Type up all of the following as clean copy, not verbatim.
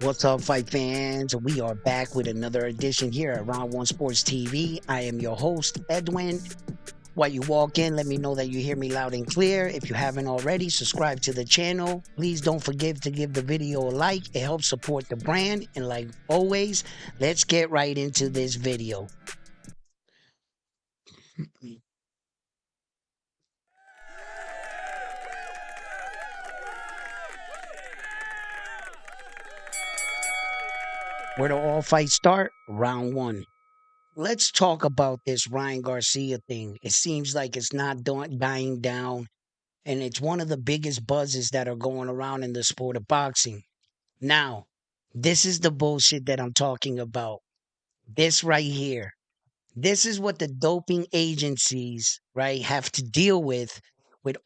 What's up, fight fans? We are back with another edition here at Round One Sports TV. I am your host, Edwin. While you walk in, let me know that you hear me loud and clear. If you haven't already, subscribe to the channel. Please don't forget to give the video a like. It helps support the brand. And like always, let's get right into this video. Where do all fights start? Round one. Let's talk about this Ryan Garcia thing. It seems like it's not dying down, and it's one of the biggest buzzes that are going around in the sport of boxing. Now, this is the bullshit that I'm talking about. This right here. This is what the doping agencies, right, have to deal with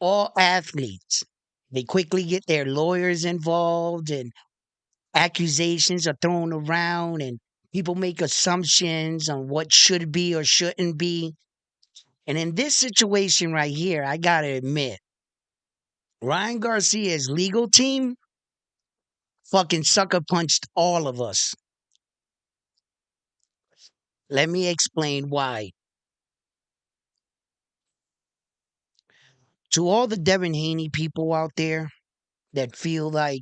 all athletes. They quickly get their lawyers involved and accusations are thrown around and people make assumptions on what should be or shouldn't be. And in this situation right here, I got to admit, Ryan Garcia's legal team fucking sucker punched all of us. Let me explain why. To all the Devin Haney people out there that feel like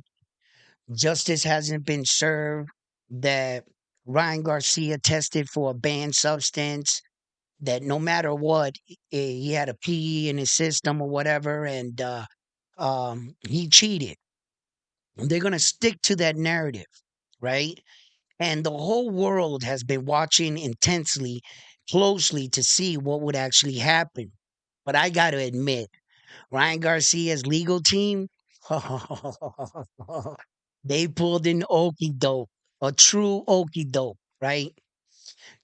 justice hasn't been served, that Ryan Garcia tested for a banned substance, that no matter what, he had a PE in his system or whatever, and he cheated. They're going to stick to that narrative, right? And the whole world has been watching intensely, closely to see what would actually happen. But I got to admit, Ryan Garcia's legal team, they pulled an okey doke, a true okey doke, right?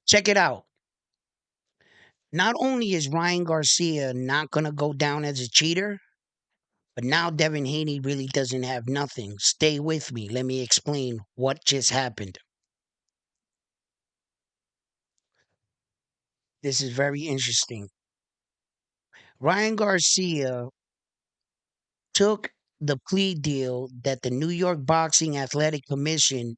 Check it out. Not only is Ryan Garcia not going to go down as a cheater, but now Devin Haney really doesn't have nothing. Stay with me. Let me explain what just happened. This is very interesting. Ryan Garcia took the plea deal that the New York Boxing Athletic Commission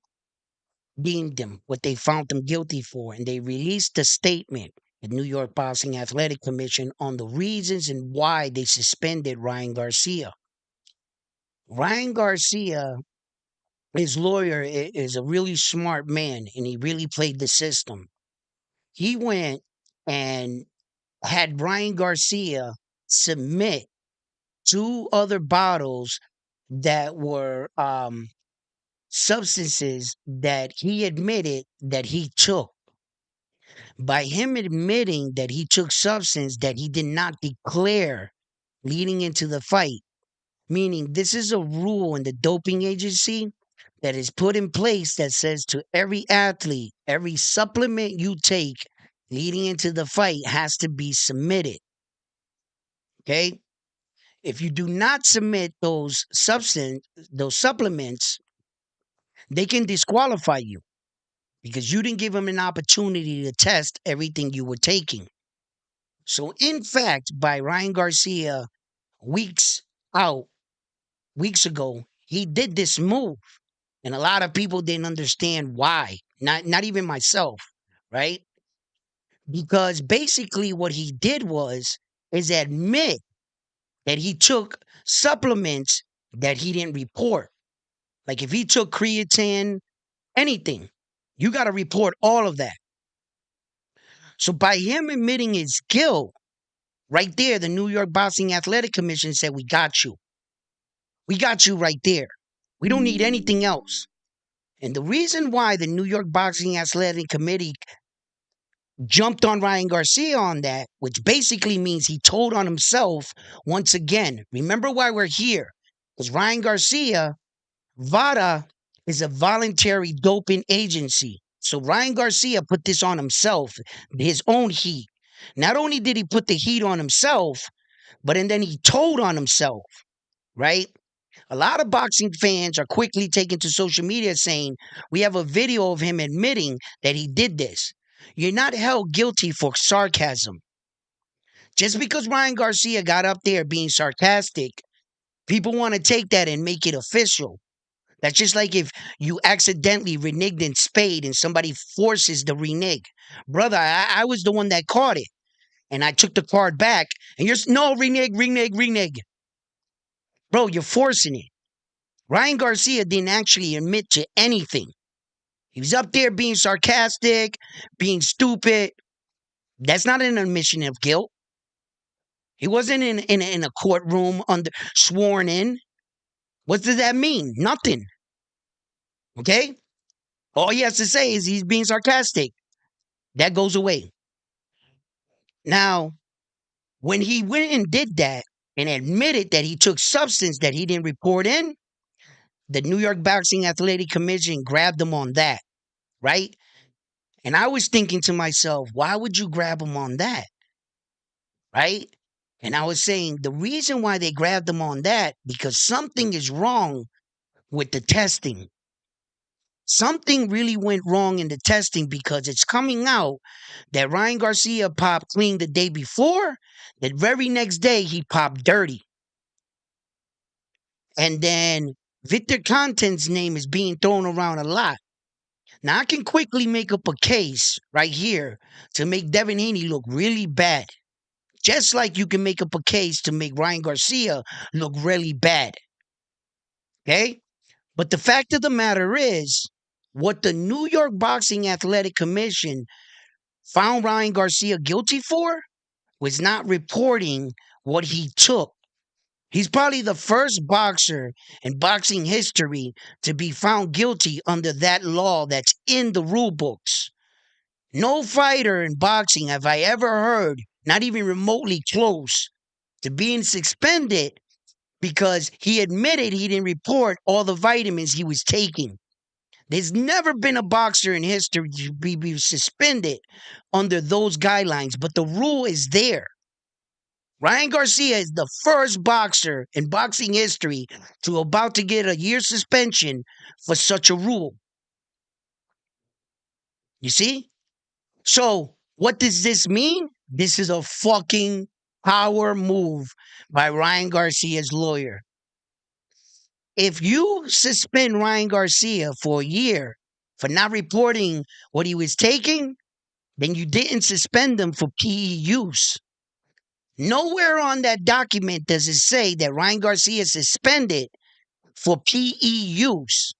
deemed him, what they found him guilty for, and they released a statement, the New York Boxing Athletic Commission, on the reasons and why they suspended Ryan Garcia. Ryan Garcia, his lawyer is a really smart man, and he really played the system. He went and had Ryan Garcia submit two other bottles that were substances that he admitted that he took. By him admitting that he took substance that he did not declare leading into the fight, meaning this is a rule in the doping agency that is put in place that says to every athlete, every supplement you take leading into the fight has to be submitted. Okay? If you do not submit those supplements, they can disqualify you because you didn't give them an opportunity to test everything you were taking. So, in fact, by Ryan Garcia weeks out, weeks ago, he did this move, and a lot of people didn't understand why. Not even myself, right? Because basically, what he did is admit that he took supplements that he didn't report. Like if he took creatine, anything, you got to report all of that. So by him admitting his guilt, right there, the New York Boxing Athletic Commission said, "We got you. We got you right there. We don't need anything else." And the reason why the New York Boxing Athletic Committee jumped on Ryan Garcia on that, which basically means he told on himself once again. Remember why we're here. Because Ryan Garcia, VADA is a voluntary doping agency. So Ryan Garcia put this on himself, his own heat. Not only did he put the heat on himself, but and then he told on himself, right? A lot of boxing fans are quickly taken to social media saying, we have a video of him admitting that he did this. You're not held guilty for sarcasm. Just because Ryan Garcia got up there being sarcastic, people want to take that and make it official. That's just like if you accidentally reneged in spade and somebody forces the renege. Brother, I was the one that caught it. And I took the card back. And no, renege, renege, renege. Bro, you're forcing it. Ryan Garcia didn't actually admit to anything. He was up there being sarcastic, being stupid. That's not an admission of guilt. He wasn't in a courtroom under sworn in. What does that mean? Nothing. Okay? All he has to say is he's being sarcastic. That goes away. Now, when he went and did that and admitted that he took substance that he didn't report in, the New York Boxing Athletic Commission grabbed him on that, right? And I was thinking to myself, why would you grab him on that? Right? And I was saying the reason why they grabbed him on that, because something is wrong with the testing. Something really went wrong in the testing because it's coming out that Ryan Garcia popped clean the day before. The very next day, he popped dirty. And then Victor Conten's name is being thrown around a lot. Now, I can quickly make up a case right here to make Devin Haney look really bad. Just like you can make up a case to make Ryan Garcia look really bad. Okay? But the fact of the matter is, what the New York Boxing Athletic Commission found Ryan Garcia guilty for was not reporting what he took. He's probably the first boxer in boxing history to be found guilty under that law that's in the rule books. No fighter in boxing have I ever heard, not even remotely close, to being suspended because he admitted he didn't report all the vitamins he was taking. There's never been a boxer in history to be suspended under those guidelines, but the rule is there. Ryan Garcia is the first boxer in boxing history to about to get a year suspension for such a rule. You see? So, what does this mean? This is a fucking power move by Ryan Garcia's lawyer. If you suspend Ryan Garcia for a year for not reporting what he was taking, then you didn't suspend him for PE use. Nowhere on that document does it say that Ryan Garcia is suspended for PE use.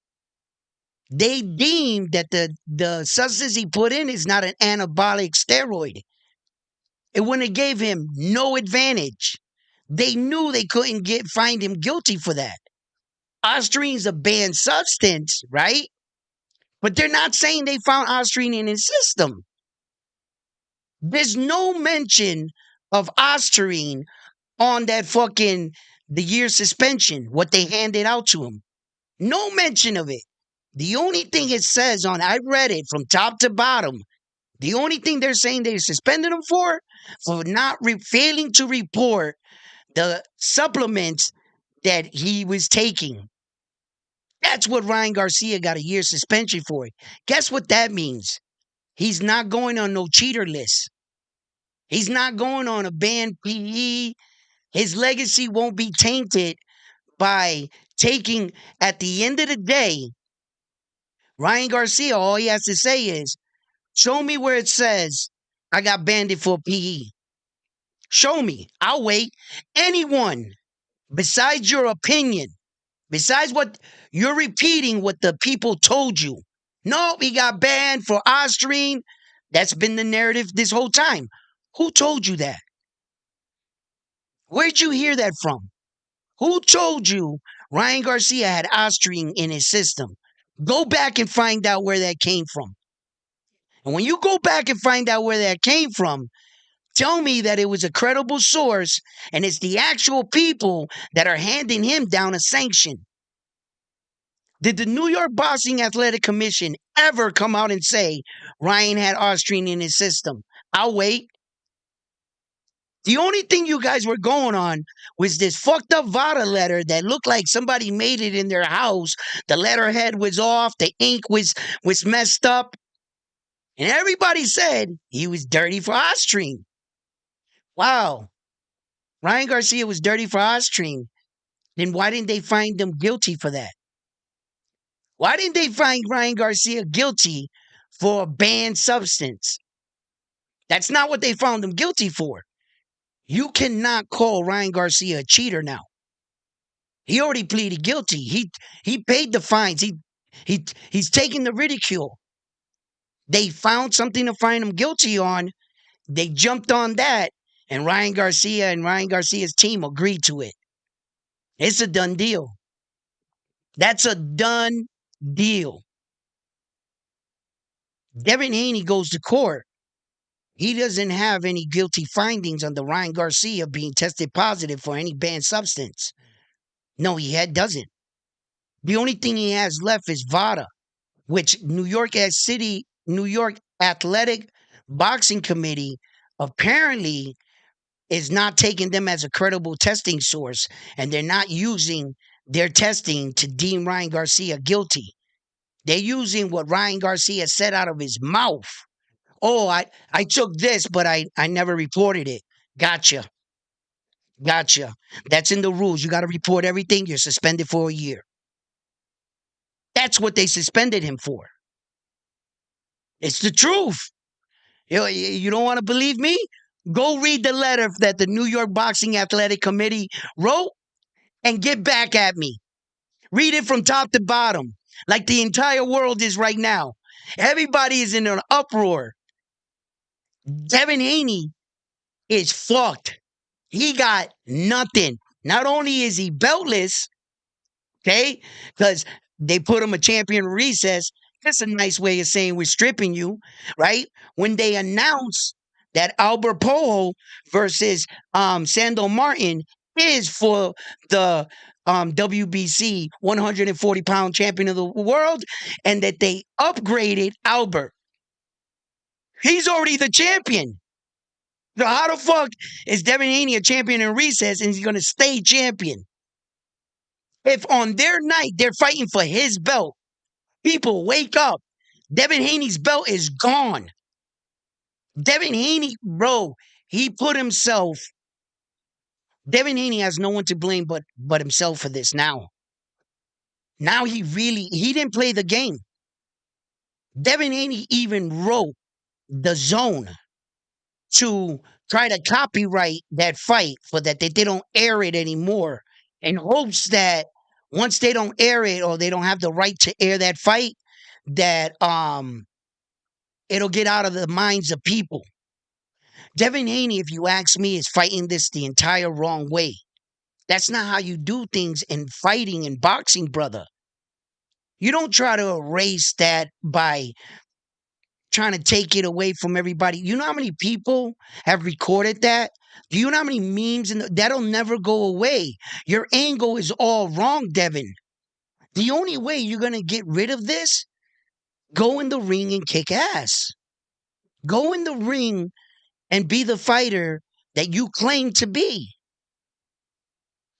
They deemed that the substance he put in is not an anabolic steroid. It wouldn't have gave him no advantage. They knew they couldn't find him guilty for that. Ostrine's a banned substance, right? But they're not saying they found Ostrine in his system. There's no mention of Ostrine on that fucking the year suspension, what they handed out to him. No mention of it. The only thing it says on, I read it from top to bottom. The only thing they're saying they suspended him for not failing to report the supplements that he was taking. That's what Ryan Garcia got a year suspension for. Guess what that means? He's not going on no cheater list. He's not going on a banned PE. His legacy won't be tainted by taking, at the end of the day, Ryan Garcia, all he has to say is, show me where it says I got banned for PE. Show me. I'll wait. Anyone, besides your opinion, besides what you're repeating what the people told you. No, he got banned for Ostrine. That's been the narrative this whole time. Who told you that? Where'd you hear that from? Who told you Ryan Garcia had Ostrine in his system? Go back and find out where that came from. And when you go back and find out where that came from, tell me that it was a credible source and it's the actual people that are handing him down a sanction. Did the New York Boxing Athletic Commission ever come out and say Ryan had Ostrine in his system? I'll wait. The only thing you guys were going on was this fucked up VADA letter that looked like somebody made it in their house. The letterhead was off. The ink was messed up. And everybody said he was dirty for Ostrine. Wow. Ryan Garcia was dirty for Ostrine. Then why didn't they find him guilty for that? Why didn't they find Ryan Garcia guilty for a banned substance? That's not what they found him guilty for. You cannot call Ryan Garcia a cheater now. He already pleaded guilty. He paid the fines. He's taking the ridicule. They found something to find him guilty on. They jumped on that, and Ryan Garcia and Ryan Garcia's team agreed to it. It's a done deal. That's a done deal. Devin Haney goes to court. He doesn't have any guilty findings on the Ryan Garcia being tested positive for any banned substance. No, doesn't. The only thing he has left is VADA, which New York Athletic Boxing Committee apparently is not taking them as a credible testing source, and they're not using their testing to deem Ryan Garcia guilty. They're using what Ryan Garcia said out of his mouth. Oh, I took this, but I never reported it. Gotcha. Gotcha. That's in the rules. You got to report everything. You're suspended for a year. That's what they suspended him for. It's the truth. You don't want to believe me? Go read the letter that the New York Boxing Athletic Committee wrote and get back at me. Read it from top to bottom, like the entire world is right now. Everybody is in an uproar. Devin Haney is fucked. He got nothing. Not only is he beltless, okay, because they put him a champion recess. That's a nice way of saying we're stripping you, right? When they announce that Albert Poho versus Sandor Martin is for the WBC 140-pound champion of the world, and that they upgraded Albert. He's already the champion. So how the fuck is Devin Haney a champion in recess and he's going to stay champion? If on their night they're fighting for his belt, people wake up. Devin Haney's belt is gone. Devin Haney, bro, he put himself. Devin Haney has no one to blame but himself for this now. Now he didn't play the game. Devin Haney even wrote the zone to try to copyright that fight for that they don't air it anymore, in hopes that once they don't air it or they don't have the right to air that fight, that it'll get out of the minds of people. Devin Haney, if you ask me, is fighting this the entire wrong way. That's not how you do things in fighting and boxing, brother. You don't try to erase that by trying to take it away from everybody. You know how many people have recorded that? Do you know how many memes? That'll never go away. Your angle is all wrong, Devin. The only way you're going to get rid of this, go in the ring and kick ass. Go in the ring and be the fighter that you claim to be.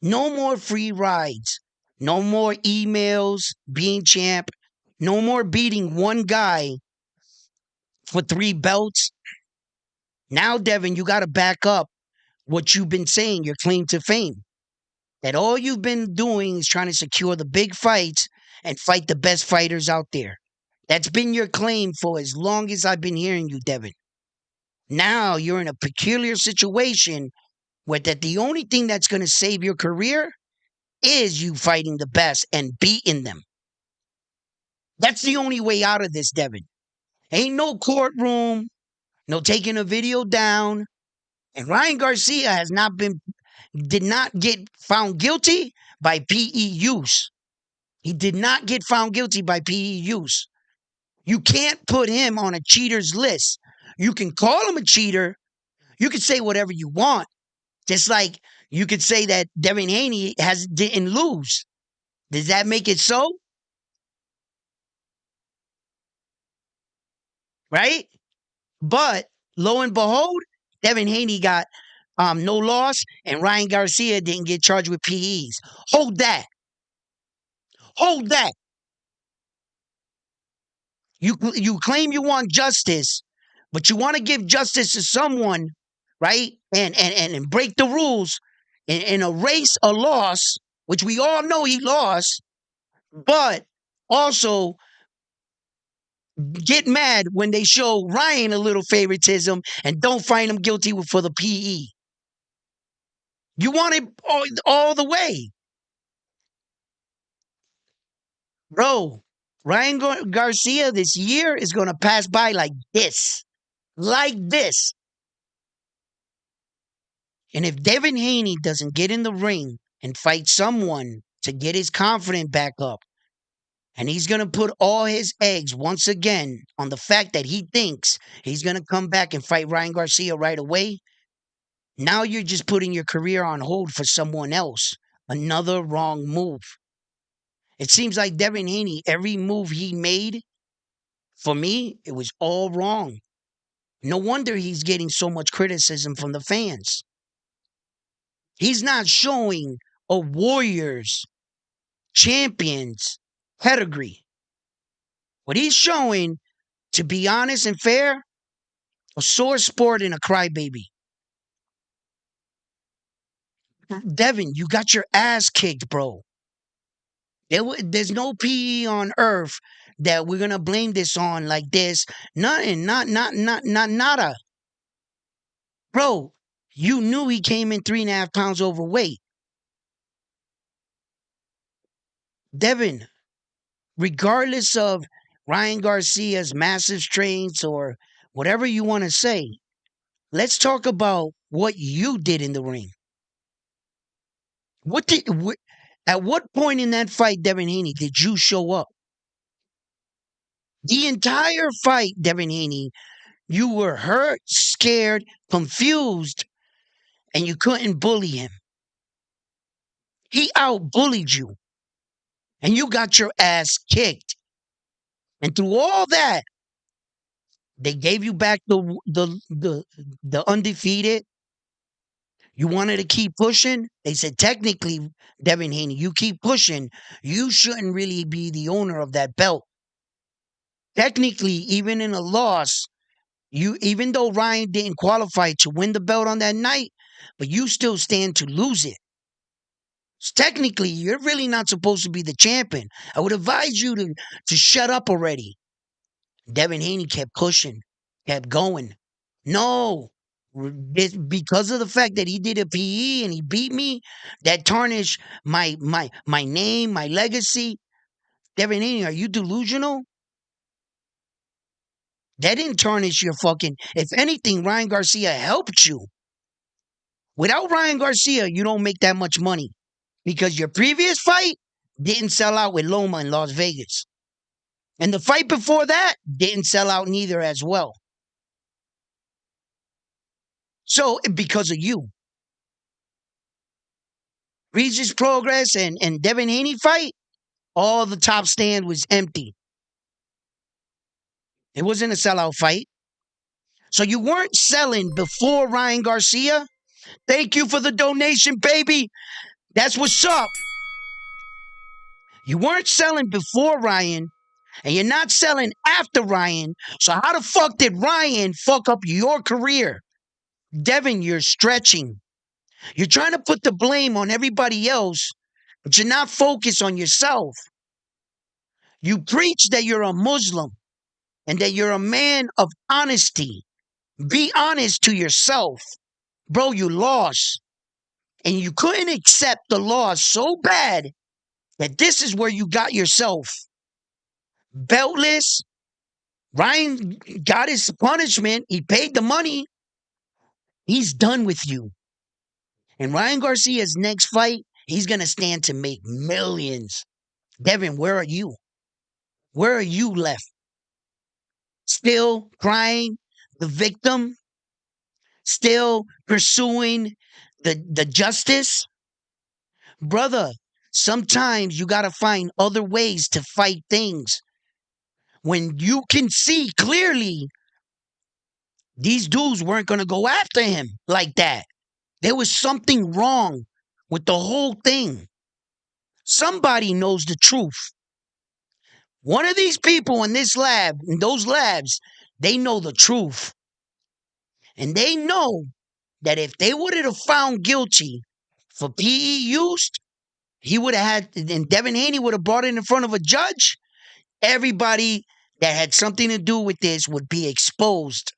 No more free rides. No more emails, being champ. No more beating one guy for 3 belts. Now, Devin, you got to back up what you've been saying, your claim to fame. That all you've been doing is trying to secure the big fights and fight the best fighters out there. That's been your claim for as long as I've been hearing you, Devin. Now you're in a peculiar situation where that the only thing that's going to save your career is you fighting the best and beating them. That's the only way out of this, Devin. Ain't no courtroom, no taking a video down. And Ryan Garcia did not get found guilty by PEDS. He did not get found guilty by PEDS. You can't put him on a cheater's list. You can call him a cheater. You can say whatever you want. Just like you could say that Devin Haney didn't lose. Does that make it so? Right? But lo and behold, Devin Haney got no loss, and Ryan Garcia didn't get charged with PEs. Hold that. Hold that. You claim you want justice, but you want to give justice to someone, right? And break the rules and erase a loss, which we all know he lost. But Also, get mad when they show Ryan a little favoritism and don't find him guilty for the PE. You want it all the way. Bro, Ryan Garcia this year is going to pass by like this. Like this. And if Devin Haney doesn't get in the ring and fight someone to get his confidence back up, and he's going to put all his eggs once again on the fact that he thinks he's going to come back and fight Ryan Garcia right away, now you're just putting your career on hold for someone else. Another wrong move. It seems like Devin Haney, every move he made, for me, it was all wrong. No wonder he's getting so much criticism from the fans. He's not showing a Warriors champion's pedigree. What he's showing, to be honest and fair, a sore sport and a crybaby. Devin, you got your ass kicked, bro. There's no PE on earth that we're gonna blame this on like this. Nothing, nada. Bro, you knew he came in 3.5 pounds overweight. Devin, regardless of Ryan Garcia's massive strengths or whatever you want to say, let's talk about what you did in the ring. At what point in that fight, Devin Haney, did you show up? The entire fight, Devin Haney, you were hurt, scared, confused, and you couldn't bully him. He out-bullied you, and you got your ass kicked. And through all that, they gave you back the undefeated. You wanted to keep pushing. They said, technically, Devin Haney, you keep pushing. You shouldn't really be the owner of that belt. Technically, even in a loss, even though Ryan didn't qualify to win the belt on that night, but you still stand to lose it. So technically, you're really not supposed to be the champion. I would advise you to shut up already. Devin Haney kept pushing, kept going. No, because of the fact that he did a PE and he beat me, that tarnished my name, my legacy. Devin Haney, are you delusional? That didn't tarnish your fucking. If anything, Ryan Garcia helped you. Without Ryan Garcia, you don't make that much money because your previous fight didn't sell out with Loma in Las Vegas. And the fight before that didn't sell out neither as well. So, because of you. Regis Progress and Devin Haney fight, all the top stand was empty. It wasn't a sellout fight. So you weren't selling before Ryan Garcia. Thank you for the donation, baby. That's what's up. You weren't selling before Ryan, and you're not selling after Ryan. So how the fuck did Ryan fuck up your career? Devin, you're stretching. You're trying to put the blame on everybody else, but you're not focused on yourself. You preach that you're a Muslim and that you're a man of honesty. Be honest to yourself. Bro, you lost. And you couldn't accept the loss so bad that this is where you got yourself. Beltless. Ryan got his punishment. He paid the money. He's done with you. And Ryan Garcia's next fight, he's going to stand to make millions. Devin, where are you? Where are you left? Still crying the victim? Still pursuing the justice? Brother, sometimes you got to find other ways to fight things. When you can see clearly these dudes weren't going to go after him like that. There was something wrong with the whole thing. Somebody knows the truth. One of these people in this lab, in those labs, they know the truth. And they know that if they would have found guilty for PE use, he would have had, and Devin Haney would have brought it in front of a judge. Everybody that had something to do with this would be exposed.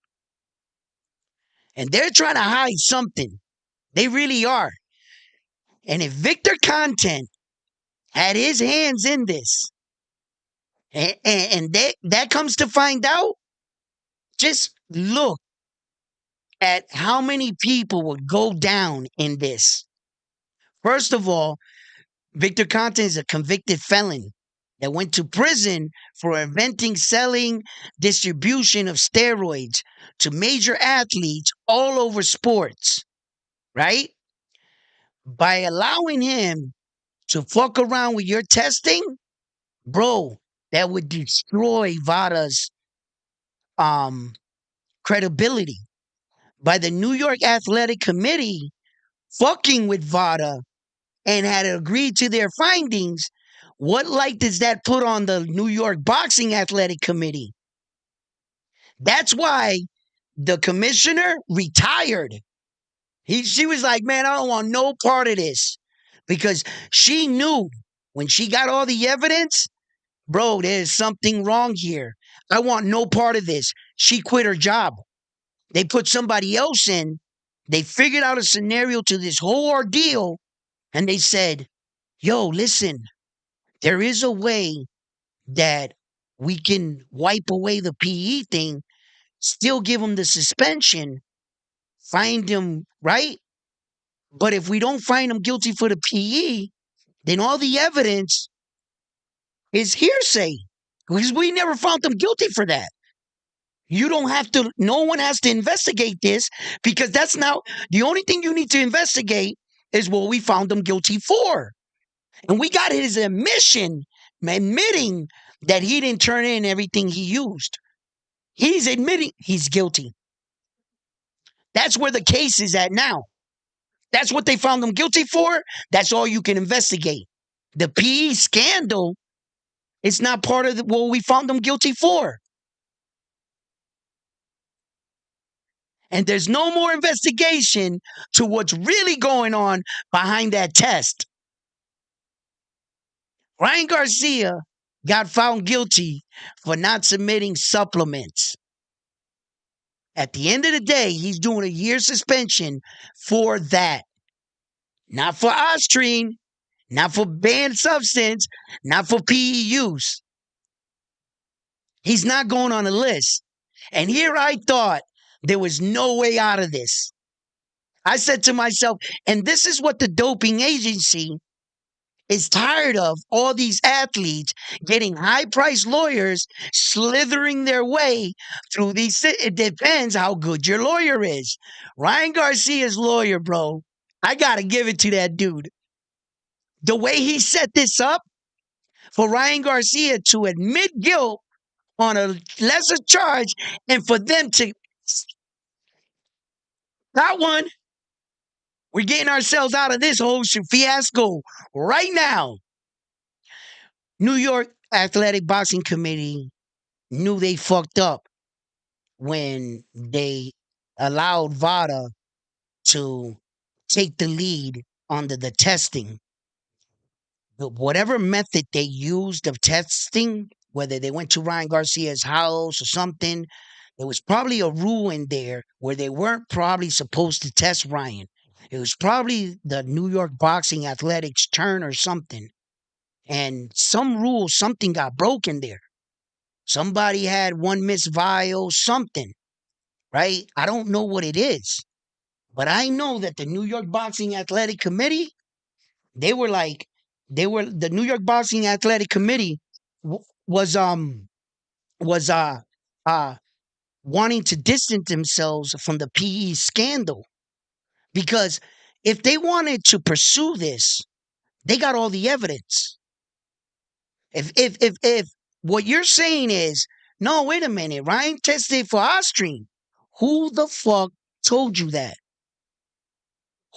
And they're trying to hide something. They really are. And if Victor Content had his hands in this, and that comes to find out, just look at how many people would go down in this. First of all, Victor Conte is a convicted felon that went to prison for inventing, selling, distribution of steroids to major athletes all over sports, right? By allowing him to fuck around with your testing, bro, that would destroy Vada's um credibility. By the New York Athletic Committee fucking with Vada and had agreed to their findings, what light does that put on the New York Boxing Athletic Committee? That's why the commissioner retired. She was like, man, I don't want no part of this. Because she knew when she got all the evidence, bro, there's something wrong here. I want no part of this. She quit her job. They put somebody else in. They figured out a scenario to this whole ordeal. And they said, yo, listen, there is a way that we can wipe away the PE thing, still give them the suspension, find them, right? But if we don't find them guilty for the PE, then all the evidence is hearsay because we never found them guilty for that. You don't have to, no one has to investigate this because that's now the only thing you need to investigate is what we found them guilty for. And we got his admitting that he didn't turn in everything he used. He's admitting he's guilty. That's where the case is at now. That's what they found him guilty for. That's all you can investigate. The PE scandal is not part of what we found him guilty for. And there's no more investigation to what's really going on behind that test. Ryan Garcia got found guilty for not submitting supplements. At the end of the day, he's doing a year suspension for that. Not for Ostrine, not for banned substance, not for PE use. He's not going on a list. And here I thought there was no way out of this. I said to myself, and this is what the doping agency is tired of, all these athletes getting high-priced lawyers slithering their way through these. It depends how good your lawyer is. Ryan Garcia's lawyer, bro, I got to give it to that dude. The way he set this up for Ryan Garcia to admit guilt on a lesser charge and for them to, that one, we're getting ourselves out of this whole fiasco right now. New York Athletic Boxing Committee knew they fucked up when they allowed VADA to take the lead under the testing. Whatever method they used of testing, whether they went to Ryan Garcia's house or something, there was probably a rule in there where they weren't probably supposed to test Ryan. It was probably the New York Boxing Athletics turn or something. And some rule, something got broken there. Somebody had one missed vial, something, right? I don't know what it is. But I know that the New York Boxing Athletic Committee, the New York Boxing Athletic Committee was wanting to distance themselves from the PE scandal. Because if they wanted to pursue this, they got all the evidence. If what you're saying is, no, wait a minute, Ryan tested for Ostrine. Who the fuck told you that?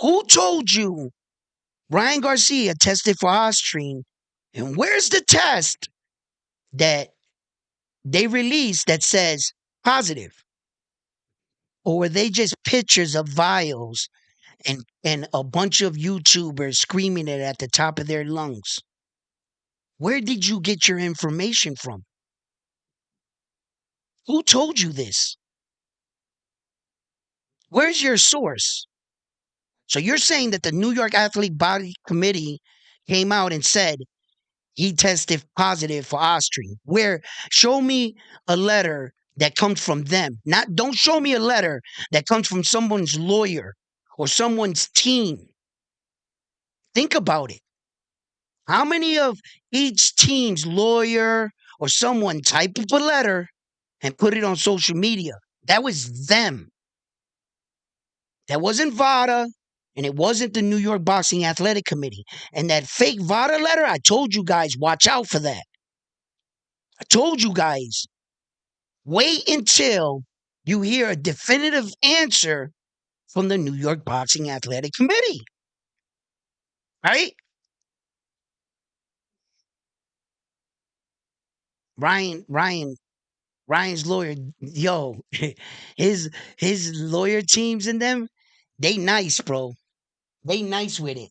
Who told you Ryan Garcia tested for Ostrine? And where's the test that they released that says positive? Or were they just pictures of vials and a bunch of YouTubers screaming it at the top of their lungs? Where did you get your information from? Who told you this? Where's your source? So you're saying that the New York Athlete Body Committee came out and said he tested positive for Austrian. Where show me a letter that comes from them. Not don't show me a letter that comes from someone's lawyer or someone's team. Think about it. How many of each team's lawyer or someone type up a letter and put it on social media? That was them. That wasn't VADA, and it wasn't the New York Boxing Athletic Committee. And that fake VADA letter, I told you guys, watch out for that. I told you guys, wait until you hear a definitive answer from the New York Boxing Athletic Committee. Right? Ryan's lawyer, yo, his lawyer teams and them, they nice, bro. They nice with it.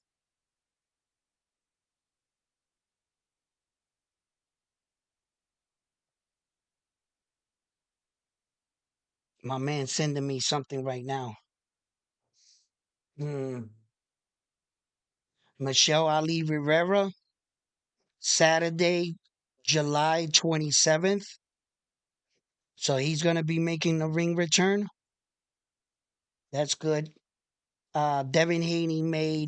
My man sending me something right now. Hmm. Michelle Ali Rivera, Saturday, July 27th. So he's gonna be making a ring return. That's good. Devin Haney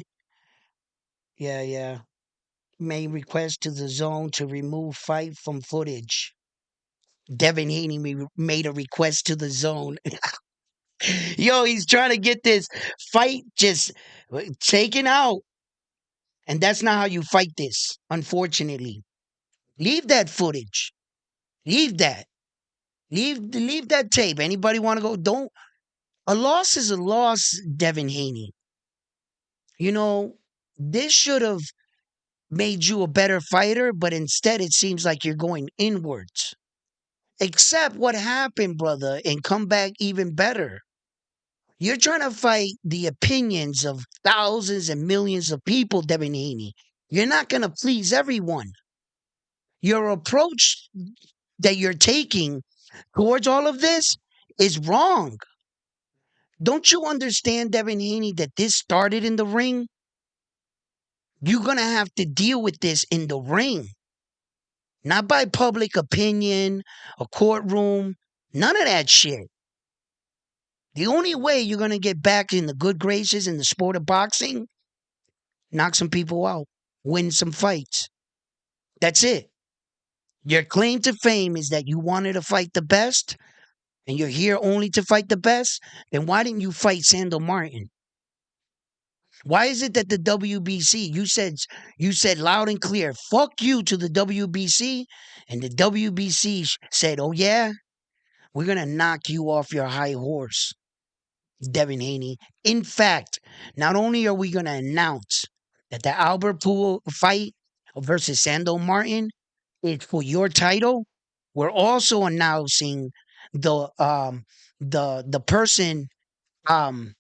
yeah, made request to the zone to remove fight from footage. Devin Haney made a request to the zone. Yo, he's trying to get this fight just taken out. And that's not how you fight this, unfortunately. Leave that footage. Leave that. Leave that tape. Anybody want to go? Don't. A loss is a loss, Devin Haney. You know, this should have made you a better fighter, but instead it seems like you're going inwards. Accept what happened, brother, and come back even better. You're trying to fight the opinions of thousands and millions of people, Devin Haney. You're not going to please everyone. Your approach that you're taking towards all of this is wrong. Don't you understand, Devin Haney, that this started in the ring? You're going to have to deal with this in the ring, not by public opinion, a courtroom, none of that shit. The only way you're going to get back in the good graces in the sport of boxing, knock some people out, win some fights. That's it. Your claim to fame is that you wanted to fight the best and you're here only to fight the best. Then why didn't you fight Sandor Martin? Why is it that the WBC, you said loud and clear, fuck you to the WBC, and the WBC said, oh yeah, we're gonna knock you off your high horse, Devin Haney. In fact, not only are we gonna announce that the Albert Pool fight versus Sandor Martin is for your title, we're also announcing the the person um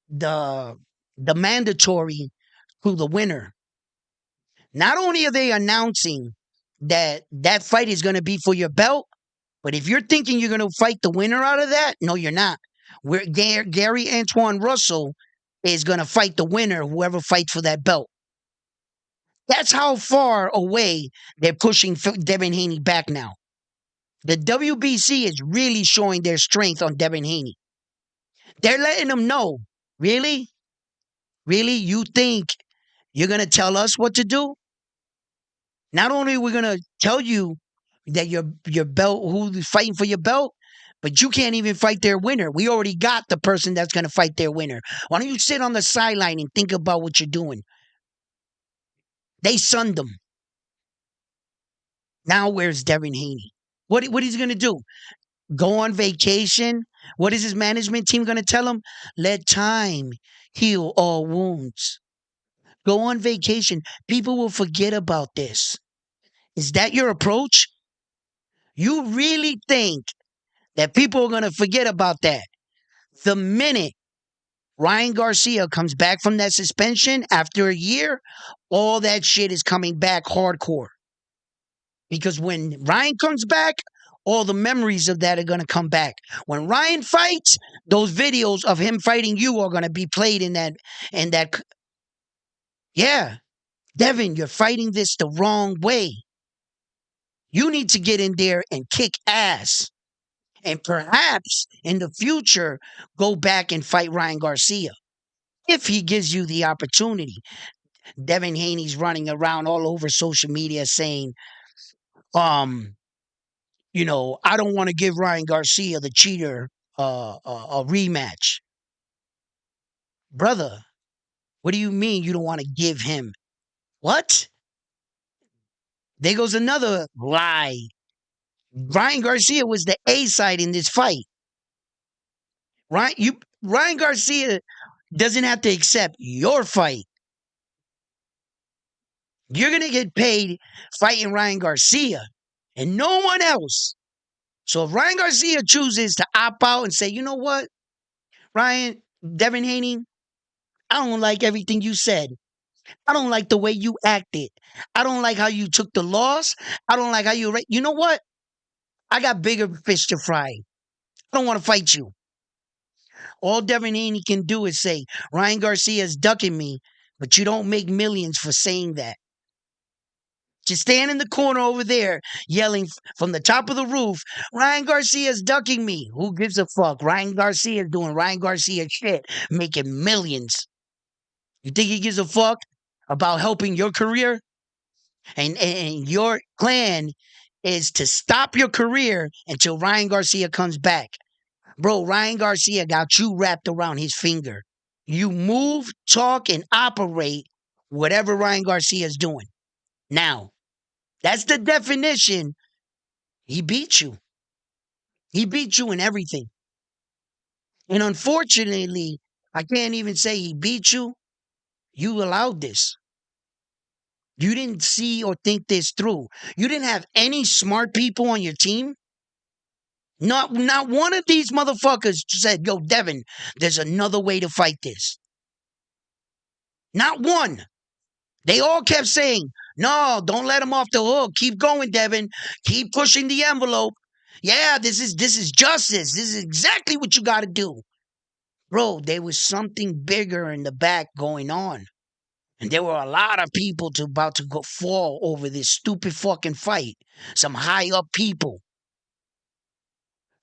the the mandatory to the winner. Not only are they announcing that that fight is going to be for your belt, but if you're thinking you're going to fight the winner out of that, no, you're not. Gary Antoine Russell is going to fight the winner, whoever fights for that belt. That's how far away they're pushing Devin Haney back now. The WBC is really showing their strength on Devin Haney. They're letting them know, really? Really? You think you're going to tell us what to do? Not only are we going to tell you that your belt, who's fighting for your belt, but you can't even fight their winner. We already got the person that's going to fight their winner. Why don't you sit on the sideline and think about what you're doing? They sunned them. Now where's Devin Haney? What is he going to do? Go on vacation? What is his management team going to tell him? Let time heal all wounds. Go on vacation. People will forget about this. Is that your approach? You really think that people are going to forget about that? The minute Ryan Garcia comes back from that suspension after a year, all that shit is coming back hardcore. Because when Ryan comes back, all the memories of that are going to come back. When Ryan fights, those videos of him fighting you are going to be played in that. Yeah, Devin, you're fighting this the wrong way. You need to get in there and kick ass. And perhaps in the future, go back and fight Ryan Garcia if he gives you the opportunity. Devin Haney's running around all over social media saying, um, I don't want to give Ryan Garcia, the cheater, a rematch. Brother, what do you mean you don't want to give him? What? There goes another lie. Ryan Garcia was the A side in this fight. Ryan Garcia doesn't have to accept your fight. You're gonna get paid fighting Ryan Garcia and no one else. So if Ryan Garcia chooses to opt out and say, you know what, Ryan, Devin Haney, I don't like everything you said. I don't like the way you acted. I don't like how you took the loss. I don't like how you know what? I got bigger fish to fry. I don't want to fight you. All Devin Haney can do is say, Ryan Garcia is ducking me, but you don't make millions for saying that. Just stand in the corner over there yelling from the top of the roof, Ryan Garcia is ducking me. Who gives a fuck? Ryan Garcia is doing Ryan Garcia shit, making millions. You think he gives a fuck about helping your career? And your plan is to stop your career until Ryan Garcia comes back. Bro, Ryan Garcia got you wrapped around his finger. You move, talk, and operate whatever Ryan Garcia is doing. Now, that's the definition. He beat you. He beat you in everything. And unfortunately, I can't even say he beat you. You allowed this. You didn't see or think this through. You didn't have any smart people on your team. Not one of these motherfuckers said, yo, Devin, there's another way to fight this. Not one. They all kept saying, no, don't let him off the hook. Keep going, Devin. Keep pushing the envelope. Yeah, this is justice. This is exactly what you got to do. Bro, there was something bigger in the back going on. And there were a lot of people about to go fall over this stupid fucking fight. Some high up people.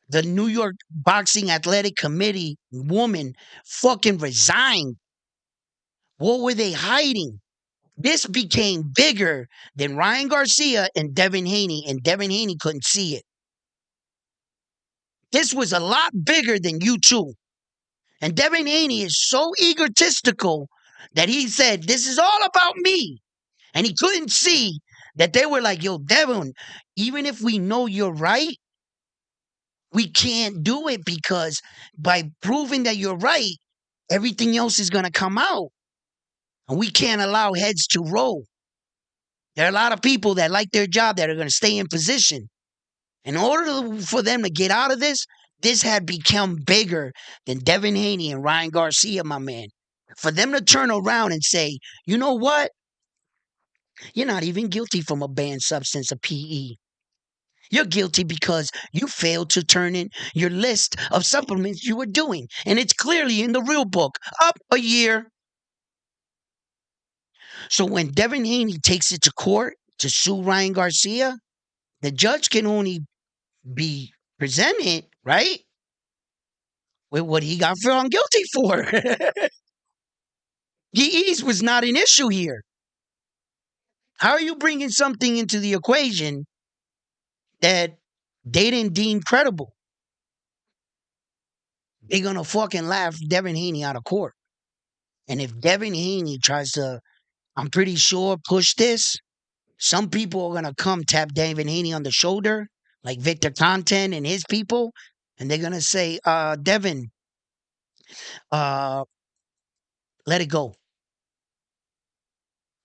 The New York Boxing Athletic Committee woman fucking resigned. What were they hiding? This became bigger than Ryan Garcia and Devin Haney, and Devin Haney couldn't see it. This was a lot bigger than you two. And Devin Haney is so egotistical that he said, this is all about me. And he couldn't see that they were like, yo, Devin, even if we know you're right, we can't do it because by proving that you're right, everything else is going to come out. And we can't allow heads to roll. There are a lot of people that like their job that are going to stay in position. In order for them to get out of this, this had become bigger than Devin Haney and Ryan Garcia, my man. For them to turn around and say, you know what? You're not even guilty from a banned substance, a PE. You're guilty because you failed to turn in your list of supplements you were doing. And it's clearly in the real book, up a year. So when Devin Haney takes it to court to sue Ryan Garcia, the judge can only be presented, right, with what he got found guilty for. PEs was not an issue here. How are you bringing something into the equation that they didn't deem credible? They're going to fucking laugh Devin Haney out of court. And if Devin Haney tries to, I'm pretty sure, push this, some people are going to come tap Devin Haney on the shoulder, like Victor Content and his people, and they're going to say, Devin, let it go.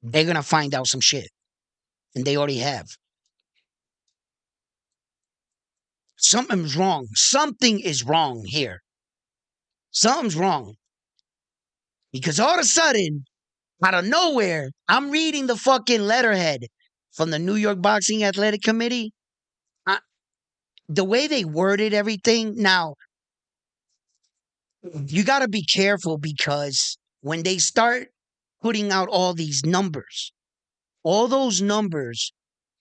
They're going to find out some shit. And they already have. Something's wrong. Something is wrong here. Something's wrong. Because all of a sudden, out of nowhere, I'm reading the fucking letterhead from the New York Boxing Athletic Committee. the way they worded everything. Now, you got to be careful because when they start putting out all these numbers, all those numbers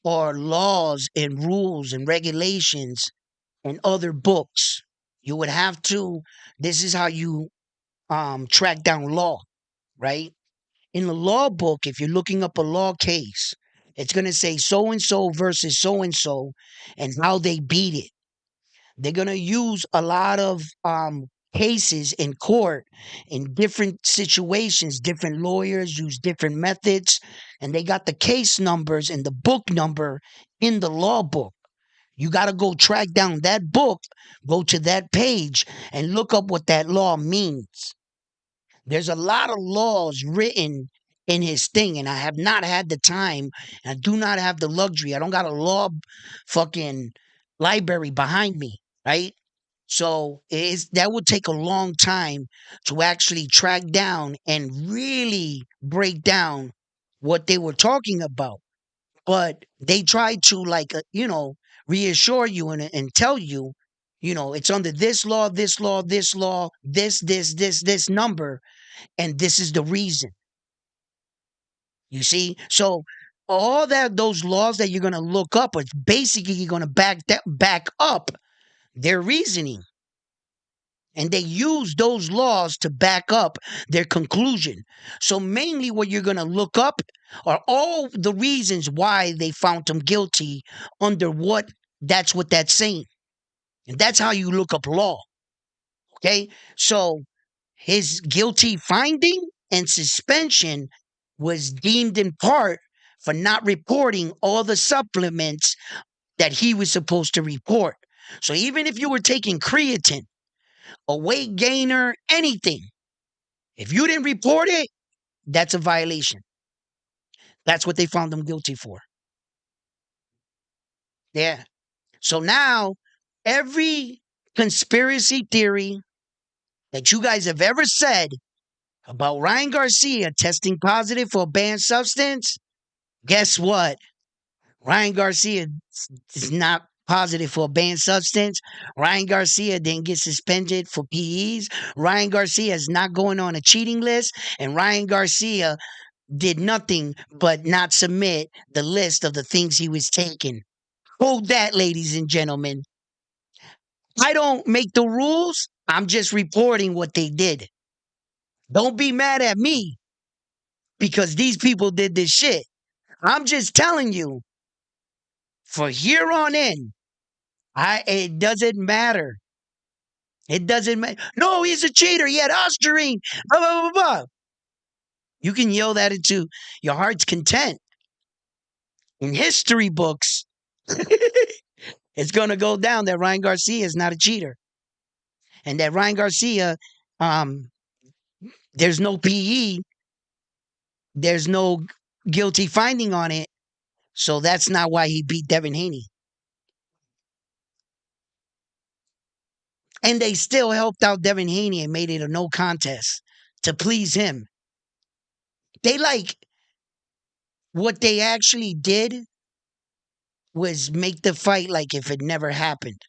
are laws and rules and regulations and other books. You would have to, this is how you track down law, right? In the law book, if you're looking up a law case, it's going to say so and so versus so and how they beat it. They're going to use a lot of cases in court in different situations. Different lawyers use different methods, and they got the case numbers and the book number in the law book. You got to go track down that book, go to that page, and look up what that law means. There's a lot of laws written in his thing, and I have not had the time. And I do not have the luxury. I don't got a law fucking library behind me, right? So it's that would take a long time to actually track down and really break down what they were talking about. But they tried to like reassure you and tell you, it's under this law, this law, this law, this number, and this is the reason. You see, so all that those laws that you're gonna look up are basically you're gonna back up their reasoning, and they use those laws to back up their conclusion. So mainly, what you're gonna look up are all the reasons why they found him guilty under what that's what that's saying, and that's how you look up law. Okay, so his guilty finding and suspension was deemed in part for not reporting all the supplements that he was supposed to report. So even if you were taking creatine, a weight gainer, anything, if you didn't report it, that's a violation. That's what they found him guilty for. Yeah. So now every conspiracy theory that you guys have ever said about Ryan Garcia testing positive for a banned substance, guess what? Ryan Garcia is not positive for a banned substance. Ryan Garcia didn't get suspended for PEs. Ryan Garcia is not going on a cheating list. And Ryan Garcia did nothing but not submit the list of the things he was taking. Hold that, ladies and gentlemen. I don't make the rules. I'm just reporting what they did. Don't be mad at me because these people did this shit. I'm just telling you, for here on in, it doesn't matter. It doesn't matter. No, he's a cheater. He had Ostarine. Blah, blah, blah, blah. You can yell that into your heart's content. In history books, it's going to go down that Ryan Garcia is not a cheater. And that Ryan Garcia, um, there's no PE, there's no guilty finding on it. So that's not why he beat Devin Haney. And they still helped out Devin Haney and made it a no contest to please him. They like what they actually did was make the fight like if it never happened.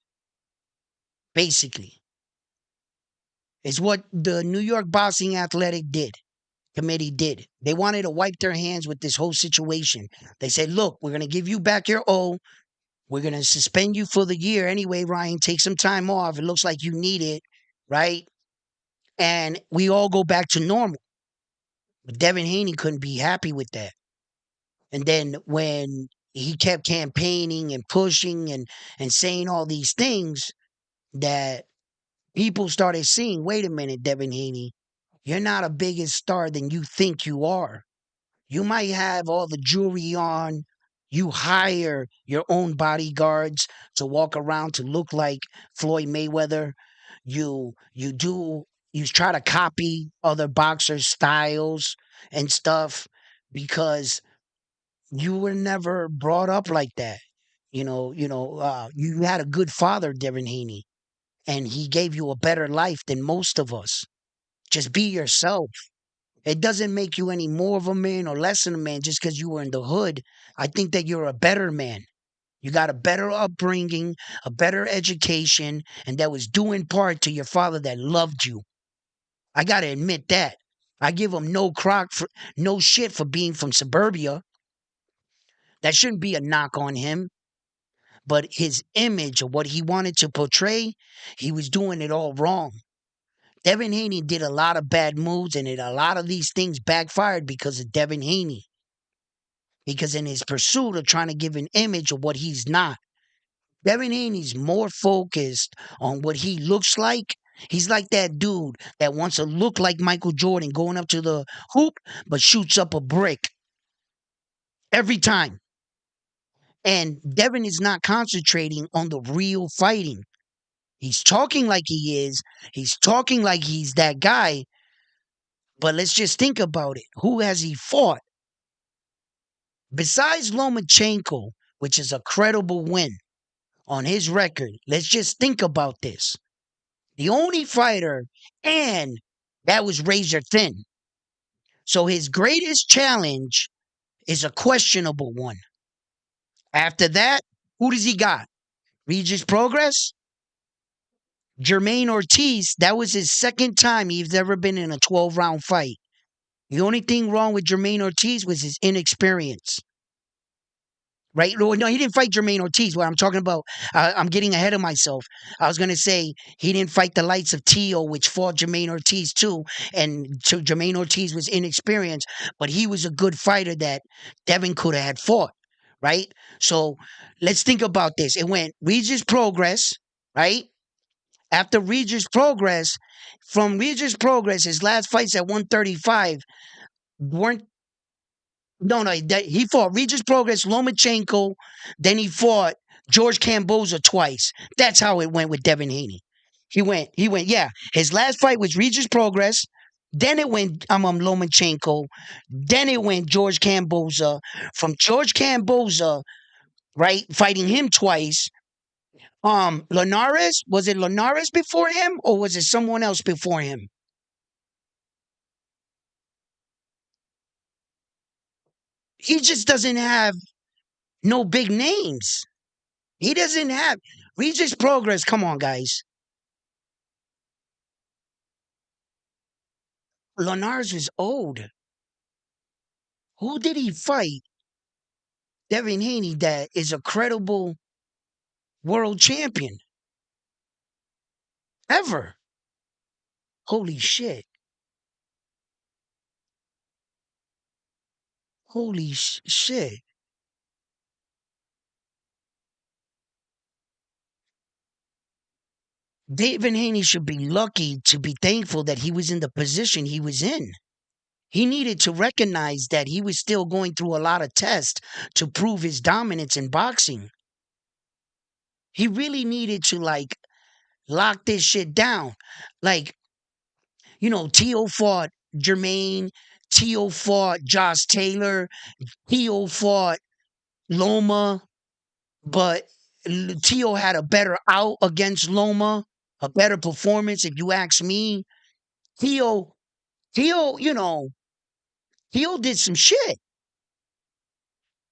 Basically, is what the New York Boxing Athletic committee did. They wanted to wipe their hands with this whole situation. They said, "Look, we're going to give you back your O. We're going to suspend you for the year anyway, Ryan. Take some time off. It looks like you need it, right? And we all go back to normal." But Devin Haney couldn't be happy with that. And then when he kept campaigning and pushing and saying all these things that people started seeing, wait a minute, Devin Haney, you're not a bigger star than you think you are. You might have all the jewelry on. You hire your own bodyguards to walk around to look like Floyd Mayweather. You try to copy other boxers' styles and stuff because you were never brought up like that. You had a good father, Devin Haney, and he gave you a better life than most of us. Just be yourself. It doesn't make you any more of a man or less of a man just because you were in the hood. I think that you're a better man. You got a better upbringing, a better education, and that was due in part to your father that loved you. I got to admit that. I give him no shit for being from suburbia. That shouldn't be a knock on him. But his image of what he wanted to portray, he was doing it all wrong. Devin Haney did a lot of bad moves, and a lot of these things backfired because of Devin Haney. Because in his pursuit of trying to give an image of what he's not, Devin Haney's more focused on what he looks like. He's like that dude that wants to look like Michael Jordan going up to the hoop, but shoots up a brick every time. And Devin is not concentrating on the real fighting. He's talking like he is. He's talking like he's that guy. But let's just think about it. Who has he fought? Besides Lomachenko, which is a credible win on his record, let's just think about this. The only fighter, and that was razor thin. So his greatest challenge is a questionable one. After that, who does he got? Regis Progress? Jermaine Ortiz, that was his second time he's ever been in a 12-round fight. The only thing wrong with Jermaine Ortiz was his inexperience. Right? No, he didn't fight Jermaine Ortiz. What I'm talking about, I'm getting ahead of myself. I was going to say he didn't fight the likes of Tio, which fought Jermaine Ortiz too. And so Jermaine Ortiz was inexperienced, but he was a good fighter that Devin could have had fought. Right? So let's think about this. It went Regis Progress, right? After Regis Progress, from Regis Progress, his last fights at 135 weren't. No, he fought Regis Progress, Lomachenko, then he fought George Kamboza twice. That's how it went with Devin Haney. Yeah. His last fight was Regis Progress, then it went Lomachenko, then it went George Kamboza. From George Kamboza, right, fighting him twice. Linares, was it Linares before him or was it someone else before him? He just doesn't have no big names. He doesn't have Regis Progress. Come on, guys. Linares is old. Who did he fight? Devin Haney, that is a credible world champion ever. Holy shit. Holy shit. David Haney should be lucky to be thankful that he was in the position he was in. He needed to recognize that he was still going through a lot of tests to prove his dominance in boxing. He really needed to lock this shit down. Like, Tio fought Jermaine, Tio fought Josh Taylor, Tio fought Loma, but Tio had a better out against Loma, a better performance, if you ask me. Tio, Tio, Tio did some shit.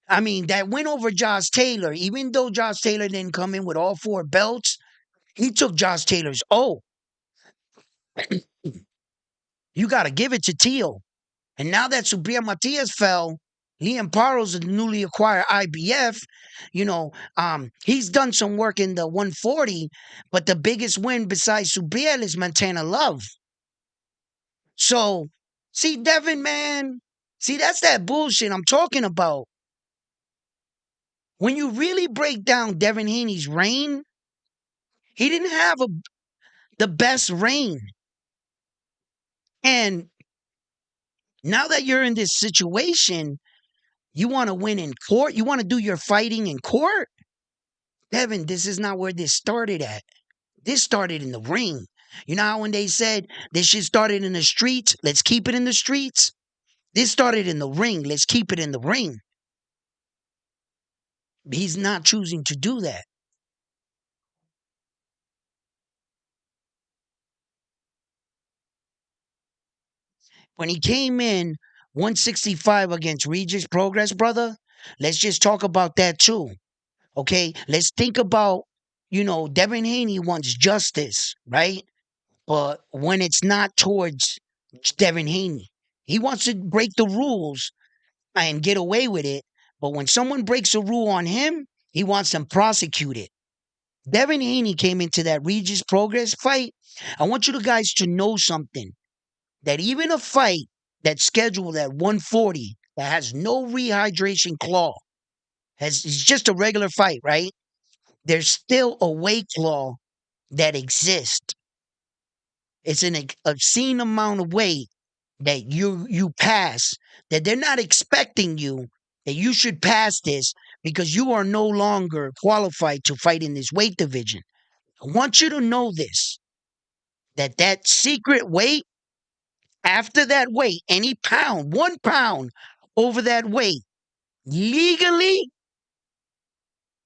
I mean, that win over Josh Taylor, even though Josh Taylor didn't come in with all 4 belts, he took Josh Taylor's O. You got to give it to Tio. And now that Subriel Matias fell, Liam Parles, the newly acquired IBF, he's done some work in the 140, but the biggest win besides Subriel is Montana Love. So, see, Devin, man, see, that's that bullshit I'm talking about. When you really break down Devin Haney's reign, he didn't have the best reign. And now that you're in this situation, you want to win in court? You want to do your fighting in court? Devin, this is not where this started at. This started in the ring. You know how when they said this shit started in the streets, let's keep it in the streets? This started in the ring, let's keep it in the ring. He's not choosing to do that. When he came in 165 against Regis Progress, brother, let's just talk about that too. Okay, let's think about, Devin Haney wants justice, right? But when it's not towards Devin Haney, he wants to break the rules and get away with it. But when someone breaks a rule on him, he wants them prosecuted. Devin Haney came into that Regis Progress fight. I want you guys to know something, that even a fight that's scheduled at 140 that has no rehydration clause, it's just a regular fight, right? There's still a weight clause that exists. It's an obscene amount of weight that you pass, that they're not expecting you, that you should pass this because you are no longer qualified to fight in this weight division. I want you to know this, that secret weight, after that weight, any pound, 1 pound over that weight, legally,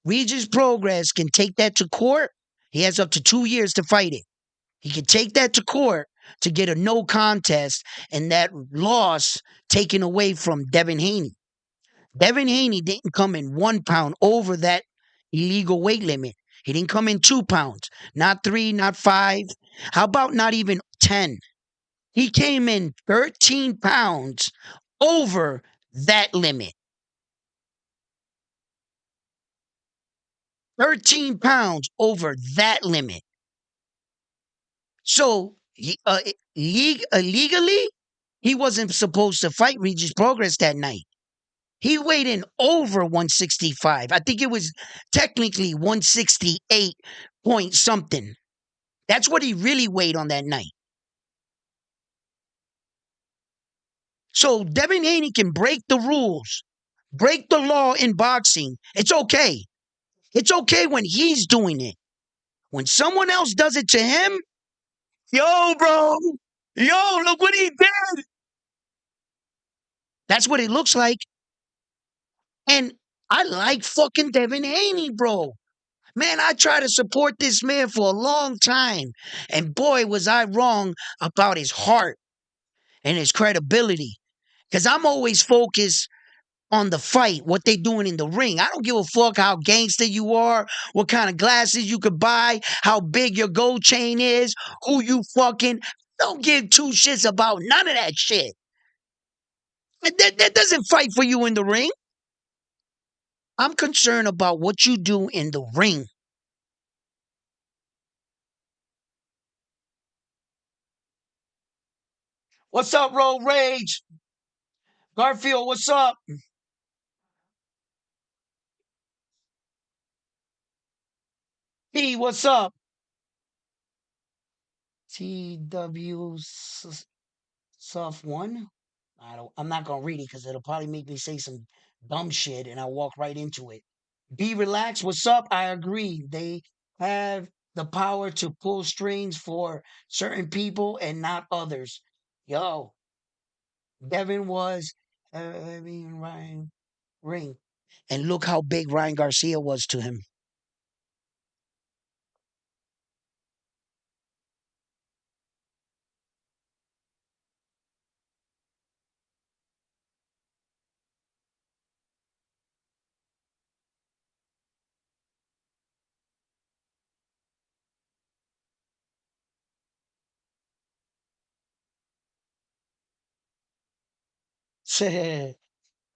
Regis Progress can take that to court. He has up to 2 years to fight it. He can take that to court to get a no contest and that loss taken away from Devin Haney. Devin Haney didn't come in 1 pound over that illegal weight limit. He didn't come in 2 pounds, not three, not five. How about not even 10? He came in 13 pounds over that limit. 13 pounds over that limit. So, legally, he wasn't supposed to fight Regis Progress that night. He weighed in over 165. I think it was technically 168 point something. That's what he really weighed on that night. So Devin Haney can break the rules, break the law in boxing. It's okay. It's okay when he's doing it. When someone else does it to him, yo, bro, yo, look what he did. That's what it looks like. And I like fucking Devin Haney, bro. Man, I try to support this man for a long time. And boy, was I wrong about his heart and his credibility. Because I'm always focused on the fight, what they doing in the ring. I don't give a fuck how gangster you are, what kind of glasses you could buy, how big your gold chain is, who you fucking. Don't give two shits about none of that shit. That doesn't fight for you in the ring. I'm concerned about what you do in the ring. What's up, Road Rage? Garfield, what's up? P, what's up? TW Soft One. I'm not gonna read it because it'll probably make me say some dumb shit, and I'll walk right into it. Be relaxed. What's up? I agree. They have the power to pull strings for certain people and not others. Yo, Devin was, I mean, Ryan Ring, and look how big Ryan Garcia was to him.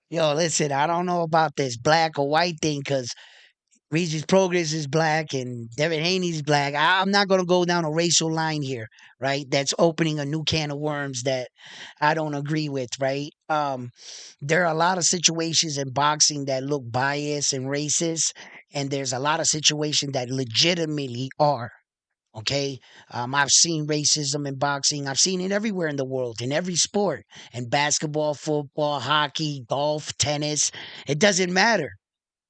Yo, listen, I don't know about this black or white thing because Regis Progress is black and Devin Haney's black. I'm not going to go down a racial line here, right? That's opening a new can of worms that I don't agree with, right? There are a lot of situations in boxing that look biased and racist, and there's a lot of situations that legitimately are. Okay, I've seen racism in boxing. I've seen it everywhere in the world, in every sport, in basketball, football, hockey, golf, tennis. It doesn't matter.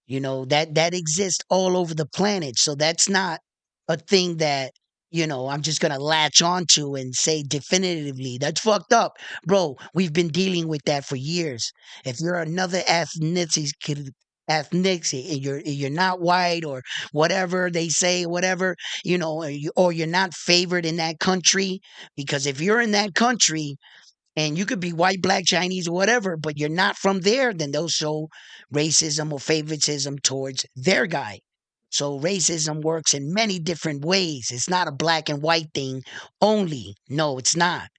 That exists all over the planet. So that's not a thing that, I'm just gonna latch onto and say definitively that's fucked up. Bro, we've been dealing with that for years. If you're another ethnicity and you're not white or whatever they say, whatever, or you're not favored in that country, because if you're in that country And you could be white, black, Chinese, or whatever, but you're not from there, then they'll show racism or favoritism towards their guy. So racism works in many different ways. It's not a black and white thing only. No, it's not.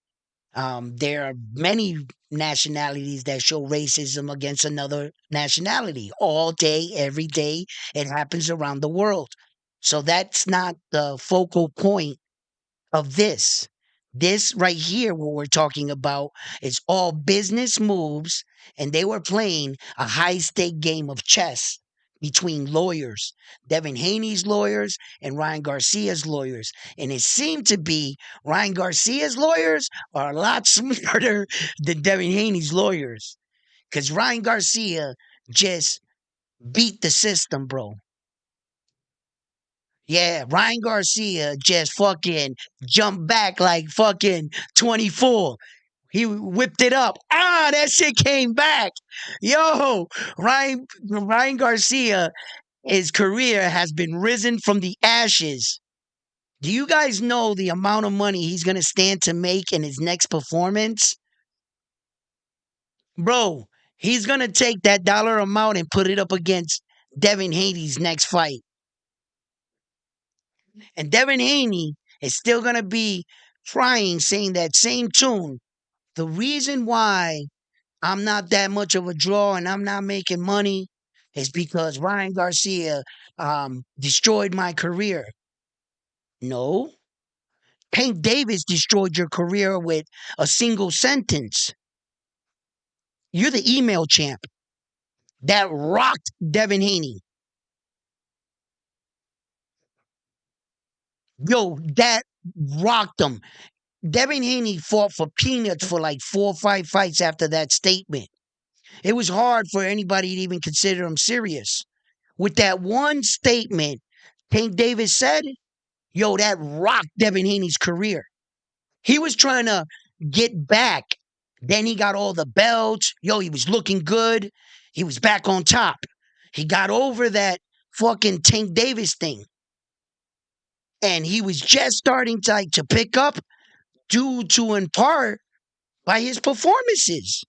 There are many nationalities that show racism against another nationality all day, every day. It happens around the world. So that's not the focal point of this. This right here, what we're talking about, is all business moves, and they were playing a high stake game of chess between lawyers, Devin Haney's lawyers and Ryan Garcia's lawyers. And it seemed to be Ryan Garcia's lawyers are a lot smarter than Devin Haney's lawyers. Because Ryan Garcia just beat the system, bro. Yeah, Ryan Garcia just fucking jumped back like fucking 24. He whipped it up. Ah, that shit came back. Yo, Ryan Garcia, his career has been risen from the ashes. Do you guys know the amount of money he's gonna stand to make in his next performance? Bro, he's gonna take that dollar amount and put it up against Devin Haney's next fight. And Devin Haney is still going to be trying, saying that same tune. The reason why I'm not that much of a draw and I'm not making money is because Ryan Garcia destroyed my career. No. Tank Davis destroyed your career with a single sentence. You're the email champ that rocked Devin Haney. Yo, that rocked him. Devin Haney fought for peanuts for like 4 or 5 fights after that statement. It was hard for anybody to even consider him serious. With that one statement, Tank Davis said, yo, that rocked Devin Haney's career. He was trying to get back. Then he got all the belts. Yo, he was looking good. He was back on top. He got over that fucking Tank Davis thing. And he was just starting to pick up due to in part by his performances.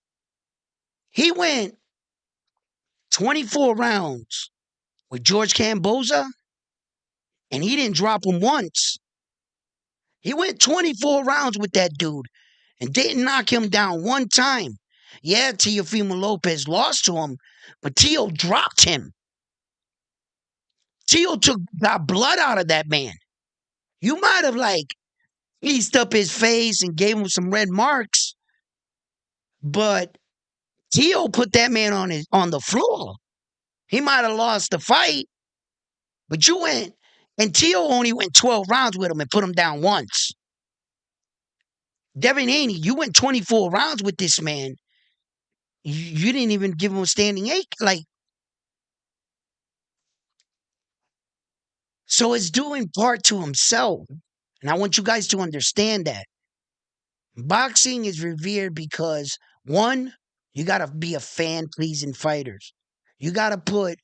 He went 24 rounds with George Camboza, and he didn't drop him once. He went 24 rounds with that dude and didn't knock him down one time. Yeah, Teofimo Lopez lost to him, but Teo dropped him. Teo got blood out of that man. You might have eased up his face and gave him some red marks, but Teo put that man on the floor. He might have lost the fight, but you went, and Teo only went 12 rounds with him and put him down once. Devin Haney, you went 24 rounds with this man. You didn't even give him a standing eight. So it's due in part to himself. And I want you guys to understand that. Boxing is revered because, one, you got to be a fan-pleasing fighters. You got to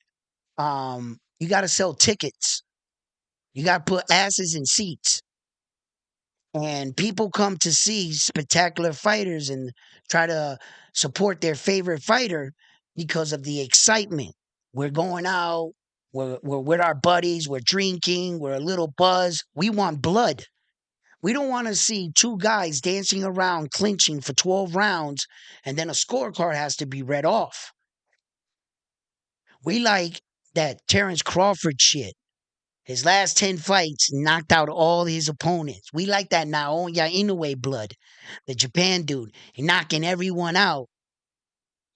you got to sell tickets. You got to put asses in seats. And people come to see spectacular fighters and try to support their favorite fighter because of the excitement. We're going out, we're with our buddies, we're drinking, we're a little buzzed. We want blood. We don't want to see two guys dancing around clinching for 12 rounds and then a scorecard has to be read off. We like that Terrence Crawford shit. His last 10 fights knocked out all his opponents. We like that Naoya Inoue blood, the Japan dude, knocking everyone out.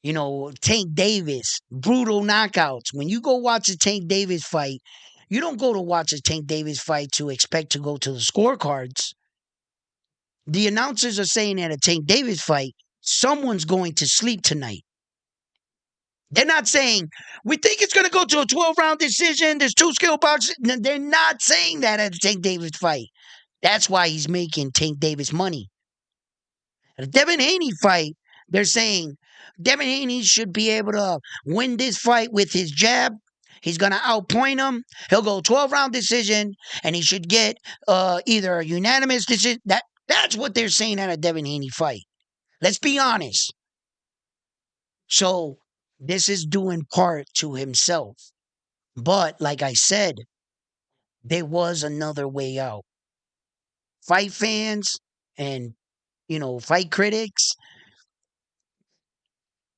You know, Tank Davis, brutal knockouts. When you go watch a Tank Davis fight, you don't go to watch a Tank Davis fight to expect to go to the scorecards. The announcers are saying at a Tank Davis fight, someone's going to sleep tonight. They're not saying, we think it's going to go to a 12-round decision. There's 2 skill boxes. They're not saying that at a Tank Davis fight. That's why he's making Tank Davis money. At a Devin Haney fight, they're saying Devin Haney should be able to win this fight with his jab. He's going to outpoint him. He'll go 12-round decision, and he should get either a unanimous decision. That's what they're saying at a Devin Haney fight. Let's be honest. So this is due in part to himself. But like I said, there was another way out. Fight fans and, fight critics,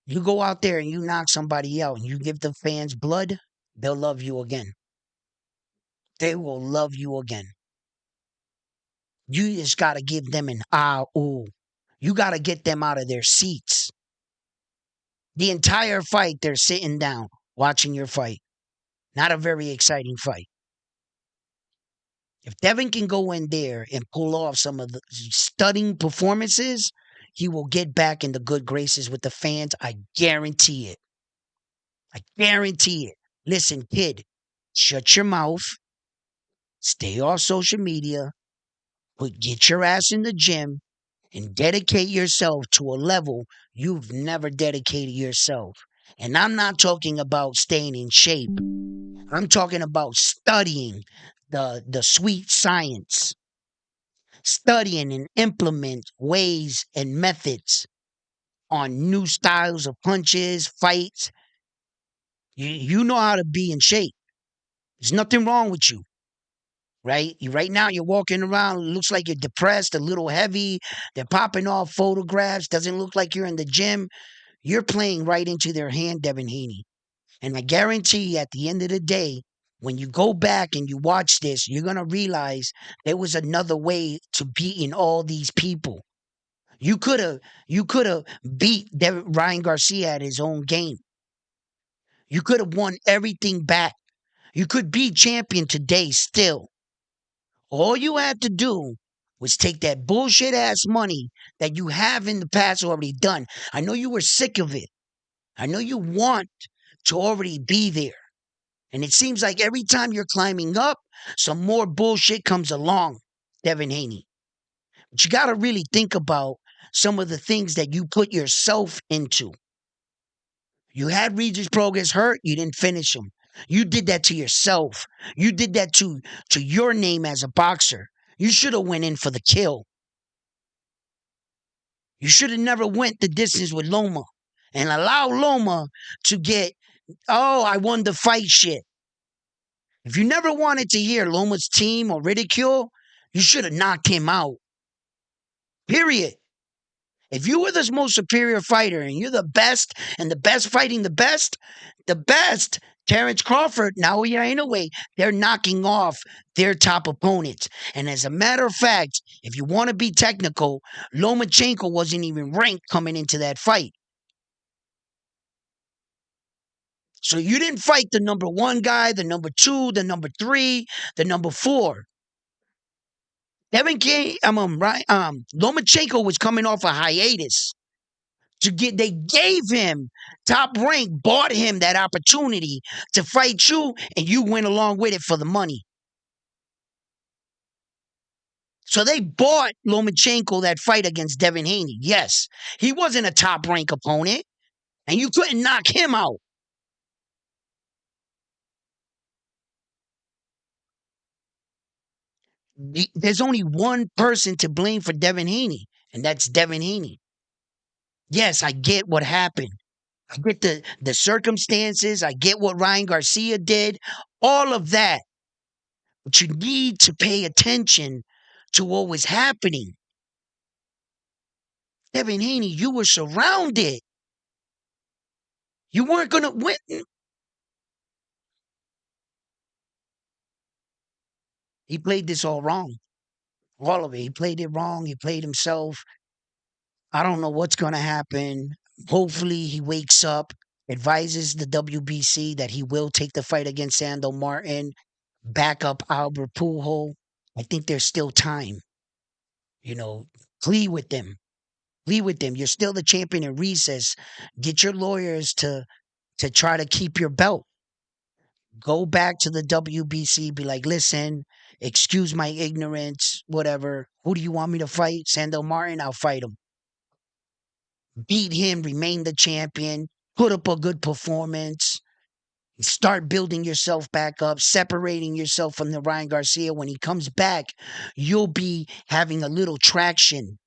you go out there and you knock somebody out and you give the fans blood, they'll love you again. They will love you again. You just got to give them an ooh. You got to get them out of their seats. The entire fight, they're sitting down watching your fight. Not a very exciting fight. If Devin can go in there and pull off some of the stunning performances, he will get back in the good graces with the fans. I guarantee it. I guarantee it. Listen, kid, shut your mouth, stay off social media, but get your ass in the gym and dedicate yourself to a level you've never dedicated yourself. And I'm not talking about staying in shape. I'm talking about studying the sweet science, studying and implement ways and methods on new styles of punches, fights. You know how to be in shape. There's nothing wrong with you, right? Right now, you're walking around, it looks like you're depressed, a little heavy. They're popping off photographs. Doesn't look like you're in the gym. You're playing right into their hand, Devin Haney. And I guarantee at the end of the day, when you go back and you watch this, you're going to realize there was another way to beating all these people. You could have beat Ryan Garcia at his own game. You could have won everything back. You could be champion today still. All you had to do was take that bullshit ass money that you have in the past already done. I know you were sick of it. I know you want to already be there. And it seems like every time you're climbing up, some more bullshit comes along, Devin Haney. But you got to really think about some of the things that you put yourself into. You had Regis Progress hurt, you didn't finish him. You did that to yourself. You did that to your name as a boxer. You should have went in for the kill. You should have never went the distance with Loma and allow Loma to get, oh, I won the fight shit. If you never wanted to hear Loma's team or ridicule, you should have knocked him out. Period. If you were the most superior fighter and you're the best and the best fighting the best, Terrence Crawford, now yeah, in a way, they're knocking off their top opponents. And as a matter of fact, if you want to be technical, Lomachenko wasn't even ranked coming into that fight. So you didn't fight the number one guy, the number two, the number three, the number four. Lomachenko was coming off a hiatus. They gave him top rank, bought him that opportunity to fight you, and you went along with it for the money. So they bought Lomachenko that fight against Devin Haney. Yes, he wasn't a top rank opponent, and you couldn't knock him out. There's only one person to blame for Devin Haney, and that's Devin Haney. Yes, I get what happened. I get the circumstances. I get what Ryan Garcia did. All of that. But you need to pay attention to what was happening. Devin Haney, you were surrounded. You weren't going to win. He played this all wrong. All of it. He played it wrong. He played himself. I don't know what's going to happen. Hopefully, he wakes up, advises the WBC that he will take the fight against Sando Martin, back up Albert Pujol. I think there's still time. Plea with them. Plead with them. You're still the champion in recess. Get your lawyers to try to keep your belt. Go back to the WBC. Be like, listen, excuse my ignorance, whatever. Who do you want me to fight? Sando Martin? I'll fight him. Beat him, remain the champion, put up a good performance. Start building yourself back up, separating yourself from the Ryan Garcia. When he comes back, you'll be having a little traction.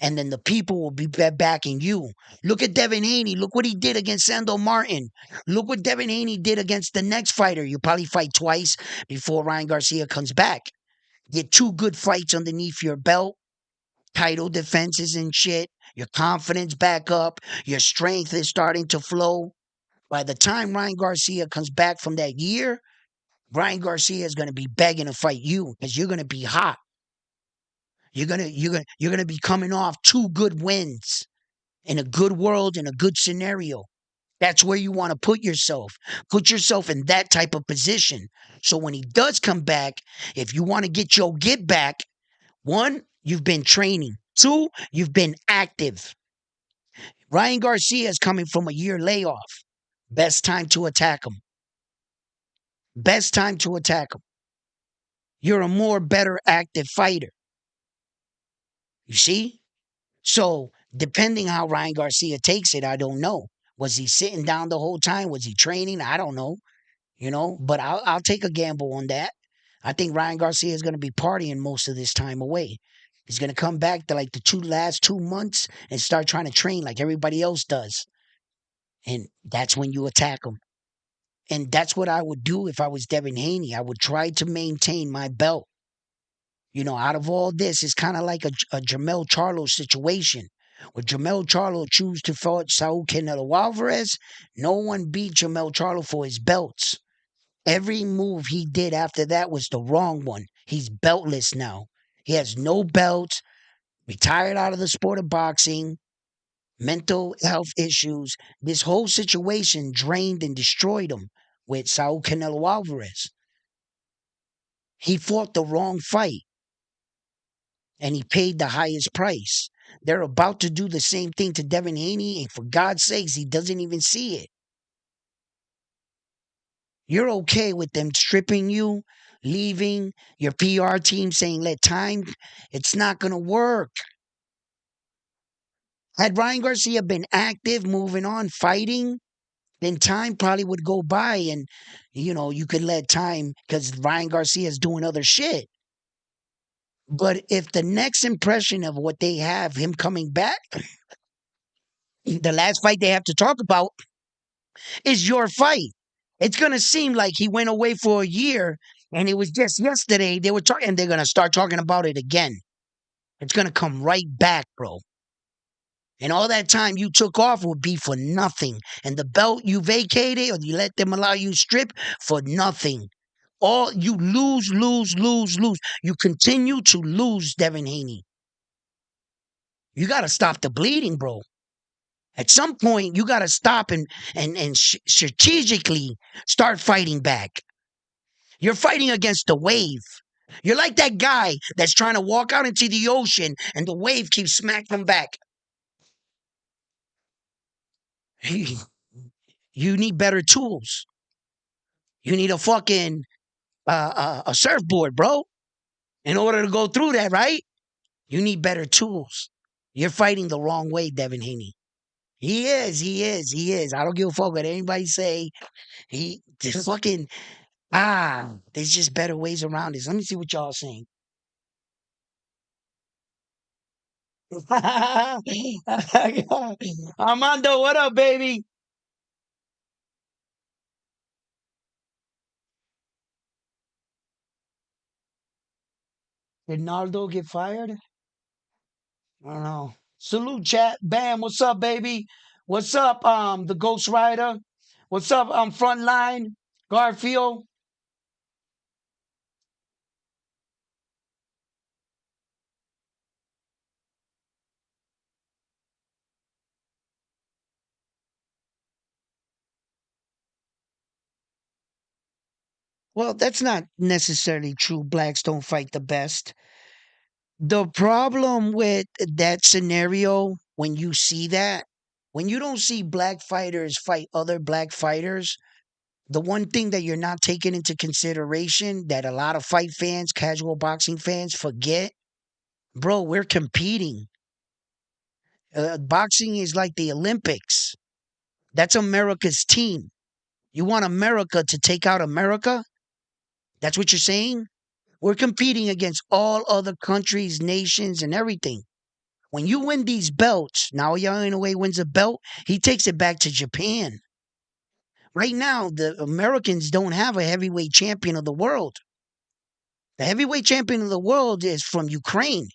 And then the people will be backing you. Look at Devin Haney. Look what he did against Sando Martin. Look what Devin Haney did against the next fighter. You probably fight twice before Ryan Garcia comes back. Get two good fights underneath your belt, title defenses and shit. Your confidence back up. Your strength is starting to flow. By the time Ryan Garcia comes back from that year, Ryan Garcia is going to be begging to fight you because you're going to be hot. You're gonna be coming off two good wins in a good world, in a good scenario. That's where you want to put yourself. Put yourself in that type of position. So when he does come back, if you want to get your get back, one, you've been training. Two, you've been active. Ryan Garcia is coming from a year layoff. Best time to attack him. Best time to attack him. You're a more better active fighter. You see? So depending how Ryan Garcia takes it, I don't know. Was he sitting down the whole time? Was he training? I don't know. But I'll take a gamble on that. I think Ryan Garcia is going to be partying most of this time away. He's going to come back to like the last 2 months and start trying to train like everybody else does. And that's when you attack him. And that's what I would do if I was Devin Haney. I would try to maintain my belt. Out of all this, it's kind of like a Jamel Charlo situation. When Jamel Charlo chose to fight Saul Canelo Alvarez, no one beat Jamel Charlo for his belts. Every move he did after that was the wrong one. He's beltless now. He has no belts, retired out of the sport of boxing, mental health issues. This whole situation drained and destroyed him with Saul Canelo Alvarez. He fought the wrong fight and he paid the highest price. They're about to do the same thing to Devin Haney, and for God's sakes, he doesn't even see it. You're okay with them stripping you, leaving your PR team saying, let time, it's not going to work. Had Ryan Garcia been active, moving on, fighting, then time probably would go by and, you could let time because Ryan Garcia is doing other shit. But if the next impression of what they have, him coming back, the last fight they have to talk about is your fight. It's going to seem like he went away for a year and it was just yesterday they were talking and they're going to start talking about it again. It's going to come right back, bro. And all that time you took off would be for nothing. And the belt you vacated or you let them allow you strip for nothing. All you lose, lose, lose, lose. You continue to lose, Devin Haney. You got to stop the bleeding, bro. At some point, you got to stop and strategically start fighting back. You're fighting against the wave. You're like that guy that's trying to walk out into the ocean and the wave keeps smacking him back. You need better tools. You need a fucking a surfboard, bro, in order to go through that, right? You need better tools. You're fighting the wrong way, Devin Haney. He is. I don't give a fuck what anybody say. He just fucking there's just better ways around this. Let me see what y'all saying. Armando, what up, baby? Did Naldo get fired? I don't know. Salute chat. Bam, what's up, baby? What's up, the Ghost Rider? What's up, Frontline? Garfield? Well, that's not necessarily true. Blacks don't fight the best. The problem with that scenario, when you see that, when you don't see black fighters fight other black fighters, the one thing that you're not taking into consideration that a lot of fight fans, casual boxing fans forget, bro, we're competing. Boxing is like the Olympics. That's America's team. You want America to take out America? That's what you're saying? We're competing against all other countries, nations, and everything. When you win these belts, now Inoue wins a belt, he takes it back to Japan. Right now, the Americans don't have a heavyweight champion of the world. The heavyweight champion of the world is from Ukraine.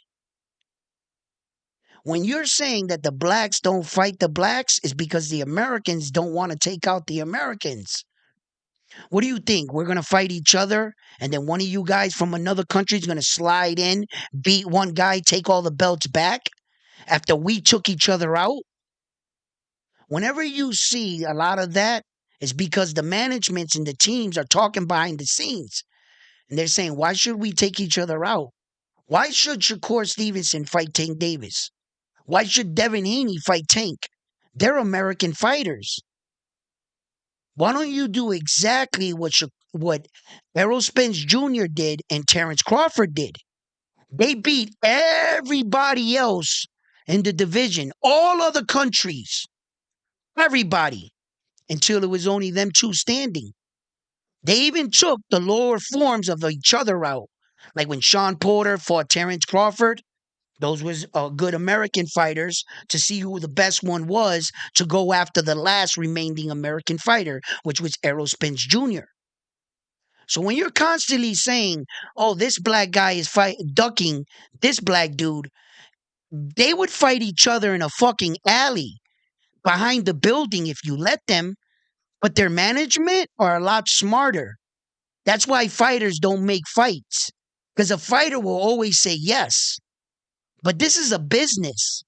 When you're saying that the blacks don't fight the blacks, is because the Americans don't want to take out the Americans. What do you think? We're going to fight each other, and then one of you guys from another country is going to slide in, beat one guy, take all the belts back after we took each other out? Whenever you see a lot of that, it's because the managements and the teams are talking behind the scenes. And they're saying, why should we take each other out? Why should Shakur Stevenson fight Tank Davis? Why should Devin Haney fight Tank? They're American fighters. Why don't you do exactly what Errol Spence Jr. did and Terrence Crawford did? They beat everybody else in the division, all other countries, everybody, until it was only them two standing. They even took the lower forms of each other out. Like when Sean Porter fought Terrence Crawford, those was good American fighters to see who the best one was to go after the last remaining American fighter, which was Errol Spence Jr. So when you're constantly saying, "Oh, this black guy is ducking this black dude," they would fight each other in a fucking alley behind the building if you let them. But their management are a lot smarter. That's why fighters don't make fights, because a fighter will always say yes. But this is a business.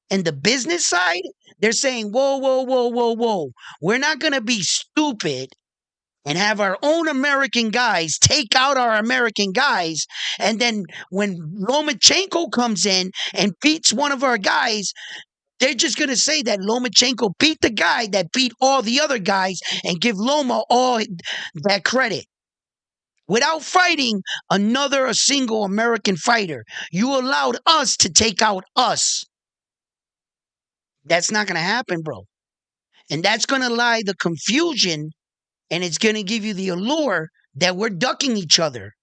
And the business side, they're saying, whoa, whoa, whoa, whoa, whoa. We're not going to be stupid and have our own American guys take out our American guys. And then when Lomachenko comes in and beats one of our guys, they're just going to say that Lomachenko beat the guy that beat all the other guys and give Loma all that credit. Without fighting a single American fighter, you allowed us to take out us. That's not going to happen, bro. And that's going to lie the confusion, and it's going to give you the allure that we're ducking each other.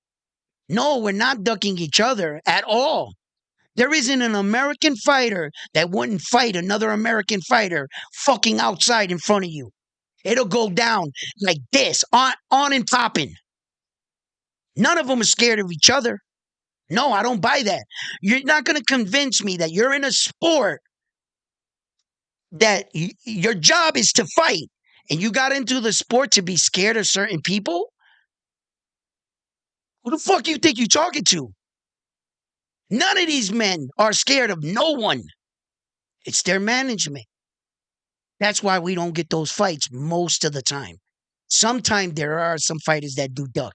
No, we're not ducking each other at all. There isn't an American fighter that wouldn't fight another American fighter fucking outside in front of you. It'll go down like this, on and popping. None of them are scared of each other. No, I don't buy that. You're not going to convince me that you're in a sport that your job is to fight and you got into the sport to be scared of certain people? Who the fuck you think you're talking to? None of these men are scared of no one. It's their management. That's why we don't get those fights most of the time. Sometimes there are some fighters that do duck.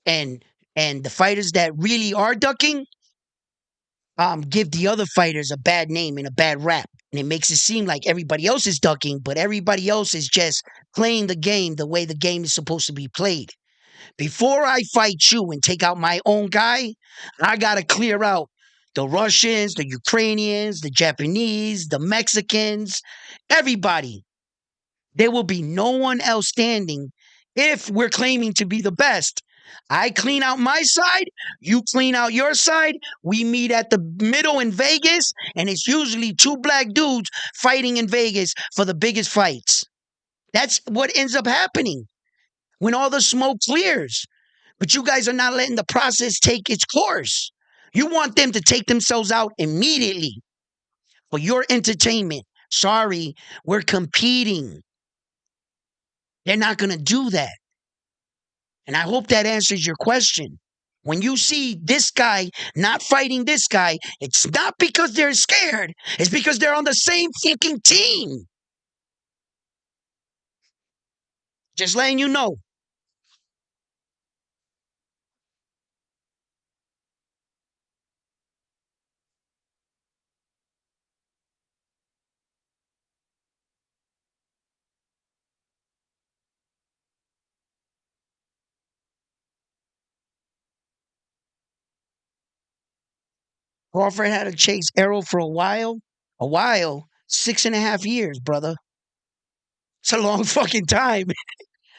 And the fighters that really are ducking give the other fighters a bad name and a bad rap. And it makes it seem like everybody else is ducking, but everybody else is just playing the game the way the game is supposed to be played. Before I fight you and take out my own guy, I got to clear out the Russians, the Ukrainians, the Japanese, the Mexicans, everybody. There will be no one else standing if we're claiming to be the best. I clean out my side, you clean out your side. We meet at the middle in Vegas, and it's usually two black dudes fighting in Vegas for the biggest fights. That's what ends up happening when all the smoke clears. But you guys are not letting the process take its course. You want them to take themselves out immediately for your entertainment. Sorry, we're competing. They're not going to do that. And I hope that answers your question. When you see this guy not fighting this guy, it's not because they're scared. It's because they're on the same fucking team. Just letting you know. Crawford had to chase Errol for a while. A while, 6.5 years, brother. It's a long fucking time.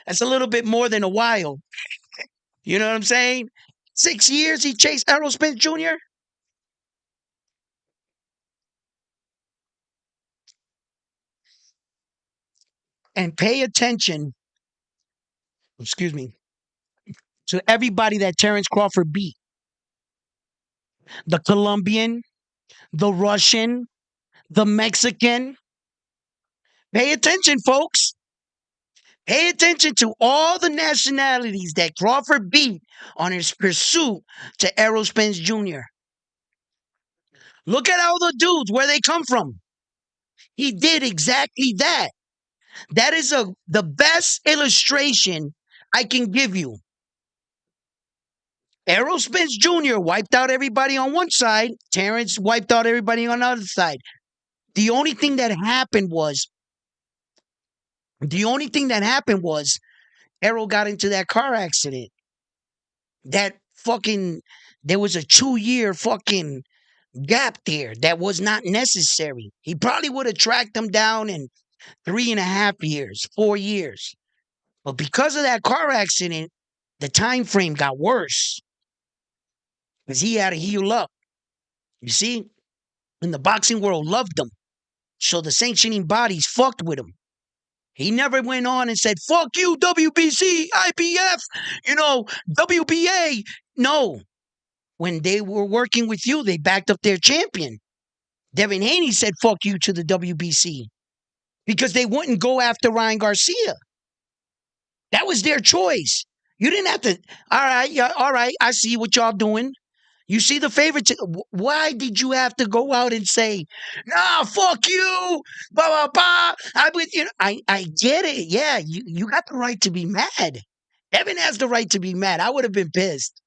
That's a little bit more than a while. You know what I'm saying? 6 years he chased Errol Spence Jr.? and pay attention, excuse me, to everybody that Terrence Crawford beat. The Colombian, the Russian, the Mexican. Pay attention, folks. Pay attention to all the nationalities that Crawford beat on his pursuit to Errol Spence Jr. Look at all the dudes, where they come from. He did exactly that. That is the best illustration I can give you. Errol Spence Jr. wiped out everybody on one side. Terrence wiped out everybody on the other side. The only thing that happened was, Errol got into that car accident. That fucking, there was a 2-year fucking gap there that was not necessary. He probably would have tracked him down in 3.5 years, 4 years. But because of that car accident, the time frame got worse because he had to heal up. You see? And the boxing world loved him. So the sanctioning bodies fucked with him. He never went on and said, fuck you, WBC, IBF, WBA. No. When they were working with you, they backed up their champion. Devin Haney said, fuck you to the WBC because they wouldn't go after Ryan Garcia. That was their choice. You didn't have to. All right, yeah, all right. I see what y'all doing. You see the favorite. Why did you have to go out and say, "Nah, fuck you"? Blah blah blah. I get it. Yeah, you got the right to be mad. Evan has the right to be mad. I would have been pissed.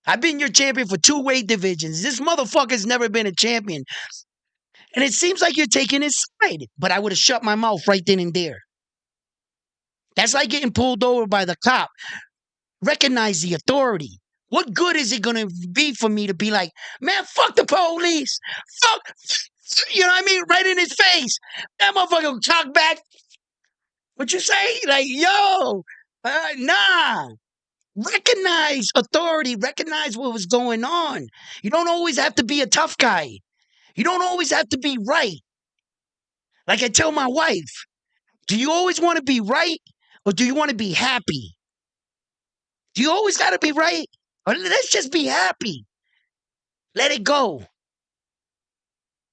I've been your champion for 2 weight divisions. This motherfucker's never been a champion, and it seems like you're taking his side. But I would have shut my mouth right then and there. That's like getting pulled over by the cop. Recognize the authority. What good is it going to be for me to be like, man, fuck the police. Fuck, you know what I mean? Right in his face. That motherfucker will talk back. What you say? Like, yo, nah. Recognize authority. Recognize what was going on. You don't always have to be a tough guy. You don't always have to be right. Like I tell my wife, do you always want to be right or do you want to be happy? Do you always got to be right? Or let's just be happy. Let it go.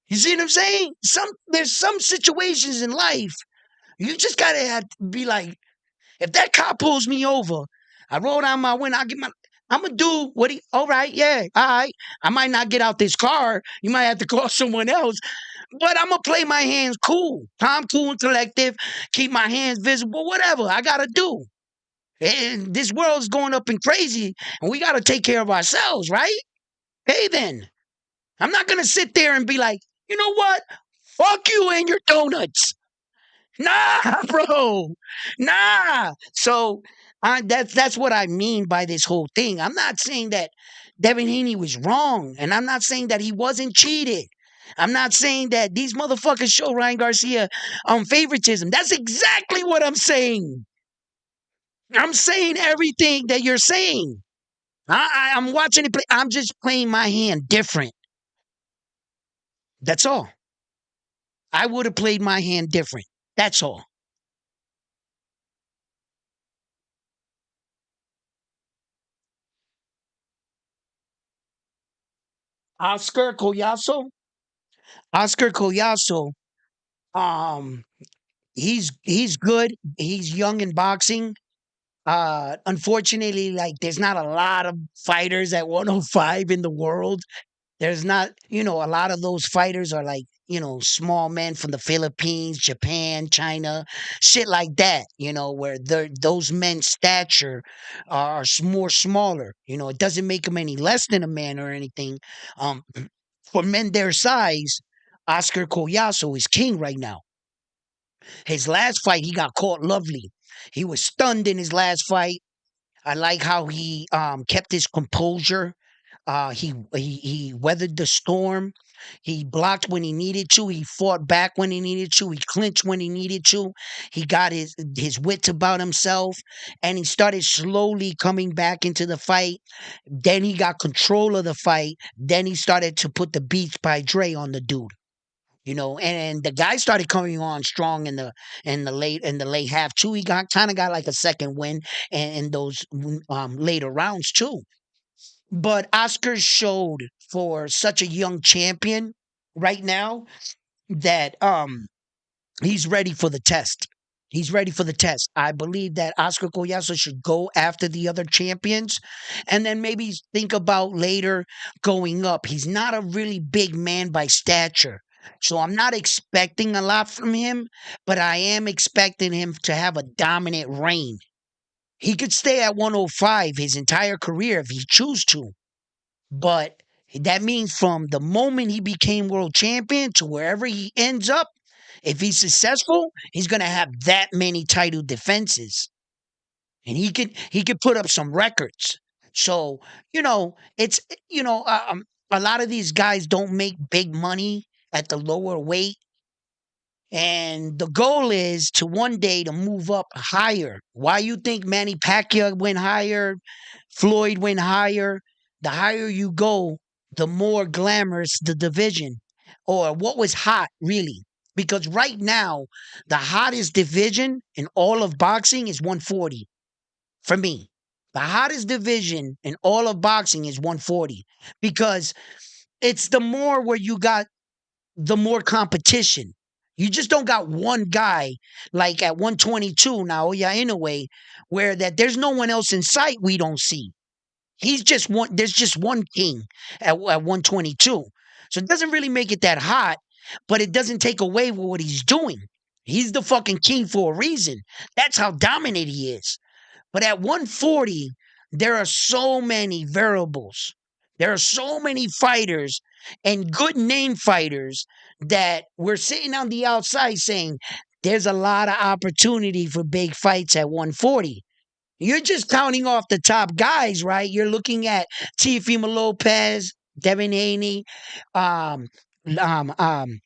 You see what I'm saying? There's some situations in life you just gotta be like, if that cop pulls me over, I roll down my window, I'm gonna do what all right, yeah, all right. I might not get out this car. You might have to call someone else, but I'm gonna play my hands cool, calm, cool, and collective, keep my hands visible, whatever I gotta do. And this world's going up and crazy, and we got to take care of ourselves, right? Hey, then. I'm not going to sit there and be like, you know what? Fuck you and your donuts. Nah, bro. Nah. So that's what I mean by this whole thing. I'm not saying that Devin Haney was wrong, and I'm not saying that he wasn't cheated. I'm not saying that these motherfuckers show Ryan Garcia favoritism. That's exactly what I'm saying. I'm saying everything that you're saying. I'm watching it play. I'm just playing my hand different. That's all. I would have played my hand different. That's all. Oscar Collazo. Oscar Collazo. Um, he's good. He's young in boxing. Unfortunately, like there's not a lot of fighters at 105 in the world. There's not, a lot of those fighters are like, small men from the Philippines, Japan, China, shit like that, where those men's stature are more smaller. It doesn't make them any less than a man or anything. Um, for men their size, Oscar Collazo is king right now. His last fight, he got caught lovely. He was stunned in his last fight. I like how he kept his composure. He weathered the storm. He blocked when he needed to. He fought back when he needed to. He clinched when he needed to. He got his wits about himself, and he started slowly coming back into the fight. Then he got control of the fight. Then he started to put the Beats by Dre on the dude. and the guy started coming on strong in the late half too. He got like a second win in those later rounds too. But Oscar showed for such a young champion right now that he's ready for the test. He's ready for the test. I believe that Oscar Collazo should go after the other champions and then maybe think about later going up. He's not a really big man by stature. So I'm not expecting a lot from him, but I am expecting him to have a dominant reign. He could stay at 105 his entire career if he choose to. But that means from the moment he became world champion to wherever he ends up, if he's successful, he's gonna have that many title defenses, and he could put up some records. So it's a lot of these guys don't make big money at the lower weight, and the goal is to one day to move up higher. Why you think Manny Pacquiao went higher, Floyd went higher? The higher you go, the more glamorous the division, or what was hot really. Because right now, the hottest division in all of boxing is 140 for me. The hottest division in all of boxing is 140 because it's the more where you got the more competition. You just don't got one guy like at 122 now, yeah, in a way, where that there's no one else in sight we don't see. He's just one, there's just one king at 122. So it doesn't really make it that hot, but it doesn't take away with what he's doing. He's the fucking king for a reason. That's how dominant he is. But at 140, there are so many variables. There are so many fighters and good name fighters that we're sitting on the outside saying there's a lot of opportunity for big fights at 140. You're just counting off the top guys, right? You're looking at Teofimo Lopez, Devin Haney, um, um, um,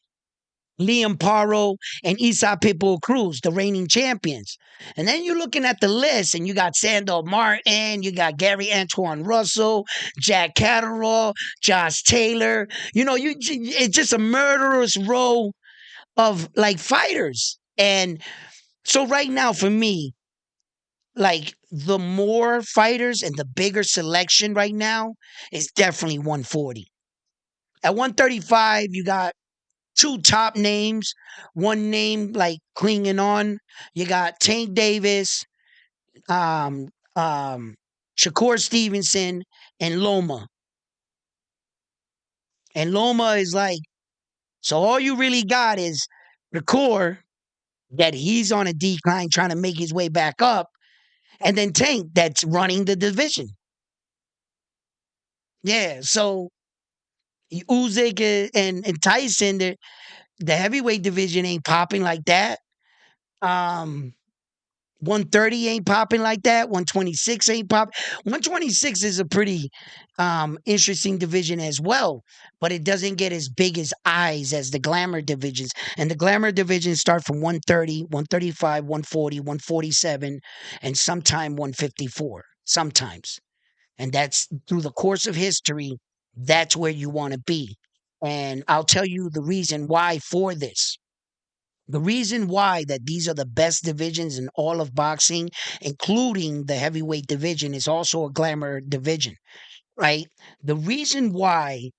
Liam Paro, and Isa Pitbull Cruz, the reigning champions. And then you're looking at the list, and you got Sandor Martin, you got Gary Antoine Russell, Jack Catterall, Josh Taylor. It's just a murderous row of like fighters. And so right now, for me, like the more fighters and the bigger selection right now is definitely 140. At 135, you got two top names. One name like clinging on. You got Tank Davis, um, um, Shakur Stevenson, and Loma. And Loma is like, so all you really got is the core that he's on a decline trying to make his way back up, and then Tank that's running the division. Yeah, so Usyk and Tyson, the heavyweight division ain't popping like that. Um, 130 ain't popping like that. 126 ain't pop. 126 is a pretty interesting division as well, but it doesn't get as big as eyes as the glamour divisions. And the glamour divisions start from 130, 135, 140, 147, and sometime 154. Sometimes. And that's through the course of history, that's where you want to be. And I'll tell you the reason why for this. The reason why that these are the best divisions in all of boxing, including the heavyweight division, is also a glamour division, right? The reason why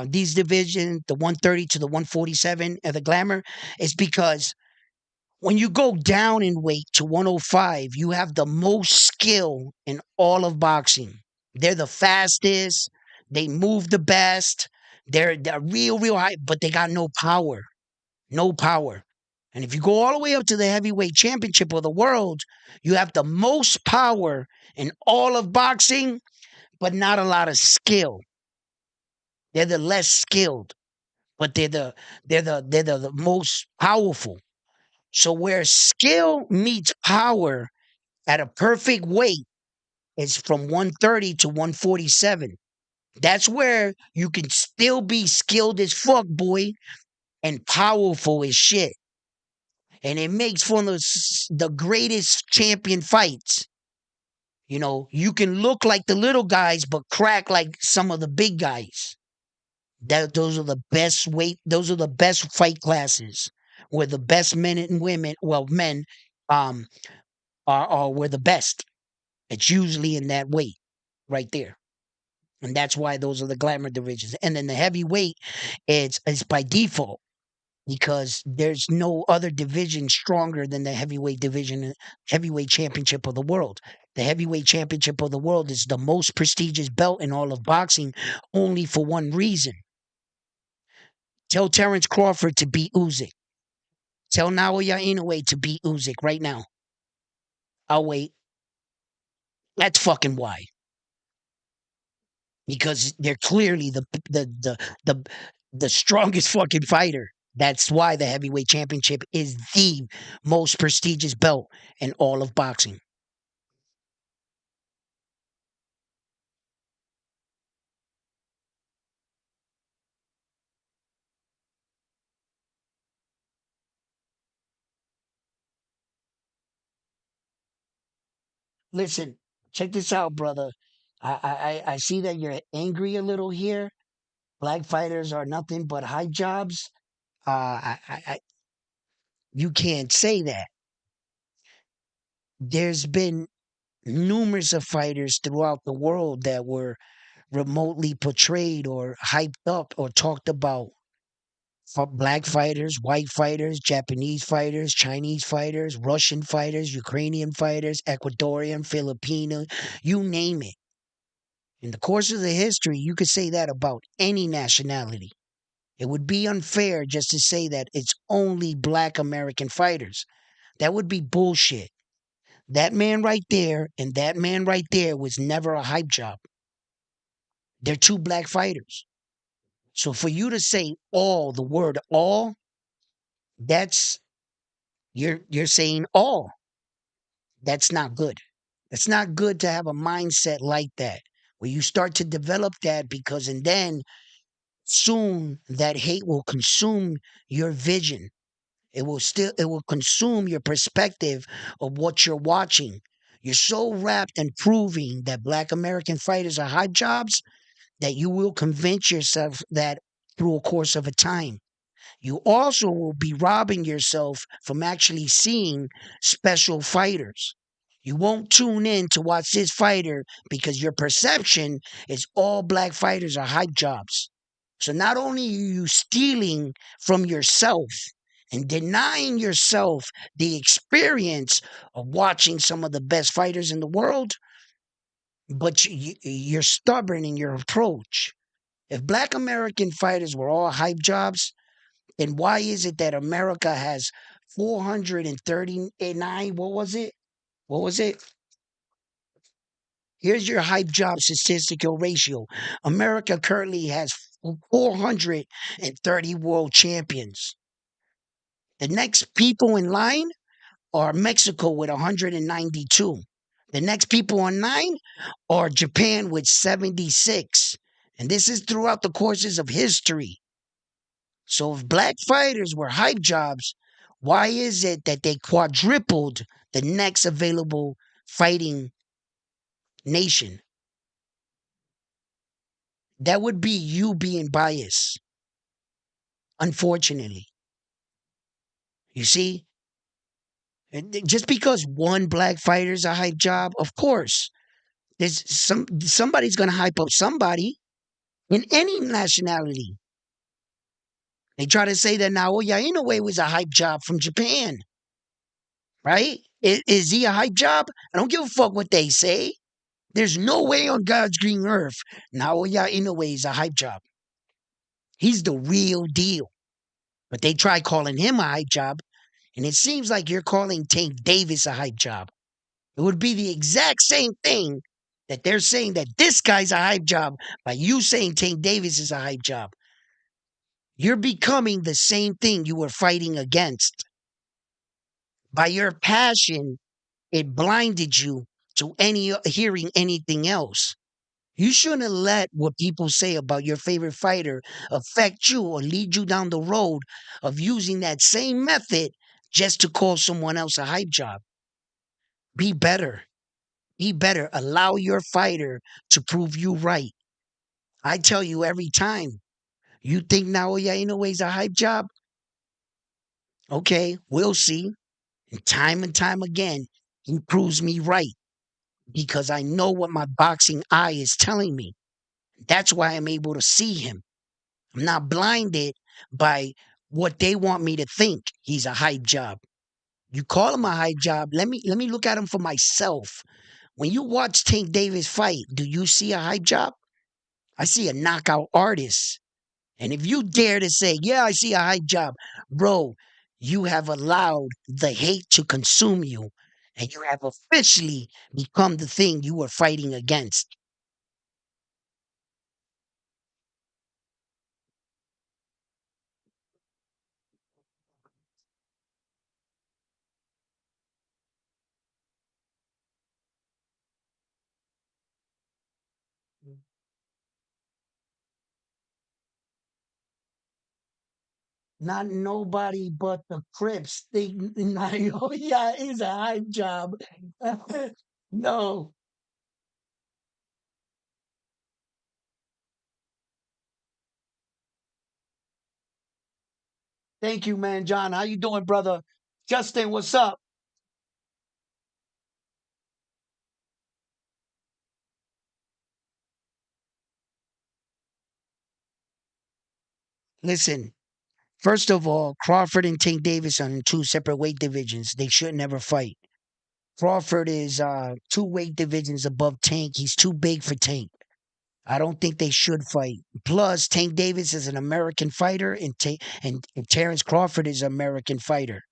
these divisions, the 130 to the 147, are the glamour, is because when you go down in weight to 105, you have the most skill in all of boxing. They're the fastest, they move the best, they're real high, but they got no power. No power. And if you go all the way up to the heavyweight championship of the world, you have the most power in all of boxing, but not a lot of skill. They're the less skilled, but they're the most powerful. So where skill meets power at a perfect weight is from 130 to 147. That's where you can still be skilled as fuck, boy, and powerful as shit. And it makes for the greatest champion fights. You can look like the little guys, but crack like some of the big guys. Those are the best weight. Those are the best fight classes where the best men and women, well, men, um, are were the best. It's usually in that weight right there, and that's why those are the glamour divisions. And then the heavyweight, it's by default because there's no other division stronger than the heavyweight division, heavyweight championship of the world. The heavyweight championship of the world is the most prestigious belt in all of boxing, only for one reason. Tell Terrence Crawford to beat Usyk. Tell Naoya Inoue to beat Usyk right now. I'll wait. That's fucking why. Because they're clearly the the strongest fucking fighter. That's why the heavyweight championship is the most prestigious belt in all of boxing. Listen, check this out, brother. I see that you're angry a little here. Black fighters are nothing but hype jobs. You can't say that. There's been numerous of fighters throughout the world that were remotely portrayed or hyped up or talked about. Black fighters, white fighters, Japanese fighters, Chinese fighters, Russian fighters, Ukrainian fighters, Ecuadorian, Filipino, you name it. In the course of the history, you could say that about any nationality. It would be unfair just to say that it's only black American fighters. That would be bullshit. That man right there and that man right there was never a hype job. They're two black fighters. So for you to say all, the word all, that's you're saying all. That's not good. It's not good to have a mindset like that where you start to develop that because and then soon that hate will consume your vision. It will consume your perspective of what you're watching. You're so wrapped in proving that black American fighters are hype jobs that you will convince yourself that through a course of a time. You also will be robbing yourself from actually seeing special fighters. You won't tune in to watch this fighter because your perception is all black fighters are hype jobs. So not only are you stealing from yourself and denying yourself the experience of watching some of the best fighters in the world, but you're stubborn in your approach. If black American fighters were all hype jobs, then why is it that America has 439? What was it? What was it? Here's your hype job statistical ratio. America currently has 430 world champions. The next people in line are Mexico with 192. The next people on nine are Japan with 76. And this is throughout the courses of history. So if black fighters were hype jobs, why is it that they quadrupled the next available fighting nation? That would be you being biased, unfortunately. You see, just because one black fighter is a hype job, of course, there's somebody's going to hype up somebody in any nationality. They try to say that Naoya Inoue was a hype job from Japan, right? Is he a hype job? I don't give a fuck what they say. There's no way on God's green earth Naoya Inoue is a hype job. He's the real deal. But they try calling him a hype job, and it seems like you're calling Tank Davis a hype job. It would be the exact same thing that they're saying that this guy's a hype job by you saying Tank Davis is a hype job. You're becoming the same thing you were fighting against. By your passion, it blinded you to any hearing anything else. You shouldn't let what people say about your favorite fighter affect you or lead you down the road of using that same method just to call someone else a hype job. Be better. Be better. Allow your fighter to prove you right. I tell you every time, You think Naoya Inoue's a hype job? Okay, we'll see. And time again, he proves me right because I know what my boxing eye is telling me. That's why I'm able to see him. I'm not blinded by what they want me to think he's a hype job. You call him a hype job. Let me look at him for myself. When you watch Tank Davis fight, do you see a hype job? I see a knockout artist. And if you dare to say, yeah, I see a hype job, bro, you have allowed the hate to consume you and you have officially become the thing you were fighting against. Not nobody but the Crips think Naoya is a hype job. No. Thank you, man, John. How you doing, brother? Justin, what's up? Listen, first of all, Crawford and Tank Davis are in two separate weight divisions. They should never fight. Crawford is two weight divisions above Tank. He's too big for Tank. I don't think they should fight. Plus, Tank Davis is an American fighter, and Terrence Crawford is an American fighter.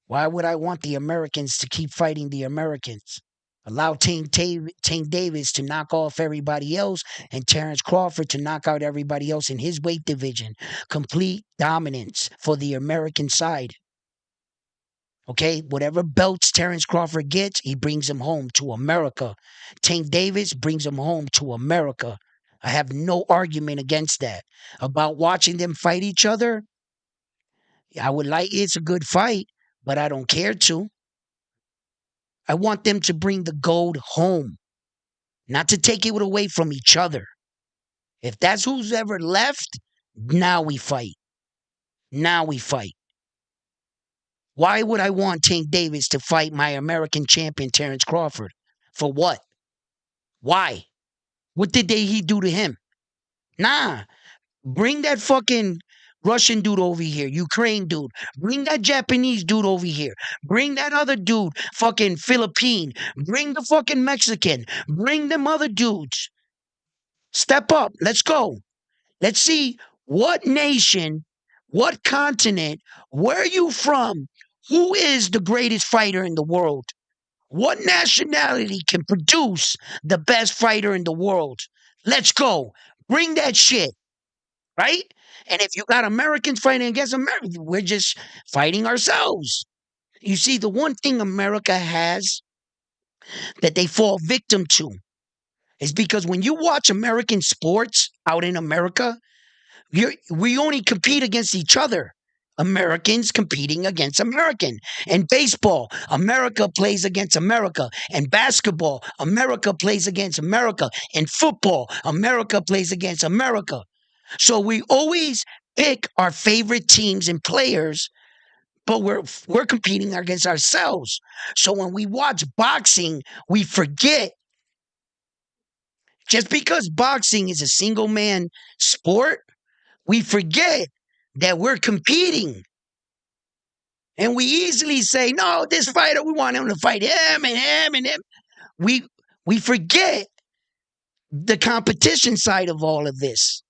Why would I want the Americans to keep fighting the Americans? Allow Tank Davis to knock off everybody else and Terrence Crawford to knock out everybody else in his weight division. Complete dominance for the American side. Okay, whatever belts Terrence Crawford gets, he brings him home to America. Tank Davis brings him home to America. I have no argument against that. About watching them fight each other, I would like it's a good fight, but I don't care to. I want them to bring the gold home, not to take it away from each other. If that's who's ever left, now we fight. Now we fight. Why would I want Tank Davis to fight my American champion, Terrence Crawford? For what? Why? What did he do to him? Nah, bring that fucking Russian dude over here, Ukraine dude. Bring that Japanese dude over here. Bring that other dude, fucking Philippine. Bring the fucking Mexican. Bring them other dudes. Step up. Let's go. Let's see what nation, what continent, where you from, who is the greatest fighter in the world? What nationality can produce the best fighter in the world? Let's go. Bring that shit, right? And if you got Americans fighting against America, we're just fighting ourselves. You see, the one thing America has that they fall victim to is because when you watch American sports out in America, we only compete against each other. Americans competing against American. And baseball, America plays against America. And basketball, America plays against America. And football, America plays against America. So we always pick our favorite teams and players, but we're competing against ourselves. So when we watch boxing, we forget just because boxing is a single man sport, we forget that we're competing. And we easily say, no, this fighter, we want him to fight him and him and him. We we forget the competition side of all of this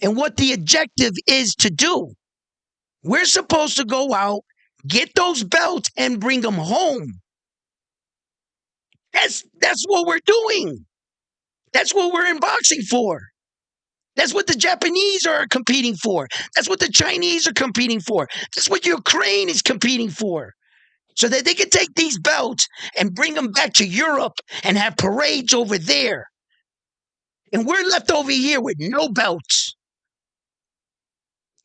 and what the objective is to do. We're supposed to go out, get those belts, and bring them home. That's what we're doing. That's what we're in boxing for. That's what the Japanese are competing for. That's what the Chinese are competing for. That's what Ukraine is competing for. So that they can take these belts and bring them back to Europe and have parades over there. And we're left over here with no belts.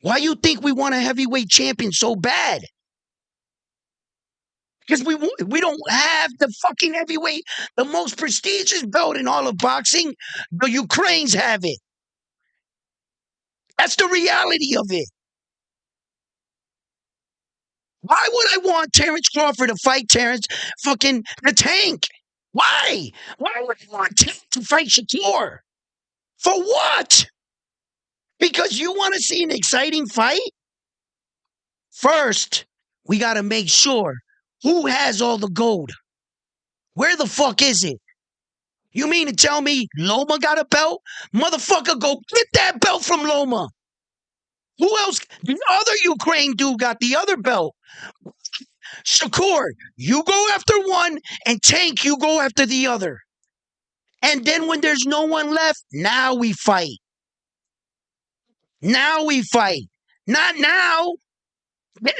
Why you think we want a heavyweight champion so bad? Because we don't have the fucking heavyweight, the most prestigious belt in all of boxing. The Ukrainians have it. That's the reality of it. Why would I want Terrence Crawford to fight Terrence fucking the Tank? Why? Why would I want Tank to fight Shakur? For what? Because you want to see an exciting fight? First, we got to make sure who has all the gold. Where the fuck is it? You mean to tell me Loma got a belt? Motherfucker, go get that belt from Loma. Who else? The other Ukraine dude got the other belt. Shakur, you go after one, and Tank, you go after the other. And then when there's no one left, now we fight. Now we fight. Not now.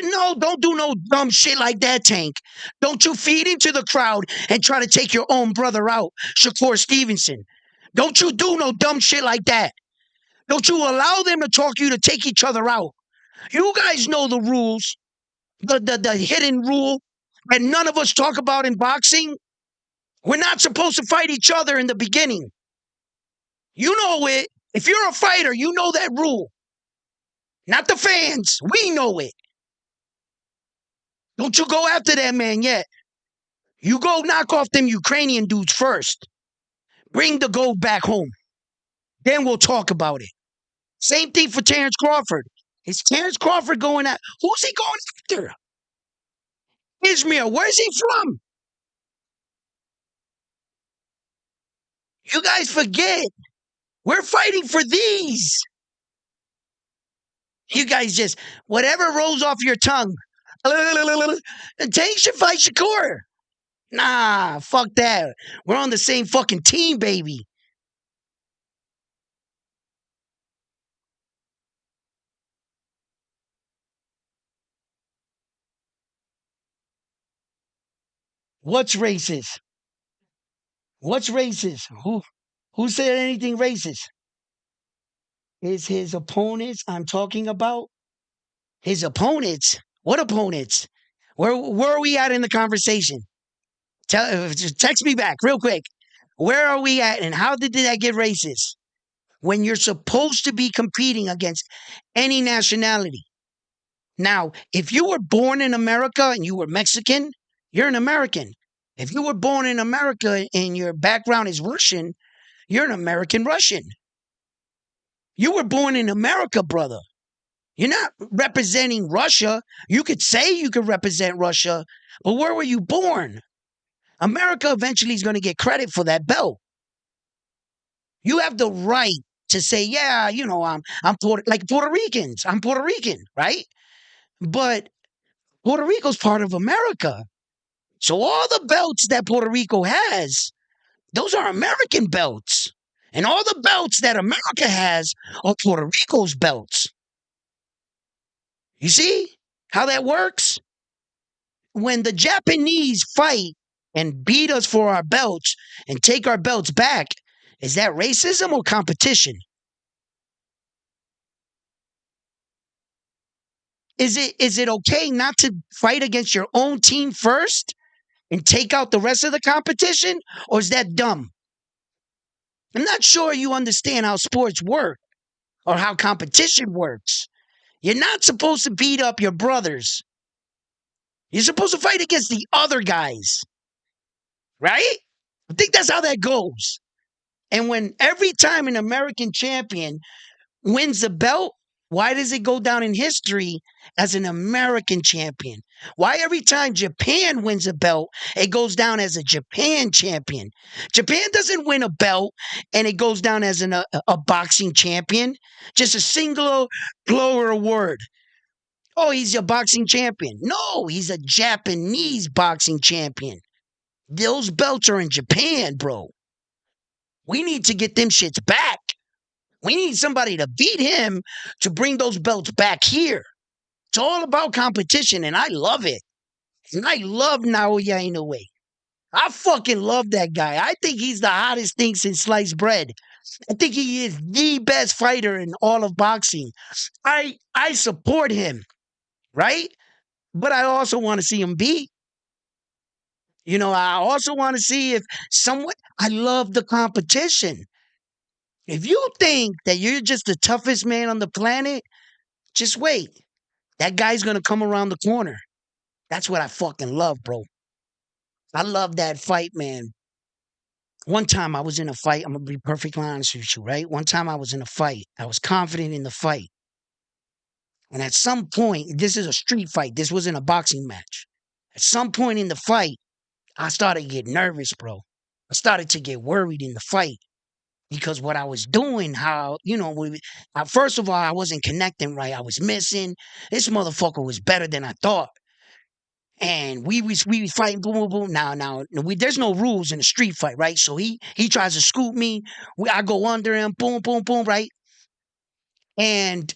No, don't do no dumb shit like that, Tank. Don't you feed into the crowd and try to take your own brother out, Shakur Stevenson. Don't you do no dumb shit like that. Don't you allow them to talk you to take each other out. You guys know the rules, the hidden rule that none of us talk about in boxing. We're not supposed to fight each other in the beginning. You know it. If you're a fighter, you know that rule. Not the fans. We know it. Don't you go after that man yet. You go knock off them Ukrainian dudes first. Bring the gold back home. Then we'll talk about it. Same thing for Terrence Crawford. Is Terrence Crawford going at? Who's he going after? Ishmael. Where's he from? You guys forget. We're fighting for these. You guys just, whatever rolls off your tongue. Tank should fight Shakur. Nah, fuck that. We're on the same fucking team, baby. What's racist? What's racist? Who said anything racist? Is his opponents I'm talking about? His opponents? What opponents? Where are we at in the conversation? Text me back real quick. Where are we at and how did that get racist? When you're supposed to be competing against any nationality. Now, if you were born in America and you were Mexican, you're an American. If you were born in America and your background is Russian, you're an American Russian. You were born in America, brother. You're not representing Russia. You could say you could represent Russia, but where were you born? America eventually is going to get credit for that belt. You have the right to say, yeah, you know, like Puerto Ricans. I'm Puerto Rican, right? But Puerto Rico's part of America. So all the belts that Puerto Rico has, those are American belts. And all the belts that America has are Puerto Rico's belts. You see how that works? When the Japanese fight and beat us for our belts and take our belts back, is that racism or competition? Is it okay not to fight against your own team first and take out the rest of the competition? Or is that dumb? I'm not sure you understand how sports work or how competition works. You're not supposed to beat up your brothers. You're supposed to fight against the other guys. Right? I think that's how that goes. And when every time an American champion wins the belt, why does it go down in history as an American champion? Why every time Japan wins a belt, it goes down as a Japan champion? Japan doesn't win a belt and it goes down as a boxing champion. Just a single glower word. Oh, he's a boxing champion. No, he's a Japanese boxing champion. Those belts are in Japan, bro. We need to get them shits back. We need somebody to beat him to bring those belts back here. It's all about competition, and I love it. And I love Naoya Inoue. I fucking love that guy. I think he's the hottest thing since sliced bread. I think he is the best fighter in all of boxing. I support him, right? But I also want to see him beat. You know, I also want to see if someone, I love the competition. If you think that you're just the toughest man on the planet, just wait. That guy's gonna come around the corner. That's what I fucking love, bro. I love that fight, man. One time I was in a fight. I'm gonna be perfectly honest with you, right? One time I was in a fight. I was confident in the fight. And at some point, this is a street fight. This wasn't a boxing match. At some point in the fight, I started to get nervous, bro. I started to get worried in the fight because what I was doing, first of all, I wasn't connecting right. I was missing. This motherfucker was better than I thought. And we was fighting, boom, boom, boom. Now, there's no rules in a street fight, right? So he tries to scoop me. I go under him, boom, boom, boom, right? And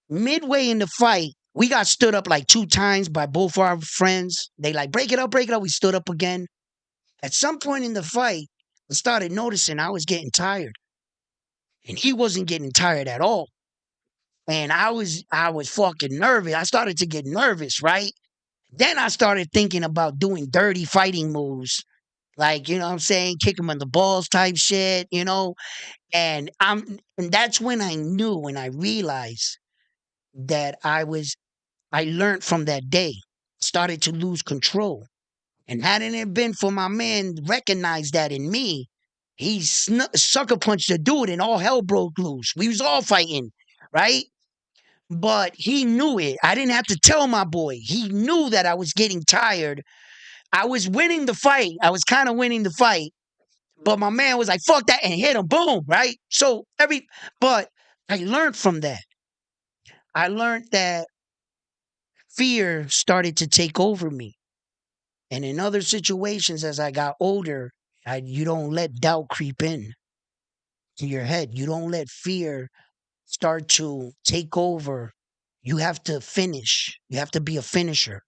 midway in the fight, we got stood up like 2 times by both our friends. They like, break it up, break it up. We stood up again. At some point in the fight, I started noticing I was getting tired. And he wasn't getting tired at all. And I was fucking nervous. I started to get nervous, right? Then I started thinking about doing dirty fighting moves. Like, you know what I'm saying? Kick him in the balls type shit, you know? And that's when I knew, when I realized that I learned from that day, started to lose control. And hadn't it been for my man recognize that in me, he sucker punched the dude and all hell broke loose. We was all fighting, right? But he knew it. I didn't have to tell my boy. He knew that I was getting tired. I was winning the fight. I was kind of winning the fight. But my man was like, fuck that, and hit him. Boom, right? But I learned from that. I learned that fear started to take over me. And in other situations, as I got older, you don't let doubt creep in to your head. You don't let fear start to take over. You have to finish. You have to be a finisher.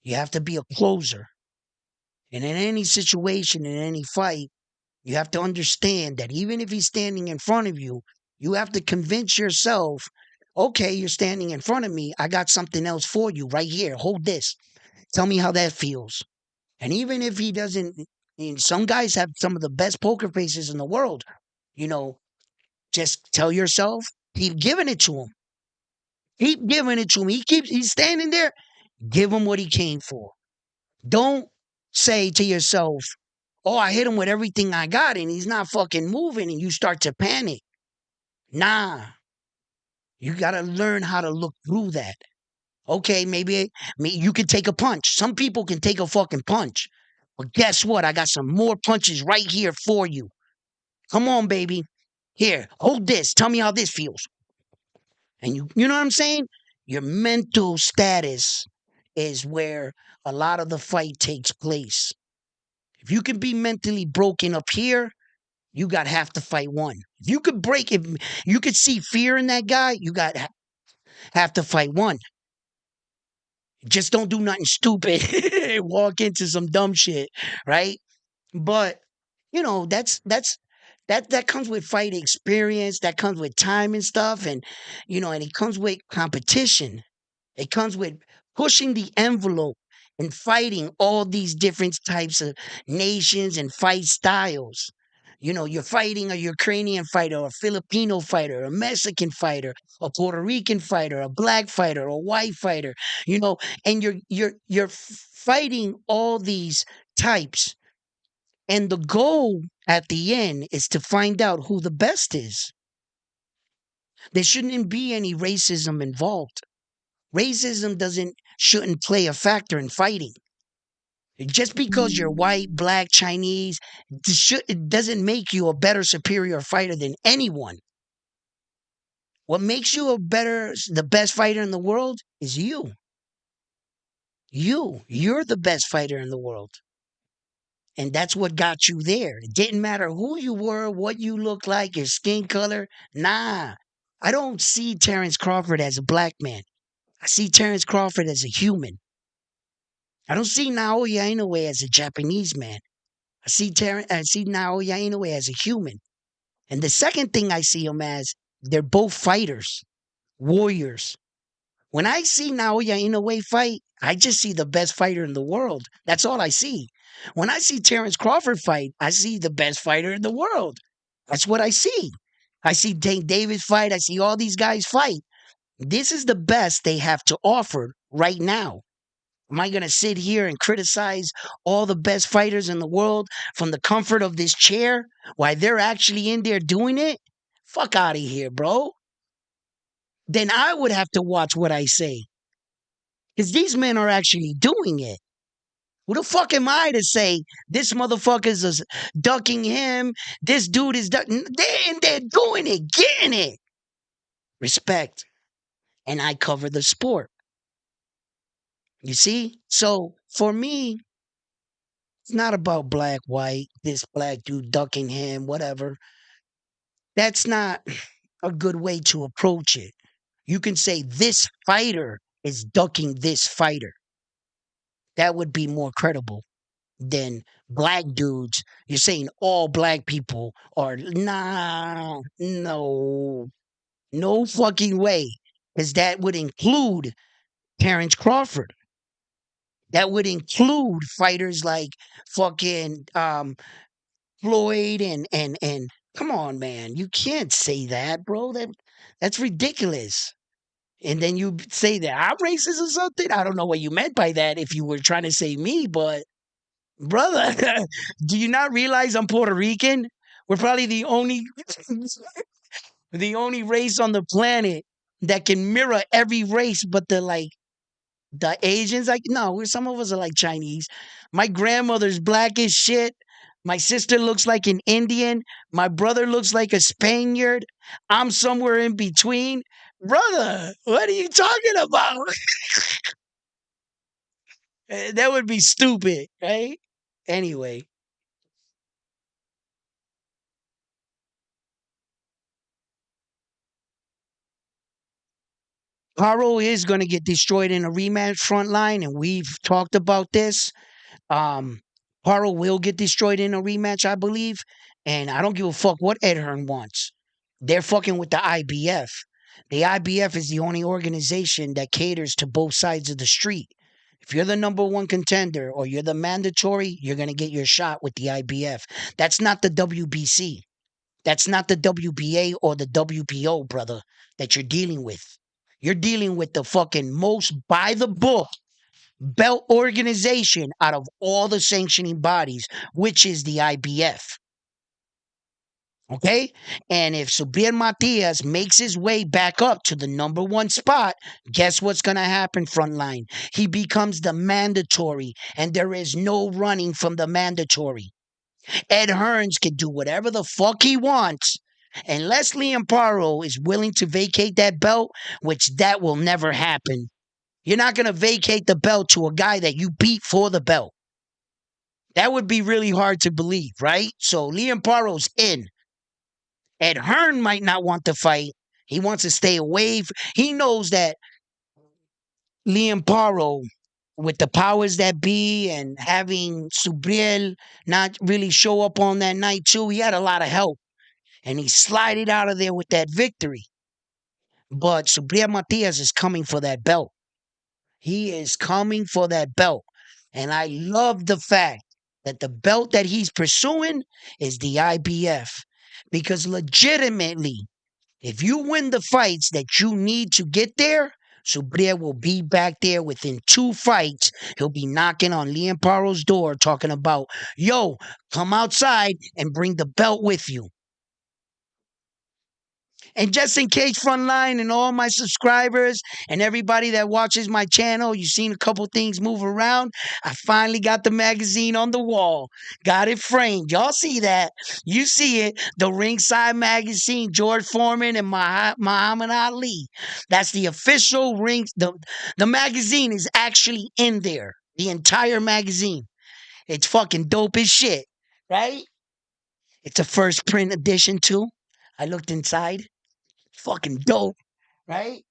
You have to be a closer. And in any situation, in any fight, you have to understand that even if he's standing in front of you, you have to convince yourself, okay, you're standing in front of me. I got something else for you right here. Hold this. Tell me how that feels. And even if he doesn't, some guys have some of the best poker faces in the world. You know, just tell yourself, keep giving it to him. Keep giving it to him. He's standing there. Give him what he came for. Don't say to yourself, oh, I hit him with everything I got and he's not fucking moving, and you start to panic. Nah, you got to learn how to look through that. Okay, maybe you can take a punch. Some people can take a fucking punch. But guess what? I got some more punches right here for you. Come on, baby. Here, hold this. Tell me how this feels. And you know what I'm saying? Your mental status is where a lot of the fight takes place. If you can be mentally broken up here, you got half the fight won. If you could see fear in that guy, you got half the fight won. Just don't do nothing stupid. Walk into some dumb shit, right? But that comes with fight experience, that comes with time and stuff, and it comes with competition. It comes with pushing the envelope and fighting all these different types of nations and fight styles. You're fighting a Ukrainian fighter, a Filipino fighter, a Mexican fighter, a Puerto Rican fighter, a black fighter, a white fighter, and you're fighting all these types. And the goal at the end is to find out who the best is. There shouldn't be any racism involved. Racism shouldn't play a factor in fighting. Just because you're white, black, Chinese, it doesn't make you a better, superior fighter than anyone. What makes you the best fighter in the world is you. You're the best fighter in the world. And that's what got you there. It didn't matter who you were, what you look like, your skin color. Nah, I don't see Terrence Crawford as a black man. I see Terrence Crawford as a human. I don't see Naoya Inoue as a Japanese man. I see Naoya Inoue as a human. And the second thing I see him as, they're both fighters, warriors. When I see Naoya Inoue fight, I just see the best fighter in the world. That's all I see. When I see Terrence Crawford fight, I see the best fighter in the world. That's what I see. I see Tank Davis fight. I see all these guys fight. This is the best they have to offer right now. Am I going to sit here and criticize all the best fighters in the world from the comfort of this chair while they're actually in there doing it? Fuck out of here, bro. Then I would have to watch what I say because these men are actually doing it. Who the fuck am I to say this motherfucker's is ducking him? This dude is ducking. They're in there doing it, getting it. Respect. And I cover the sport. You see? So for me, it's not about black, white, this black dude ducking him, whatever. That's not a good way to approach it. You can say this fighter is ducking this fighter. That would be more credible than black dudes. You're saying all black people are, nah, no, no fucking way. Because that would include Terrence Crawford. That would include fighters like fucking Floyd and come on, man. You can't say that, bro. That's ridiculous. And then you say that I'm racist or something. I don't know what you meant by that if you were trying to say me, but brother, do you not realize I'm Puerto Rican? We're probably the only the only race on the planet that can mirror every race but the Asians. Like, no, some of us are like Chinese. My grandmother's black as shit. My sister looks like an Indian. My brother looks like a Spaniard. I'm somewhere in between. Brother, what are you talking about? That would be stupid, right? Anyway, Paro is going to get destroyed in a rematch front line, and we've talked about this. Um, Paro will get destroyed in a rematch, I believe. And I don't give a fuck what Ed Hearn wants. They're fucking with the IBF. The IBF is the only organization that caters to both sides of the street. If you're the number one contender or you're the mandatory, you're going to get your shot with the IBF. That's not the WBC. That's not the WBA or the WBO, brother, that you're dealing with. You're dealing with the fucking most by the book belt organization out of all the sanctioning bodies, which is the IBF. Okay? And if Subriel Matias makes his way back up to the number one spot, guess what's going to happen, frontline? He becomes the mandatory, and there is no running from the mandatory. Ed Hearns can do whatever the fuck he wants. Unless Liam Paro is willing to vacate that belt, which that will never happen. You're not going to vacate the belt to a guy that you beat for the belt. That would be really hard to believe, right? So Liam Paro's in. Ed Hearn might not want to fight. He wants to stay away. He knows that Liam Paro, with the powers that be and having Subriel not really show up on that night too, he had a lot of help. And he slided out of there with that victory. But Subriel Matias is coming for that belt. He is coming for that belt. And I love the fact that the belt that he's pursuing is the IBF. Because legitimately, if you win the fights that you need to get there, Subriel will be back there within 2 fights. He'll be knocking on Liam Paro's door talking about, yo, come outside and bring the belt with you. And just in case, Frontline and all my subscribers and everybody that watches my channel, you've seen a couple things move around. I finally got the magazine on the wall. Got it framed. Y'all see that? You see it. The Ringside Magazine, George Foreman and Muhammad Ali. That's the official ring. The magazine is actually in there. The entire magazine. It's fucking dope as shit. Right? It's a first print edition too. I looked inside. Fucking dope, right?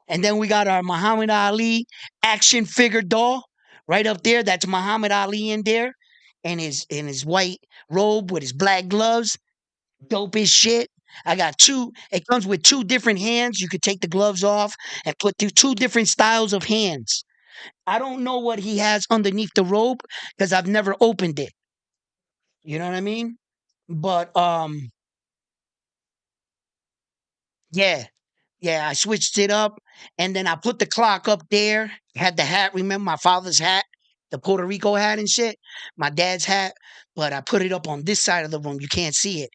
And then we got our Muhammad Ali action figure doll right up there. That's Muhammad Ali in there, and his white robe with his black gloves. Dope as shit. I got two. It comes with 2 different hands. You could take the gloves off and put 2 different styles of hands. I don't know what he has underneath the robe because I've never opened it. You know what I mean? But Yeah. Yeah, I switched it up and then I put the clock up there. Had the hat, remember my father's hat, the Puerto Rico hat and shit, my dad's hat, but I put it up on this side of the room. You can't see it.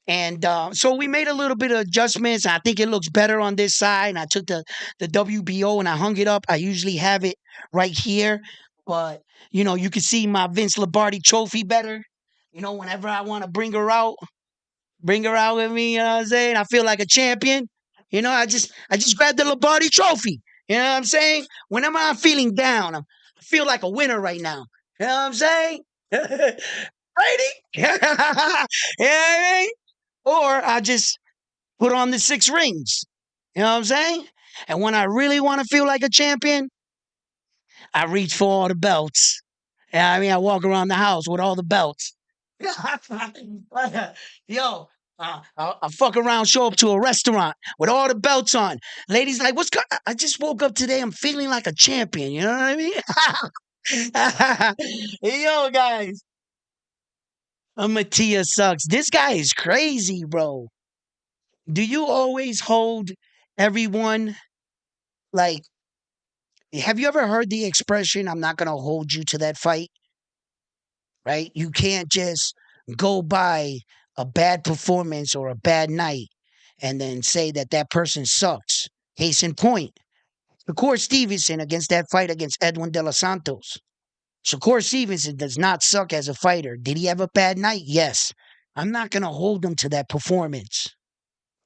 And so we made a little bit of adjustments. I think it looks better on this side. And I took the WBO and I hung it up. I usually have it right here, but you can see my Vince Lombardi trophy better. Whenever I want to bring her out with me, you know what I'm saying? I feel like a champion. I just grabbed the Lombardi trophy. You know what I'm saying? Whenever I'm feeling down, I feel like a winner right now. You know what I'm saying? Ready? You know what I mean? Or I just put on the 6 rings. You know what I'm saying? And when I really want to feel like a champion, I reach for all the belts. Yeah, I mean, I walk around the house with all the belts. Yo, I'll fuck around, show up to a restaurant with all the belts on. Ladies like, what's going? I just woke up today. I'm feeling like a champion. You know what I mean? Yo, guys, Matias sucks. This guy is crazy, bro. Do you always hold everyone like? Have you ever heard the expression, "I'm not gonna hold you to that fight"? Right? You can't just go by a bad performance or a bad night and then say that that person sucks. Case in point, Shakur Stevenson against that fight against Edwin De Los Santos. Shakur Stevenson does not suck as a fighter. Did he have a bad night? Yes. I'm not going to hold him to that performance.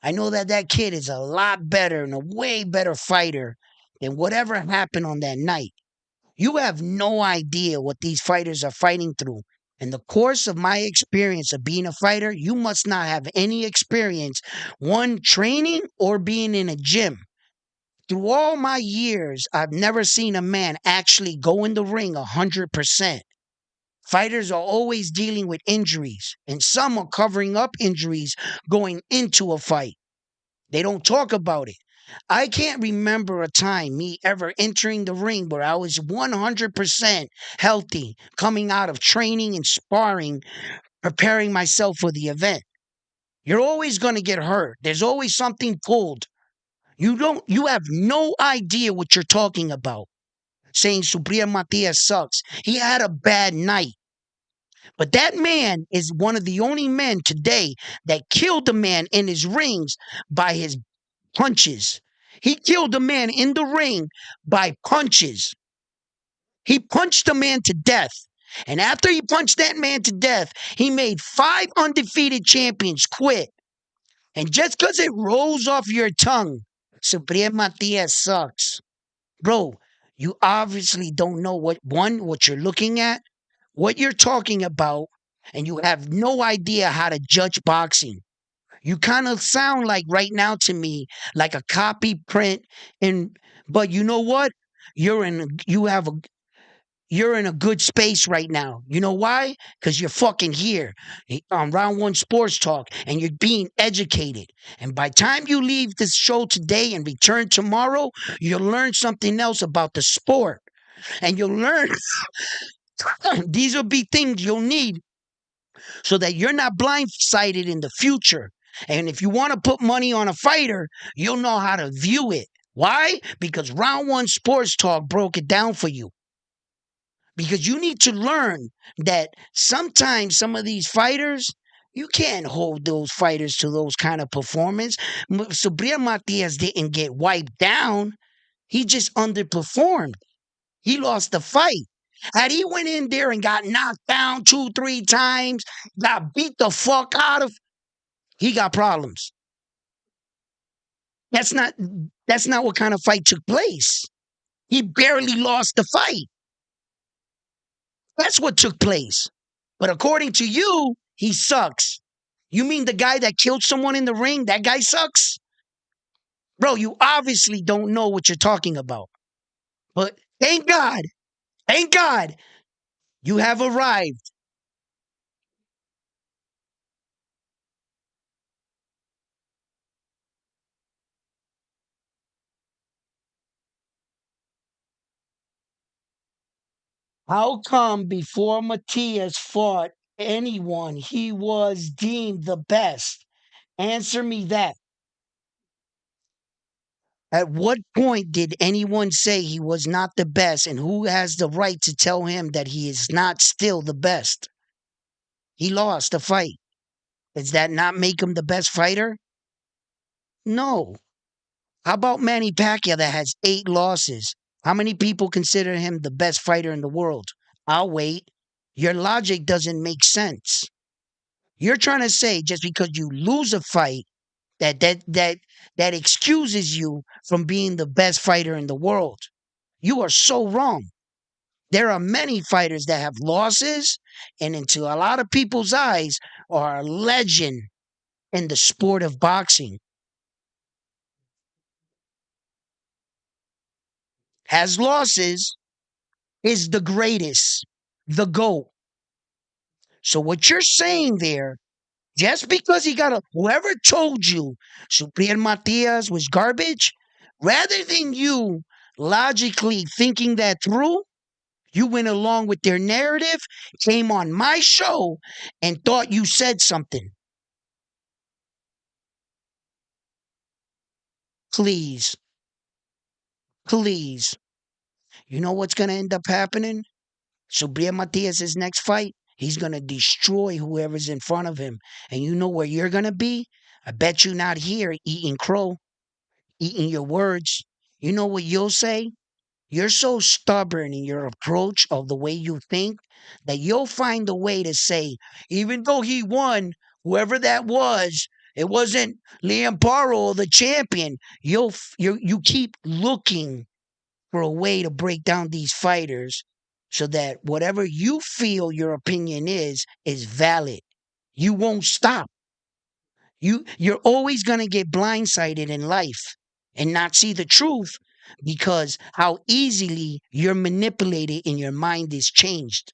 I know that that kid is a lot better and a way better fighter than whatever happened on that night. You have no idea what these fighters are fighting through. In the course of my experience of being a fighter, you must not have any experience, one, training or being in a gym. Through all my years, I've never seen a man actually go in the ring 100%. Fighters are always dealing with injuries, and some are covering up injuries going into a fight. They don't talk about it. I can't remember a time me ever entering the ring where I was 100% healthy, coming out of training and sparring, preparing myself for the event. You're always going to get hurt. There's always something pulled. You have no idea what you're talking about. Saying Subriel Matias sucks. He had a bad night. But that man is one of the only men today that killed a man in his rings by his punches. He killed a man in the ring by punches. He punched a man to death. And after he punched that man to death, he made 5 undefeated champions quit. And just because it rolls off your tongue, Subriel Matias sucks. Bro, you obviously don't know what you're looking at, what you're talking about, and you have no idea how to judge boxing. You kind of sound like right now to me like a copy print and but you know what? You have a you're in a good space right now. You know why? Because you're fucking here on Round One Sports Talk and you're being educated. And by time you leave this show today and return tomorrow, you'll learn something else about the sport. And you'll learn these will be things you'll need so that you're not blindsided in the future. And if you want to put money on a fighter, you'll know how to view it. Why? Because Round One Sports Talk broke it down for you. Because you need to learn that sometimes some of these fighters, you can't hold those fighters to those kind of performance. Subriel Matias didn't get wiped down. He just underperformed. He lost the fight. Had he went in there and got knocked down 2, 3 times, got beat the fuck out of, he got problems. That's not that's not what kind of fight took place. He barely lost the fight. That's what took place. But according to you, he sucks. You mean the guy that killed someone in the ring? That guy sucks? Bro, you obviously don't know what you're talking about. But thank God, you have arrived. How come before Matias fought anyone, he was deemed the best? Answer me that. At what point did anyone say he was not the best, and who has the right to tell him that he is not still the best? He lost a fight. Does that not make him the best fighter? No. How about Manny Pacquiao that has 8 losses? How many people consider him the best fighter in the world? I'll wait. Your logic doesn't make sense. You're trying to say just because you lose a fight that excuses you from being the best fighter in the world. You are so wrong. There are many fighters that have losses and into a lot of people's eyes are a legend in the sport of boxing. Has losses, is the greatest, the GOAT. So what you're saying there, just because he got a whoever told you Subriel Matias was garbage, rather than you logically thinking that through, you went along with their narrative, came on my show, and thought you said something. Please, please. You know what's going to end up happening? Subriel Matias' next fight, he's going to destroy whoever's in front of him. And you know where you're going to be? I bet you not here eating crow, eating your words. You know what you'll say? You're so stubborn in your approach of the way you think that you'll find a way to say, even though he won, whoever that was, it wasn't Liam Paro, the champion. You keep looking for a way to break down these fighters so that whatever you feel your opinion is valid. You won't stop. You're always going to get blindsided in life and not see the truth because how easily you're manipulated and your mind is changed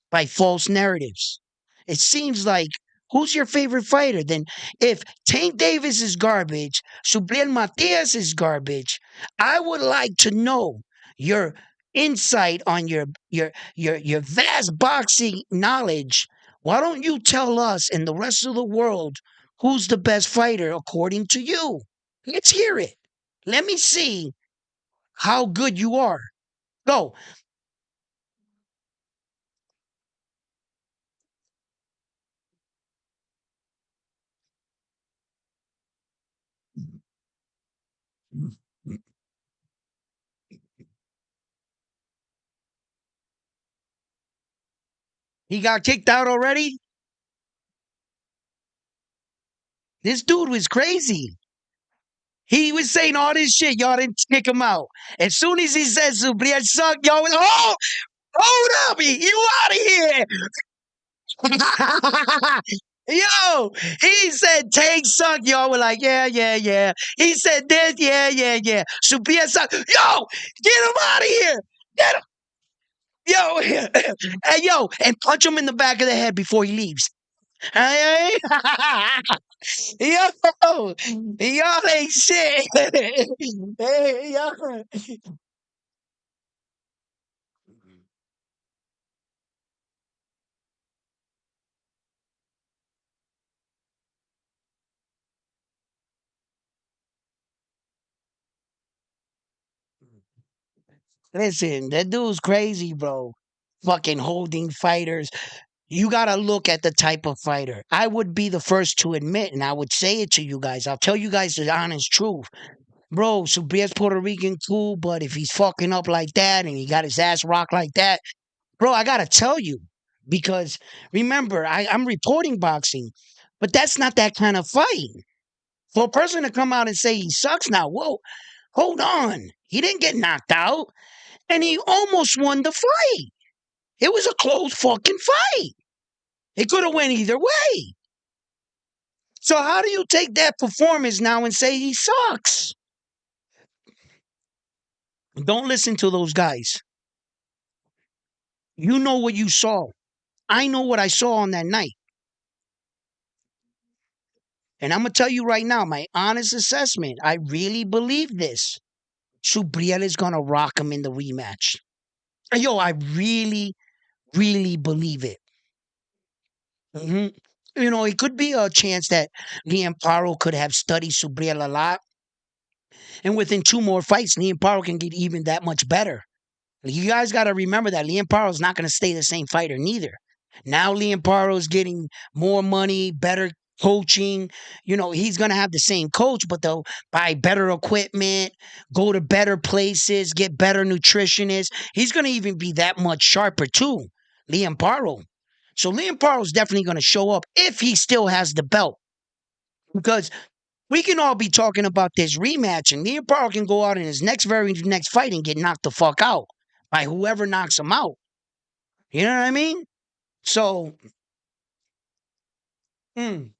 by false narratives. It seems like who's your favorite fighter? Then if Tank Davis is garbage, Subriel Matias is garbage, I would like to know your insight on your vast boxing knowledge. Why don't you tell us and the rest of the world who's the best fighter according to you? Let's hear it. Let me see how good you are. Go. He got kicked out already? This dude was crazy. He was saying all this shit. Y'all didn't kick him out. As soon as he said Subriel sucked, y'all was, oh, hold up. You out of here. Yo, he said Tank suck. Y'all were like, yeah, yeah, yeah. He said this, yeah, yeah, yeah. Subriel suck. Yo, get him out of here. Get him. Yo, hey, yo, and punch him in the back of the head before he leaves. Hey, yo, y'all ain't shit. Hey, yo. Listen, that dude's crazy, bro. Fucking holding fighters. You gotta look at the type of fighter. I would be the first to admit, and I would say it to you guys. I'll tell you guys the honest truth. Bro, Subriel's Puerto Rican, cool, but if he's fucking up like that and he got his ass rocked like that, bro, I gotta tell you. Because remember, I'm reporting boxing, but that's not that kind of fight. For a person to come out and say he sucks now, whoa, hold on. He didn't get knocked out, and he almost won the fight. It was a close fucking fight. It could have went either way. So how do you take that performance now and say he sucks? Don't listen to those guys. You know what you saw. I know what I saw on that night. And I'm going to tell you right now, my honest assessment, I really believe this. Subriel is going to rock him in the rematch. Yo, I really, really believe it. hmm You know, it could be a chance that Liam Paro could have studied Subriel a lot And within two more fights, Liam Paro can get even that much better. You guys got to remember that Liam Paro is not going to stay the same fighter neither. Now Liam Paro is getting more money, better coaching. He's going to have the same coach, but they'll buy better equipment, go to better places, get better nutritionists. He's going to even be that much sharper too, Liam Paro. So Liam Paro is definitely going to show up if he still has the belt. Because we can all be talking about this rematch, and Liam Paro can go out in his very next fight and get knocked the fuck out by whoever knocks him out. You know what I mean? So, and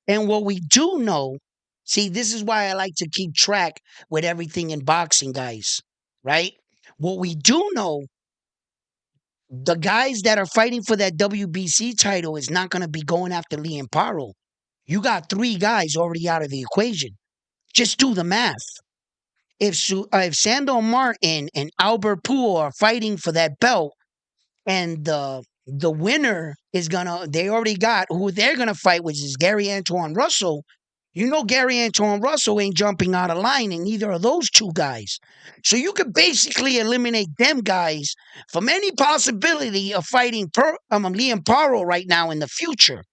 what we do know, see, this is why I like to keep track with everything in boxing, guys, right? What we do know, the guys that are fighting for that WBC title is not going to be going after Liam Paro. You got three guys already out of the equation. Just do the math. If Sandor Martin and Albert Poole are fighting for that belt, and the winner is they already got who they're gonna fight, which is Gary Antoine Russell. Gary Antoine Russell ain't jumping out of line in either of those two guys. So you could basically eliminate them guys from any possibility of fighting Liam Paro right now in the future.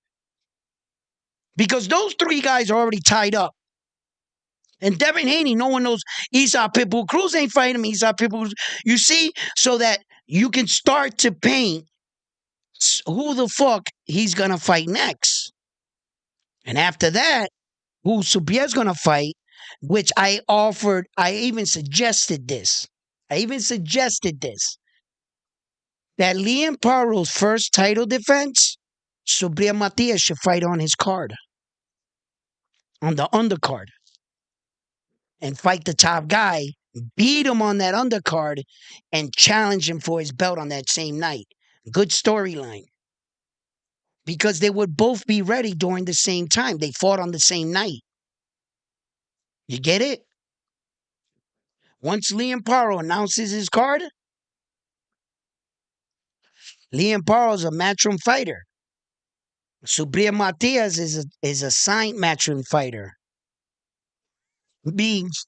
Because those three guys are already tied up. And Devin Haney, no one knows. Esau Pitbull Cruz ain't fighting him. Esau Pitbull, you see, so that you can start to paint who the fuck he's gonna fight next. And after that, who Subriel's gonna fight, which I even suggested this. That Liam Paro's first title defense, Subriel Matias should fight on his card. On the undercard. And fight the top guy, beat him on that undercard, and challenge him for his belt on that same night. Good storyline. Because they would both be ready during the same time. They fought on the same night. You get it? Once Liam Paro announces his card, Liam Paro is a matchroom fighter. Subriel Matias is a signed matchroom fighter. Means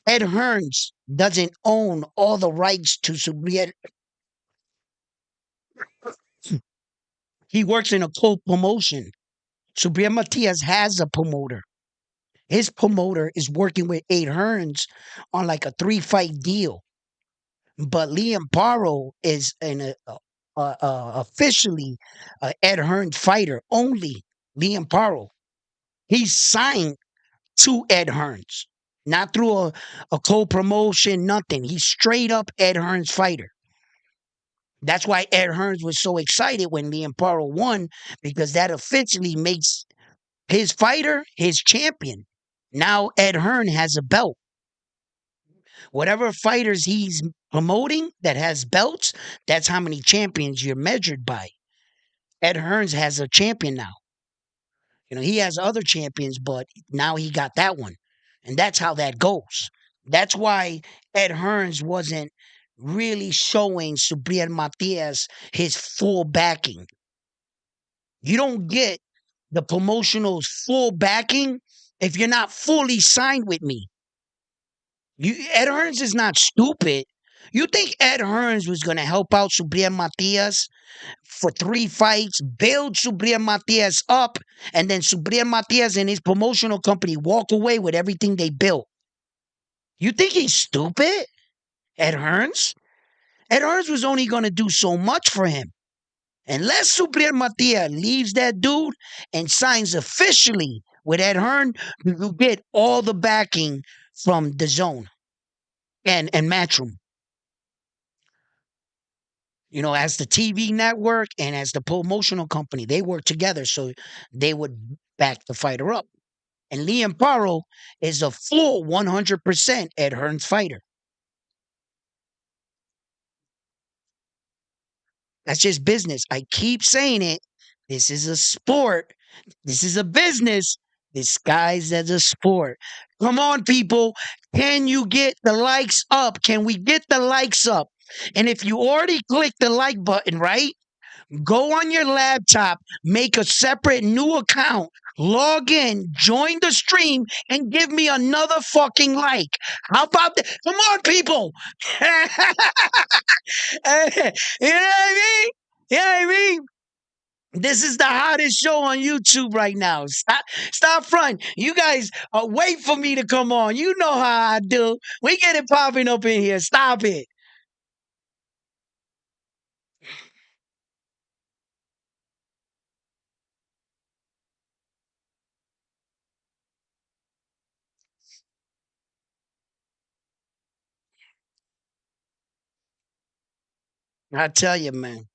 Ed Hearns doesn't own all the rights to Subriel. He works in a co-promotion. Subriel Matias has a promoter. His promoter is working with Ed Hearns on like a 3-fight deal. But Liam Paro is officially Ed Hearns fighter only. Liam Paro. He's signed to Ed Hearns. Not through a co-promotion, nothing. He's straight up Ed Hearns fighter. That's why Ed Hearns was so excited when Liam Paro won, because that officially makes his fighter his champion. Now Ed Hearn has a belt. Whatever fighters he's promoting that has belts, that's how many champions you're measured by. Ed Hearns has a champion now. He has other champions, but now he got that one. And that's how that goes. That's why Ed Hearns wasn't really showing Subriel Matias his full backing. You don't get the promotional's full backing if you're not fully signed with me. Ed Hearns is not stupid. You think Ed Hearns was going to help out Subriel Matias for 3 fights, build Subriel Matias up, and then Subriel Matias and his promotional company walk away with everything they built? You think he's stupid, Ed Hearns? Ed Hearns was only going to do so much for him. Unless Subriel Matias leaves that dude and signs officially with Ed Hearn, you get all the backing from the Zone and Matchroom. As the TV network and as the promotional company, they work together, so they would back the fighter up. And Liam Paro is a full 100% Ed Hearns fighter. That's just business. I keep saying it. This is a sport. This is a business disguised as a sport. Come on, people. Can you get the likes up? Can we get the likes up? And if you already clicked the like button, right? Go on your laptop, make a separate new account, log in, join the stream, and give me another fucking like. How about that? Come on, people. You know what I mean? You know what I mean? This is the hottest show on YouTube right now. Stop front. You guys wait for me to come on. You know how I do. We get it popping up in here. Stop it. I tell you, man.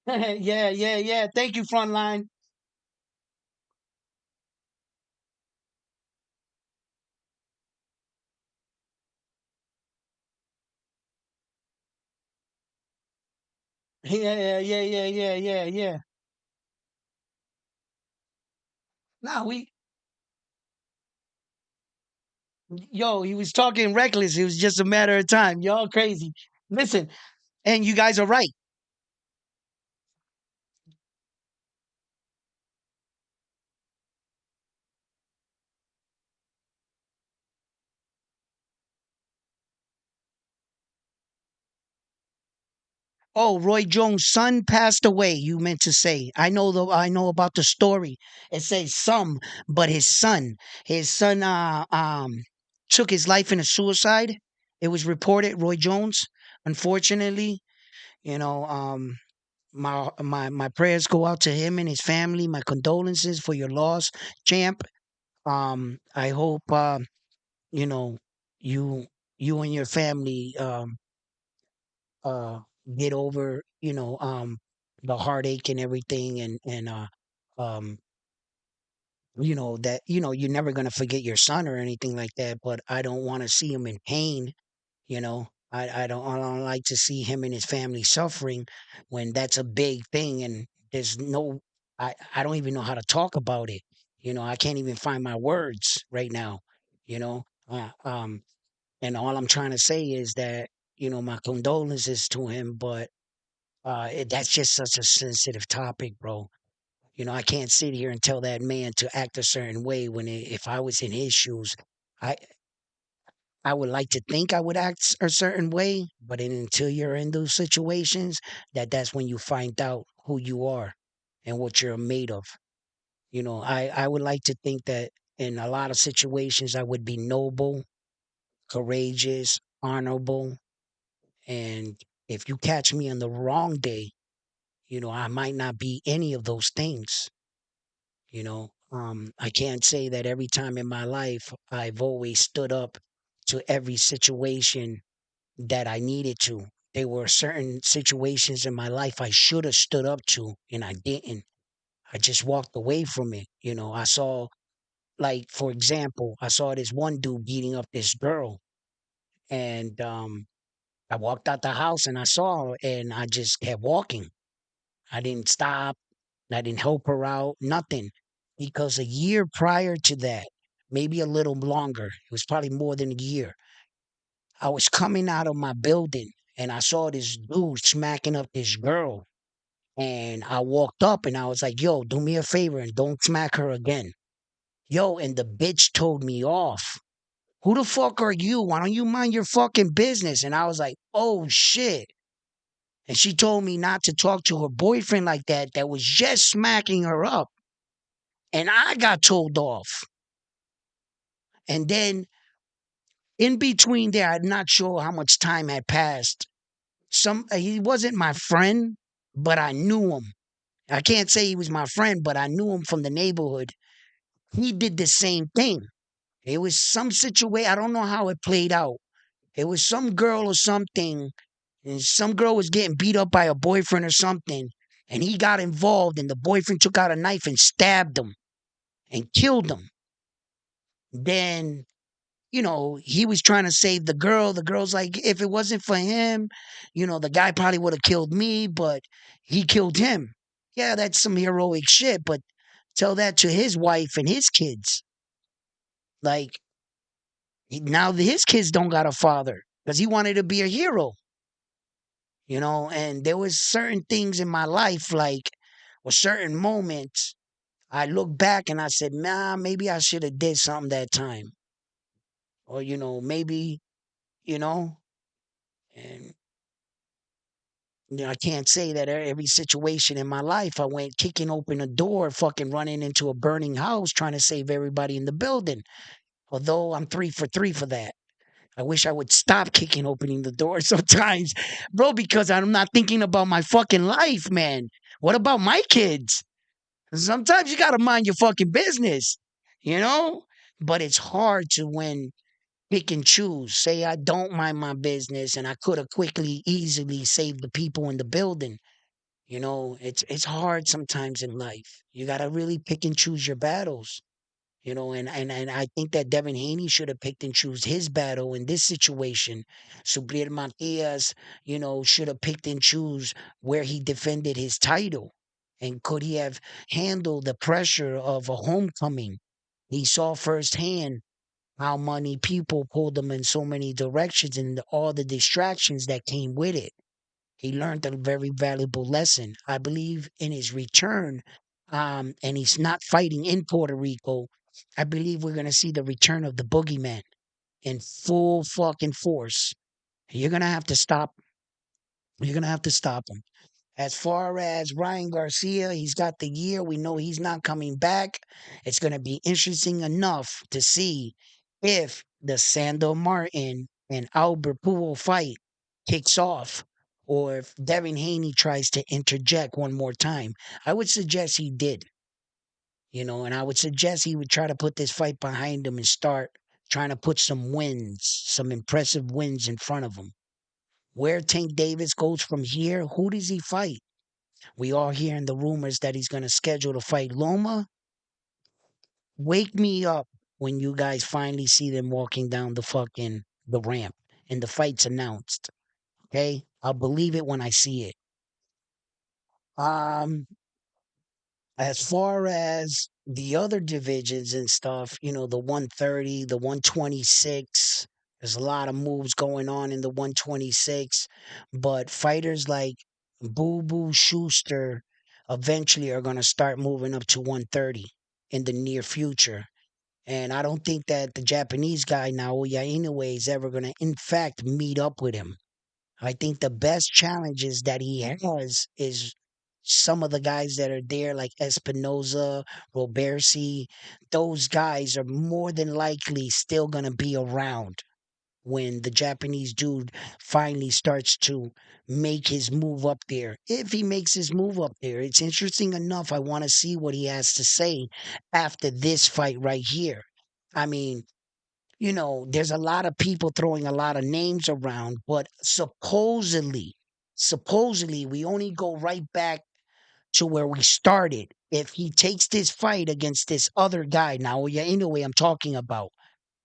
Yeah, yeah, yeah. Thank you, Frontline. Yeah, yeah, yeah, yeah, yeah, yeah. Nah, yo, he was talking reckless. It was just a matter of time. Y'all crazy. Listen, and you guys are right. Oh, Roy Jones' son passed away. You meant to say. I know about the story. It says some, but his son, took his life in a suicide. It was reported. Roy Jones, unfortunately, you know, my prayers go out to him and his family. My condolences for your loss, champ. I hope you know you you and your family uh get over the heartache and everything and um that you're never going to forget your son or anything like that, but I don't want to see him in pain. I don't like to see him and his family suffering when that's a big thing, and there's no I don't even know how to talk about it. I can't even find my words right now. you know and all I'm trying to say is that my condolences to him, but that's just such a sensitive topic, bro. I can't sit here and tell that man to act a certain way if I was in his shoes. I I would like to think I would act a certain way, but until you're in those situations, that's when you find out who you are and what you're made of. I would like to think that in a lot of situations I would be noble, courageous, honorable, and if you catch me on the wrong day, I might not be any of those things. I can't say that every time in my life I've always stood up to every situation that I needed to. There were certain situations in my life I should have stood up to, and I didn't. I just walked away from it. I saw, like, for example, I saw this one dude beating up this girl, and I walked out the house and I saw her, and I just kept walking. I didn't stop. I didn't help her out, nothing. Because a year prior to that, maybe a little longer, it was probably more than a year, I was coming out of my building and I saw this dude smacking up this girl. And I walked up and I was like, yo, do me a favor and don't smack her again. Yo, and the bitch told me off. Who the fuck are you? Why don't you mind your fucking business? And I was like, oh shit. And she told me not to talk to her boyfriend like that was just smacking her up. And I got told off. And then in between there, I'm not sure how much time had passed. He wasn't my friend, but I knew him. I can't say he was my friend, but I knew him from the neighborhood. He did the same thing. It was some situation. I don't know how it played out. It was some girl or something, and some girl was getting beat up by a boyfriend or something, and he got involved, and the boyfriend took out a knife and stabbed him and killed him. Then, he was trying to save the girl. The girl's like, if it wasn't for him, the guy probably would have killed me, but he killed him. Yeah, that's some heroic shit, but tell that to his wife and his kids. Like, now his kids don't got a father because he wanted to be a hero, and there was certain things in my life, like, or certain moments, I look back and I said, nah, maybe I should have did something that time. Or, maybe, you know, and I can't say that every situation in my life I went kicking open a door, fucking running into a burning house, trying to save everybody in the building. Although I'm 3 for 3 for that. I wish I would stop kicking opening the door sometimes, bro, because I'm not thinking about my fucking life, man. What about my kids? Sometimes you gotta mind your fucking business, you know? But it's hard to when pick and choose. Say I don't mind my business and I could have quickly, easily saved the people in the building. It's hard sometimes in life. You gotta really pick and choose your battles. And I think that Devin Haney should have picked and choose his battle in this situation. Subriel Matias, should have picked and choose where he defended his title. And could he have handled the pressure of a homecoming? He saw firsthand how many people pulled him in so many directions and all the distractions that came with it. He learned a very valuable lesson. I believe in his return, and he's not fighting in Puerto Rico. I believe we're going to see the return of the boogeyman in full fucking force. You're going to have to stop. You're going to have to stop him. As far as Ryan Garcia, he's got the year. We know he's not coming back. It's going to be interesting enough to see if the Sandor Martin and Albert Pujol fight kicks off or if Devin Haney tries to interject one more time. I would suggest he did, and I would suggest he would try to put this fight behind him and start trying to put some wins, some impressive wins in front of him. Where Tank Davis goes from here, who does he fight? We are hearing the rumors that he's going to schedule to fight Loma. Wake me up when you guys finally see them walking down the ramp and the fight's announced. Okay? I'll believe it when I see it. Um as far as the other divisions and stuff, the 130, the 126, there's a lot of moves going on in the 126, but fighters like Boo Boo Schuster eventually are going to start moving up to 130 in the near future. And I don't think that the Japanese guy Naoya Inoue is ever going to, in fact, meet up with him. I think the best challenges that he has is some of the guys that are there, like Espinoza, Robersi. Those guys are more than likely still going to be around when the Japanese dude finally starts to make his move up there. If he makes his move up there, it's interesting enough. I want to see what he has to say after this fight right here. I mean, there's a lot of people throwing a lot of names around, but supposedly, we only go right back to where we started. If he takes this fight against this other guy, now, yeah, anyway, I'm talking about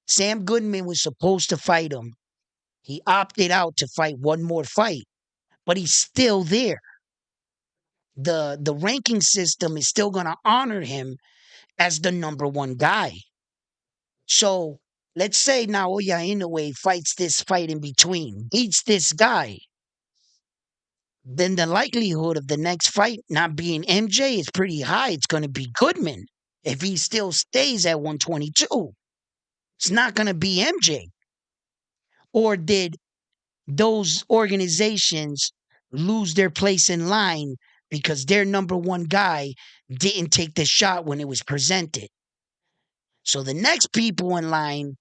Sam Goodman was supposed to fight him. He opted out to fight one more fight, but he's still there. The ranking system is still going to honor him as the number one guy. So let's say Naoya Inoue fights this fight in between, beats this guy, then the likelihood of the next fight not being MJ is pretty high. It's going to be Goodman if he still stays at 122. It's not going to be MJ. Or did those organizations lose their place in line because their number one guy didn't take the shot when it was presented? So the next people in line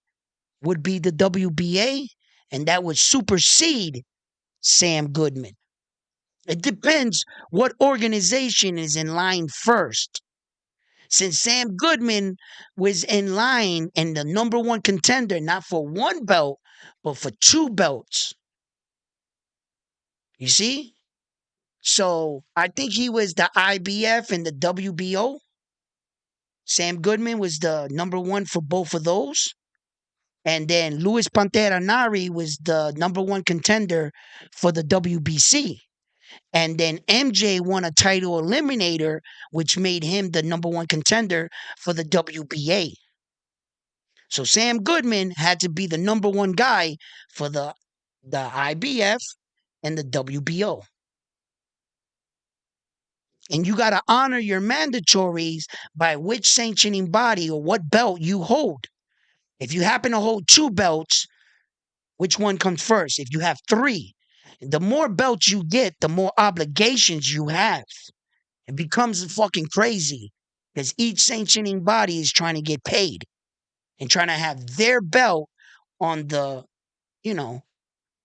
would be the WBA, and that would supersede Sam Goodman. It depends what organization is in line first. Since Sam Goodman was in line and the number one contender, not for one belt, but for two belts. You see? So I think he was the IBF and the WBO. Sam Goodman was the number one for both of those. And then Luis Pantera Nari was the number one contender for the WBC. And then MJ won a title eliminator, which made him the number one contender for the WBA. So Sam Goodman had to be the number one guy for the IBF and the WBO. And you got to honor your mandatories by which sanctioning body or what belt you hold. If you happen to hold two belts, which one comes first? If you have three, the more belts you get, the more obligations you have. It becomes fucking crazy because each sanctioning body is trying to get paid and trying to have their belt on the, you know,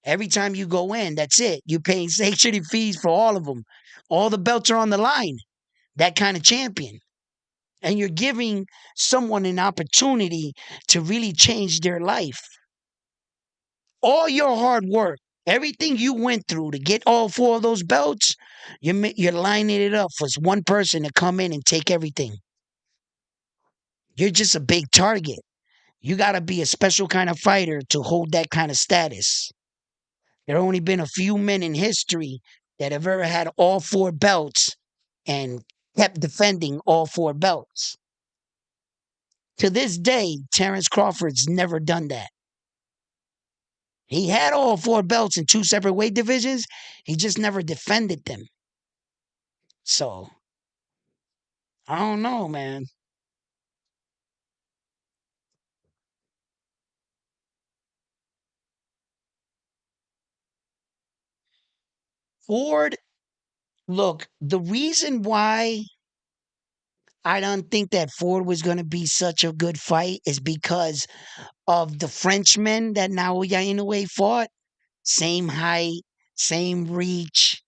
every time you go in, that's it. You're paying sanctioning fees for all of them. All the belts are on the line. That kind of champion. And you're giving someone an opportunity to really change their life. All your hard work, everything you went through to get all four of those belts, you're lining it up for one person to come in and take everything. You're just a big target. You got to be a special kind of fighter to hold that kind of status. There have only been a few men in history that have ever had all four belts and kept defending all four belts. To this day, Terrence Crawford's never done that. He had all four belts in two separate weight divisions. He just never defended them. So, I don't know, man. Ford, look, the reason why I don't think that Ford was going to be such a good fight is because of the Frenchmen that Naoya Inoue fought. Same height, same reach,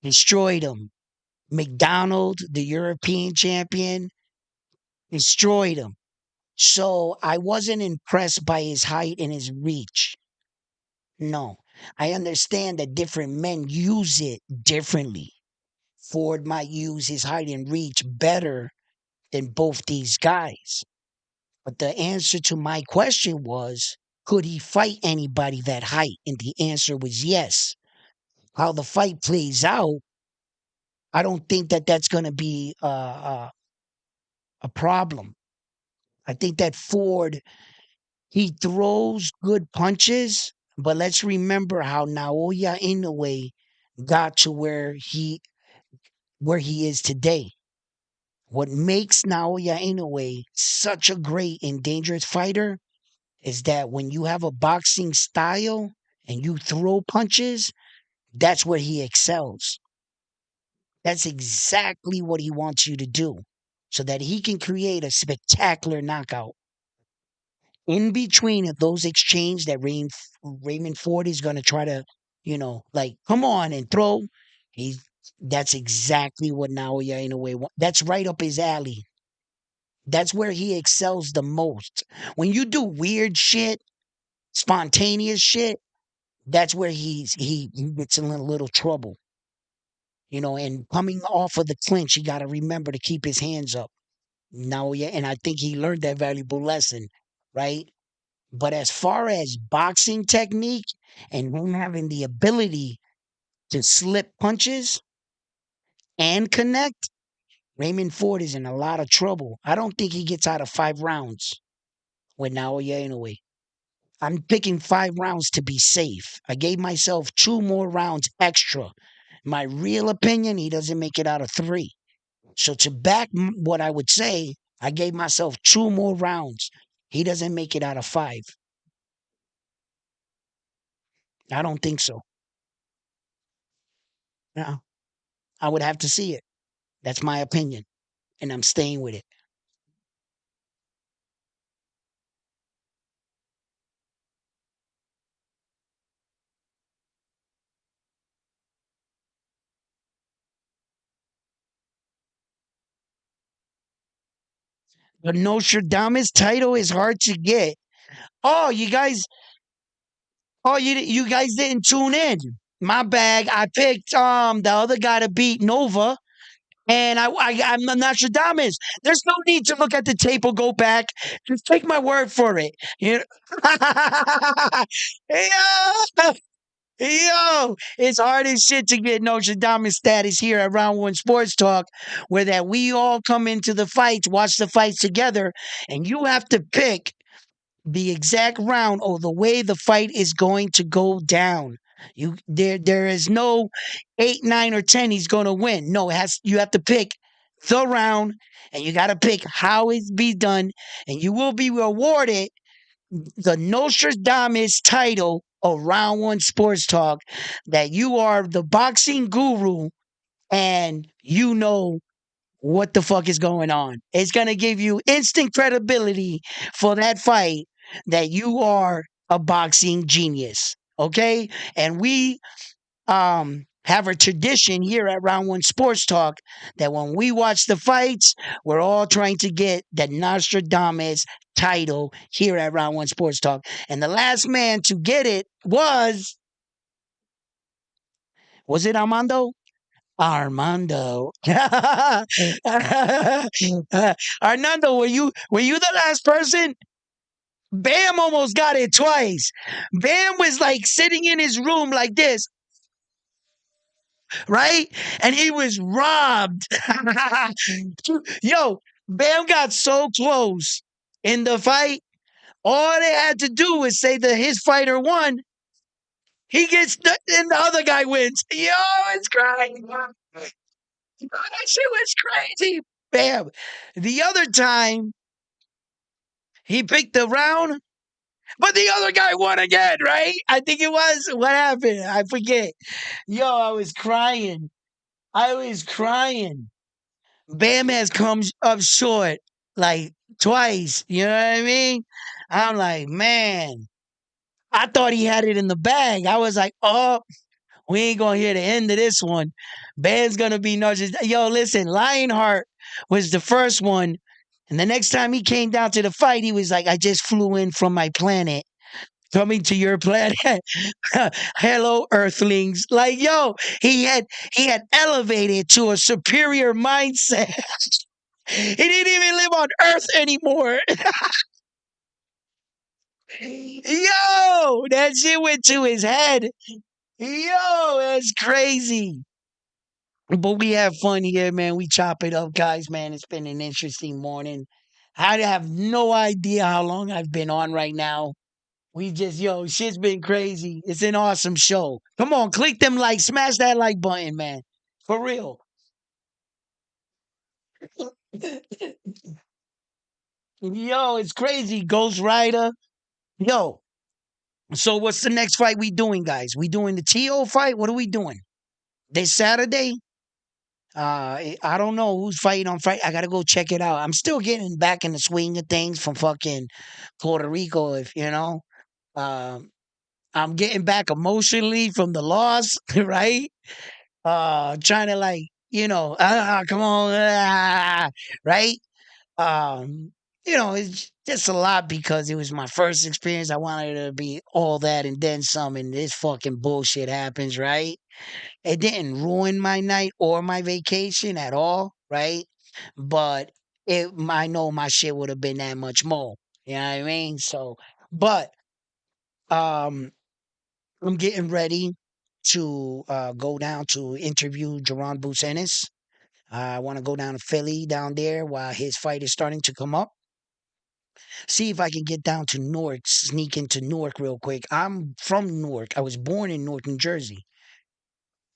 destroyed him. McDonald, the European champion, destroyed him. So I wasn't impressed by his height and his reach. No, I understand that different men use it differently. Ford might use his height and reach better than both these guys. But the answer to my question was, could he fight anybody that height? And the answer was yes. How the fight plays out, I don't think that that's going to be a problem. I think that Ford, he throws good punches, but let's remember how Naoya Inoue got to where he is today. What makes Naoya Inoue such a great and dangerous fighter is that when you have a boxing style and you throw punches, that's where he excels. That's exactly what he wants you to do so that he can create a spectacular knockout. In between of those exchange that Raymond Ford is going to try to, like, come on and throw. He's That's exactly what Naoya Inoue wants. That's right up his alley. That's where he excels the most. When you do weird shit, spontaneous shit, that's where he gets in a little trouble. And coming off of the clinch, he got to remember to keep his hands up. Now, yeah, and I think he learned that valuable lesson, right? But as far as boxing technique and him having the ability to slip punches and connect, Raymond Ford is in a lot of trouble. I don't think he gets out of 5 rounds with Naoya Inoue. I'm picking 5 rounds to be safe. I gave myself 2 more rounds extra. My real opinion, he doesn't make it out of 3. So to back what I would say, I gave myself 2 more rounds. He doesn't make it out of 5. I don't think so. No, I would have to see it. That's my opinion, and I'm staying with it. The Nostradamus title is hard to get. Oh, you guys didn't tune in. My bag. I picked the other guy to beat Nova. And I'm the Nostradamus. There's no need to look at the tape or go back. Just take my word for it. You know? Yo, yo, it's hard as shit to get Nostradamus status here at Round One Sports Talk, where that we all come into the fights, watch the fights together, and you have to pick the exact round or the way the fight is going to go down. There is no 8, 9, or 10 he's gonna win. No, it has you have to pick the round and you gotta pick how it's be done, and you will be rewarded the Nostradamus title of Round One Sports Talk, that you are the boxing guru and you know what the fuck is going on. It's going to give you instant credibility for that fight that you are a boxing genius. Okay? And we have a tradition here at Round One Sports Talk that when we watch the fights, we're all trying to get the Nostradamus title here at Round One Sports Talk. And the last man to get it was it Armando? Armando. Armando, were you the last person? Bam almost got it twice. Bam was like sitting in his room like this, right? And he was robbed. Yo, Bam got so close in the fight. All they had to do was say that his fighter won. He gets and the other guy wins. Yo, it's crazy. That shit was crazy. Bam. The other time he picked the round, but the other guy won again, right? I think it was. What happened? I forget. Yo, I was crying. I was crying. Bam has come up short like twice. You know what I mean? I'm like, man, I thought he had it in the bag. I was like, oh, we ain't gonna hear the end of this one. Bam's gonna be nauseous. Yo, listen, Lionheart was the first one. And the next time he came down to the fight, he was like, I just flew in from my planet. Coming to your planet. Hello, Earthlings. Like, yo, he had elevated to a superior mindset. He didn't even live on Earth anymore. Yo, that shit went to his head. Yo, that's crazy. But we have fun here, man. We chop it up, guys, man. It's been an interesting morning. I have no idea how long I've been on right now. We just, yo, shit's been crazy. It's an awesome show. Come on, click them likes, smash that like button, man. For real. Yo, it's crazy. Ghost Rider. Yo, so what's the next fight we doing, guys? We doing the TO fight? What are we doing? This Saturday? I don't know who's fighting on Friday. I gotta go check it out. I'm still getting back in the swing of things from fucking Puerto Rico, if you know. Um, I'm getting back emotionally from the loss, right? Trying to like, come on, right? Um, it's just a lot because it was my first experience. I wanted it to be all that and then some, and this fucking bullshit happens, right? It didn't ruin my night or my vacation at all, right? But I know my shit would have been that much more. You know what I mean? So, but um, I'm getting ready to go down to interview Jerron Busenis. I want to go down to Philly down there while his fight is starting to come up. See if I can get down to Newark, sneak into Newark real quick. I'm from Newark. I was born in Newark, New Jersey.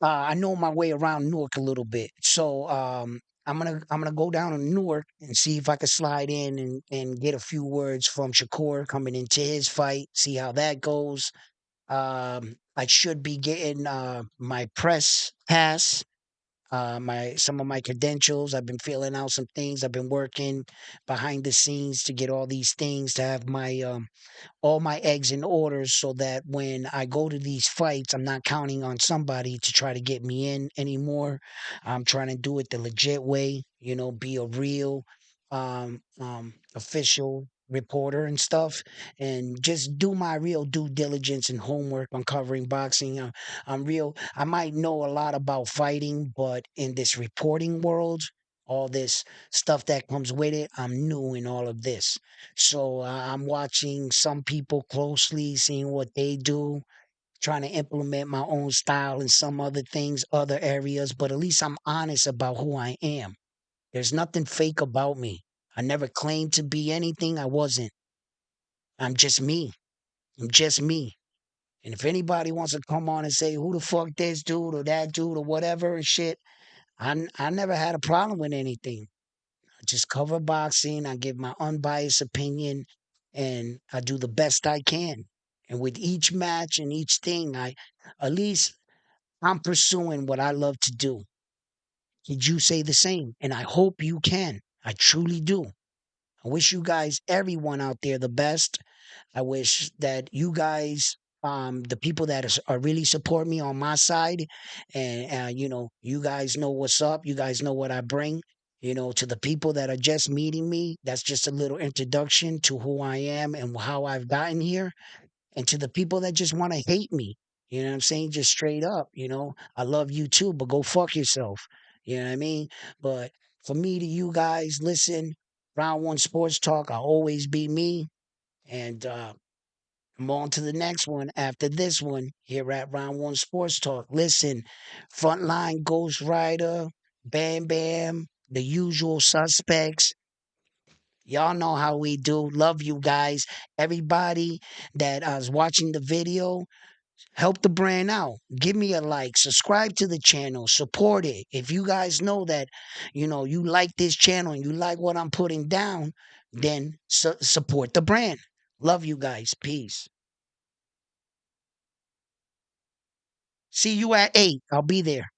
I know my way around Newark a little bit. So I'm gonna go down to Newark and see if I can slide in and get a few words from Shakur coming into his fight, see how that goes. I should be getting my press pass, my some of my credentials. I've been filling out some things. I've been working behind the scenes to get all these things to have my all my eggs in order so that when I go to these fights, I'm not counting on somebody to try to get me in anymore. I'm trying to do it the legit way, be a real official reporter and stuff, and just do my real due diligence and homework on covering boxing. I'm real. I might know a lot about fighting, but in this reporting world, all this stuff that comes with it, I'm new in all of this. So I'm watching some people closely, seeing what they do, trying to implement my own style in some other things, other areas, but at least I'm honest about who I am. There's nothing fake about me. I never claimed to be anything I wasn't. I'm just me. I'm just me. And if anybody wants to come on and say, who the fuck this dude or that dude or whatever and shit, I never had a problem with anything. I just cover boxing. I give my unbiased opinion and I do the best I can. And with each match and each thing, at least I'm pursuing what I love to do. Did you say the same? And I hope you can. I truly do. I wish you guys, everyone out there, the best. I wish that you guys, the people that are really support me on my side, and you guys know what's up. You guys know what I bring. To the people that are just meeting me, that's just a little introduction to who I am and how I've gotten here. And to the people that just want to hate me, you know what I'm saying? Just straight up, I love you too, but go fuck yourself. You know what I mean? But for me to you guys, listen, Round One Sports Talk, I'll always be me. And I'm on to the next one after this one here at Round One Sports Talk. Listen, Frontline Ghost Rider, Bam Bam, the usual suspects. Y'all know how we do. Love you guys. Everybody that is watching the video, help the brand out. Give me a like, subscribe to the channel, support it. If you guys know that, you like this channel and you like what I'm putting down, then support the brand. Love you guys. Peace. See you at 8. I'll be there.